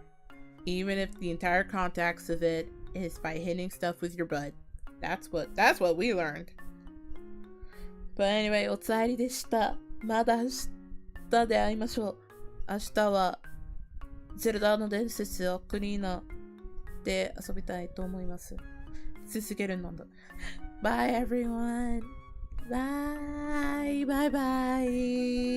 even if the entire context of it is by hitting stuff with your butt. That's what we learned. But anyway, おつわりでした。また明日で会いましょう。明日はゼルダの伝説をクリーナで遊びたいと思います。続けるのだ。Bye everyone. Bye. Bye bye.